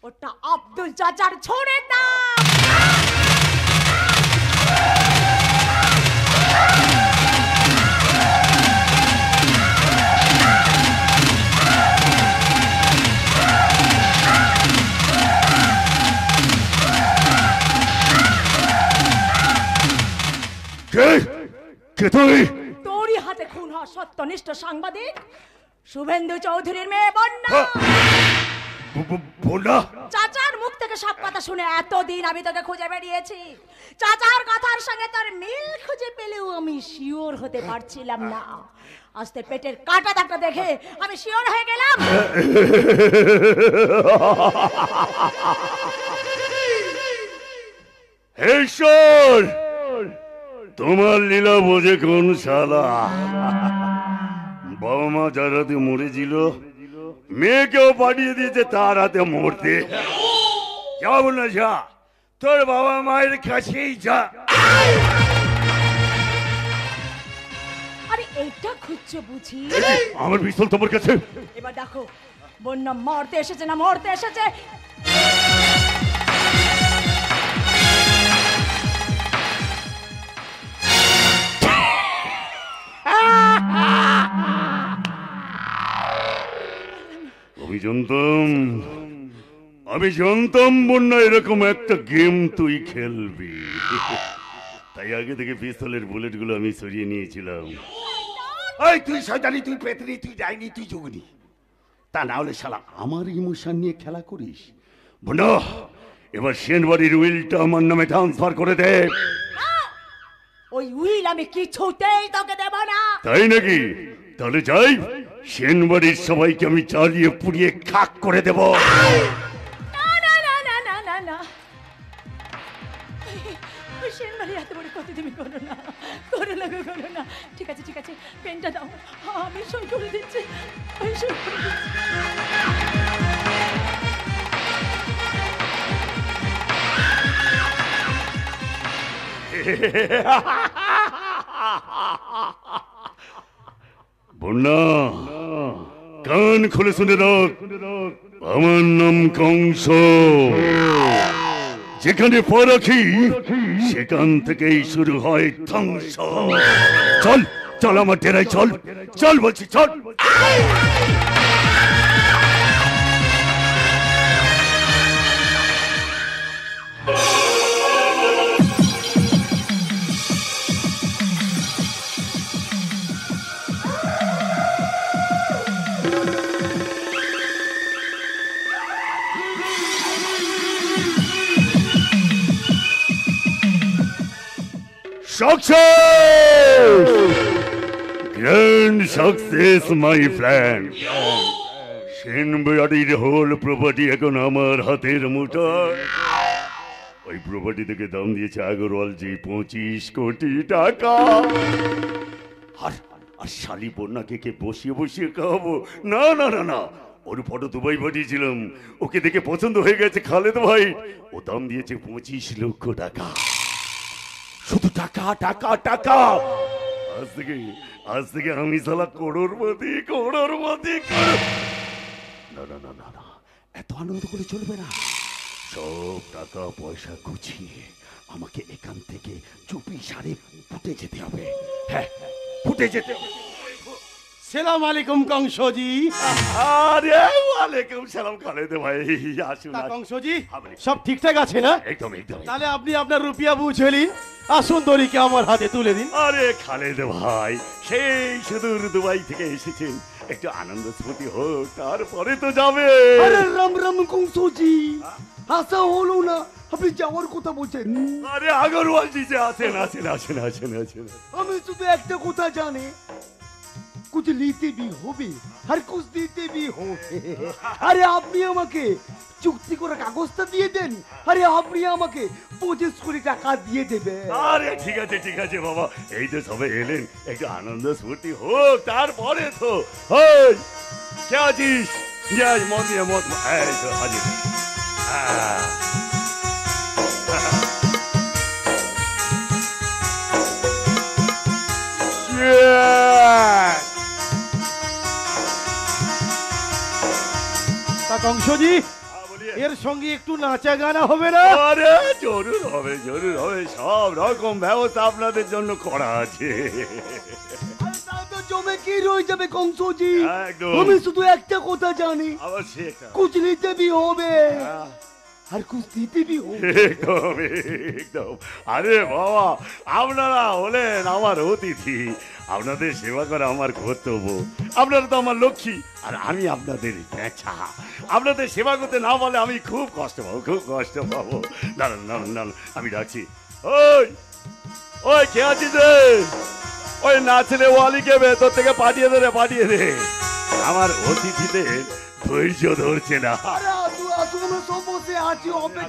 ওটা আব্দুল চাচার ছোড়ের দাম। কে তুই? তোরই হাতে খুন হওয়া সত্যনিষ্ঠ সাংবাদিক শুভেন্দু চৌধুরীর মেয়ে বন্যা। বোনা? চাচার মুখ থেকে সব কথা শুনে এতদিন আমি তোকে খুঁজে বেরিয়েছি। চাচার কথার সঙ্গে তার মিল খুঁজে পেলেও আমি শিওর হতে পারছিলাম না। আজ তোর পেটের কাটা দাগটা দেখে আমি শিওর হয়ে গেলাম। ঈশ্বর, তোমার লীলা বোঝে কোন শালা? বাবা মা যার হাতে মরেছিল, মেয়েকেও পাঠিয়ে দিয়েছে তার হাতে মরতে। যাও বন্যা যা, তোর বাবা মায়ের কাছেই যা। আরে এইটা খুঁজছো বুঝি? আমার পিস্তল তোমার কাছে? এবার দেখো বন্যা মরতে এসেছে না মরতে এসেছে। আমি জানতাম বন্যা এরকম একটা গেম তুই খেলবি, তাই আগে থেকে পিস্তলের বুলেটগুলো আমি সরিয়ে নিয়েছিলাম। এই তুই শয়তানি, তুই পেতনি, তুই ডাইনি, তুই যোগিনী, তা না হলে শালা আমার ইমোশন নিয়ে খেলা করিস। বন্যা এবার সেনবাড়ির উইলটা আমার নামে ট্রান্সফার করে দে। ওই উইল আমি কিছুতেই তোকে দেব না। তাই নাকি? তাহলে যাই, সেনবাড়ির সবাইকে আমি চালিয়ে পুড়িয়ে খাক করে দেব। না না না না না না না, ওই সেনবাড়ি এত বড় কথা তুমি করো না, করো না গো, করো না। ঠিক আছে ঠিক আছে, পেনটা দাও, আমি সই করে দিচ্ছি, আমি সই করে দিচ্ছি। বন্যা কান খুলে শুনে রাখ, আমার নাম কংস। যেখানে পা রাখি সেখান থেকেই শুরু হয় ধ্বংস। চল চল আমার ডেরায় চল, চল বলছি চল। Success! Grand success, my friend. সেনবাড়ির হোল প্রপার্টি এখন আমার হাতের মুঠোয়। ওই প্রপার্টি থেকে দাম দিয়েছে আগরওয়ালজি 25 কোটি টাকা। আর শালি বন্যাকে কে বসিয়ে বসিয়ে খাওয়াবো? না না না না, ওর ফটো দুবাই পাঠিয়েছিলাম, ওকে দেখে পছন্দ হয়ে গেছে খালেদ ভাই, ও দাম দিয়েছে 25 লক্ষ টাকা। শুধু টাকা টাকা টাকা। আজ থেকে আমি শালা করোড়পতি করোড়পতি। না না না না না, এত আনন্দ করে চলবে না। সব টাকা পয়সা গুছিয়ে আমাকে এখান থেকে চুপি সারে ফুটে যেতে হবে। হ্যাঁ, ফুটে যেতে হবে। সালাম আলাইকুম কংসজি। আরে ওয়ালাইকুম সালাম খালেদ ভাই, আসুন। কংসজি সব ঠিকঠাক আছে না? একদম একদম। তাহলে আপনি আপনার রুপিয়া বুঝেলিন, আসুন দড়িকে আমার হাতে তুলে দিন। আরে খালেদ ভাই, সেই সুদূর দুবাই থেকে এসেছেন, একটু আনন্দ স্মৃতি হোক, তারপরে তো যাবে। আরে রাম রাম কংসজি, আশা হলো না আপনি যাওয়ার কথা বলছেন। আরে আগরওয়াল জি যে আছেন আছেন আছেন আছেন আছেন। আমি শুধু একটা কথা জানি, कुछ लीते भी होबे আর कुछ দিতে भी হবে। আরে আপনি আমাকে চুক্তি করে কাগজটা দিয়ে দেন, আরে আপনি আমাকে 25 কোটি টাকা দিয়ে দেবেন। আরে ঠিক আছে বাবা, এই তো সবে এলেন, একটু আনন্দ স্ফূর্তি হোক, তারপরে তো। ওই কে আছিস? যাই মদ দিয়ে মদ, এই তো হাজির। কংসজি এর সঙ্গে একটু নাচা গানা হবে না? আরে জরুর হবে, জরুর হবে, সব রকম ব্যবস্থা আপনাদের জন্য করা আছে। তো জমে কি রয়ে যাবে কংসজি। একদম। আমি শুধু একটা কথা জানি, অবশ্যই कुछ लीते भी হবে আর कुछ দিতে भी হবে। একদম একদম। আরে বাবা, আপনারা হলেন আমার অতিথি, আপনাদের সেবা করা আমার কর্তব্য। আপনারা তো আমার লক্ষ্মী, আর আমি আপনাদের পেঁচা। আপনাদের সেবা করতে না বলে আমি খুব কষ্ট পাবো, খুব কষ্ট পাবো। দাঁড়ান দাঁড়ান দাঁড়ান, আমি ডাকছি। ওই ওই কে আছিস রে? ওই নাচলে ওয়ালিকে ভেতর থেকে পাঠিয়ে দে রে, পাঠিয়ে দে। আমার অতিথিদের ধৈর্য ধরছে না।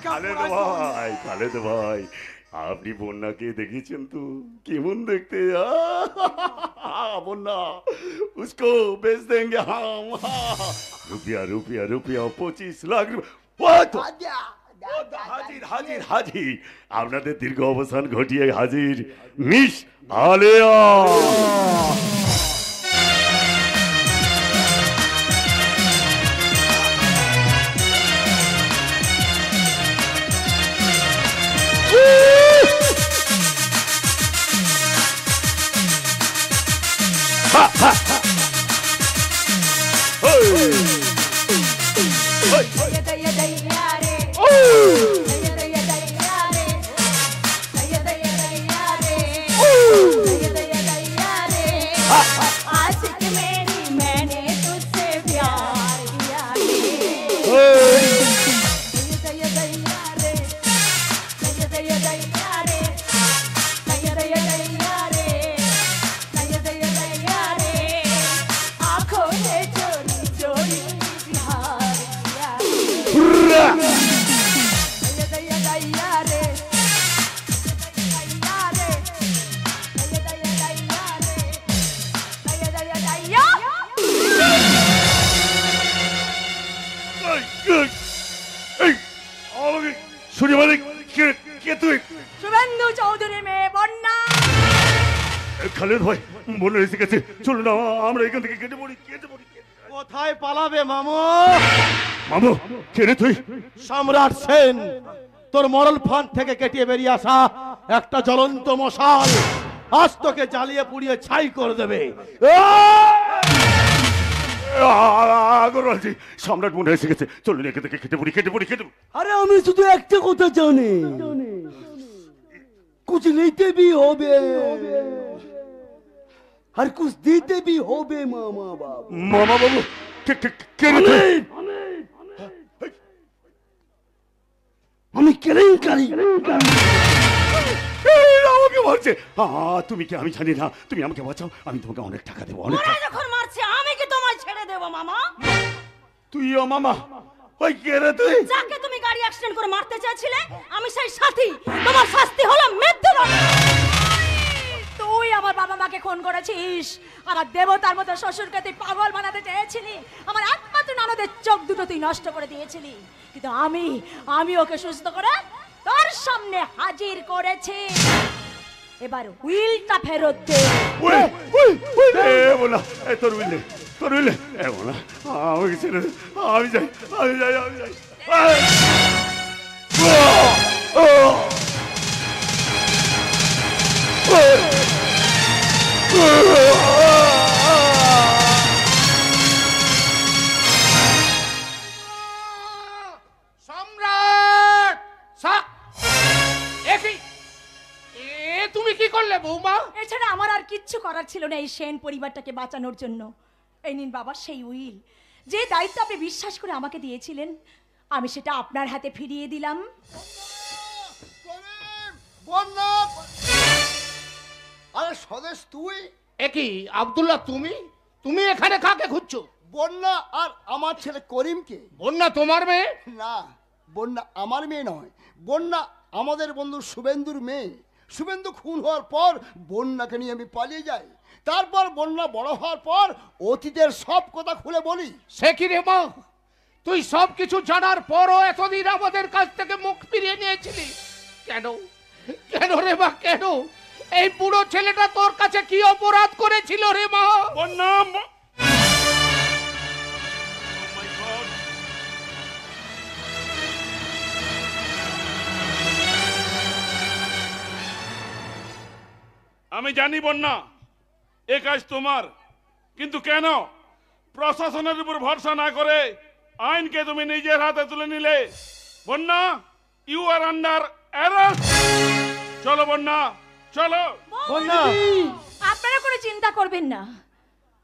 খালেদ ভাই, খালেদ ভাই, আপনি বন্যাকে দেখেছেন তো? কেমন দেখতে? বন্যা उसको बेच देंगे हम। रुपया रुपया रुपया 25 लाख। হাজির হাজির হাজির, আপনাদের দীর্ঘ অবসান ঘটিয়ে হাজির মিস আলেয়া। শুভেন্দু চৌধুরীর মেয়ে বন্যা। খালেদ ভাই মনে এসে গেছে, চলো না আমরা এখান থেকে কেটে পড়ি। কোথায় পালাবে মামু? মামু কে রে তুই? সম্রাট সেন, তোর মরল ফাঁদ থেকে কেটে বেরিয়ে আসা একটা জ্বলন্ত মশাল আজ তোকে জ্বালিয়ে পুড়িয়ে ছাই করে দেবে। সম্রাট মনে এসে গেছে, চলুন এখান থেকে কেটে পড়ি। আরে আমি শুধু একটা কথা জানি, कुछ लेते भी होबे और कुछ देते भी होबे मामा बाबू। मामा बाबू কে রে তুই? আমি কেলেঙ্কারি। আমাকে মারছে। তুমি কি? আমি জানি না, তুমি আমাকে বাঁচাও, আমি তোমাকে অনেক টাকা দেবো। অনেক টাকা যখন মারছে আমি কি তোমায় ছেড়ে দেব মামা? তুইও মামা? ওই কে রে তুই? যাকে তুমি গাড়ি অ্যাক্সিডেন্ট করে মারতে চাইছিলে আমি সেই সাথী। তোমার শাস্তি হলো মৃত্যুদণ্ড। তুই আমার বাবা মাকে খুন করেছিস, আমার দেবতার মতো শ্বশুরকে তুই পাগল বানাতে চেয়েছিলি, আমার একমাত্র ননদের চোখ দুটো তুই নষ্ট করে দিয়েছিলি, কিন্তু আমি ওকে সুস্থ করে তোর সামনে হাজির করেছি। এবার হুইলটা ফেরত দে। বলা তোর উইলে, তোর উইলে বলা আমাকে ছেড়ে দে। আমি যাই। সম্রাট তুমি কি করলে বৌমা? এছাড়া আমার আর কিচ্ছু করার ছিল না এই সেন পরিবারটাকে বাঁচানোর জন্য। এই নিন বাবা সেই উইল, যে দায়িত্ব আপনি বিশ্বাস করে আমাকে দিয়েছিলেন আমি সেটা আপনার হাতে ফিরিয়ে দিলাম। আরে স্বদেশ তুই? একই আব্দুল্লাহ, তুমি এখানে কাকে খুঁজছো? বন্যা আর আমার ছেলে করিমকে। বন্যা তোমার মেয়ে? না, বন্যা আমার মেয়ে নয়, বন্যা আমাদের বন্ধু শুভেন্দুর মেয়ে। শুভেন্দু খুন হওয়ার পর বন্যাকে নিয়ে আমি পালিয়ে যাই, তারপর বন্যা বড় হওয়ার পর অতীতের সব কথা খুলে বলি। সে কি রে মা, তুই সব কিছু জানার পরও এতদিন আমাদের কাছ থেকে মুখ ফিরিয়ে নিয়েছিলি কেন? কেন রে মা, কেন? এই বুড়ো ছেলেটা তোর কাছে কি অপরাধ করেছিল রে মা? বন্যা আমি জানি বন্যা এ কাজ তোমার, কিন্তু কেন প্রশাসনের উপর ভরসা না করে আইনকে তুমি নিজের হাতে তুলে নিলে? বন্যা, ইউ আর আন্ডার অ্যারেস্ট। চলো বন্যা, চলো। বন্যা, আপনারা কোনো চিন্তা করবেন না,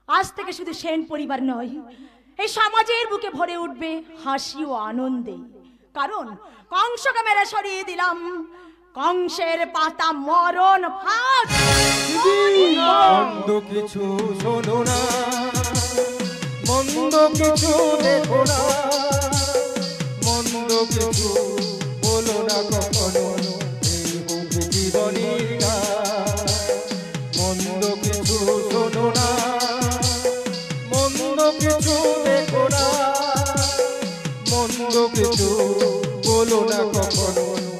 আজ থেকে শুধু সেন পরিবার নয়, এই সমাজের বুকে ভরে উঠবে হাসি ও আনন্দে। কারণ কংসকে মেরে সরিয়ে দিলাম কংসের পাতা মরণ ফাঁদ। মন্দ কিছু শোনো না, মন্দ কিছু দেখো না, মন্দ কিছু বলো না কখনো, এই হোক জীবনের গান। মন্দ কিছু শোনো না, মন্দ কিছু দেখো না, মন্দ কিছু বলো না কখনো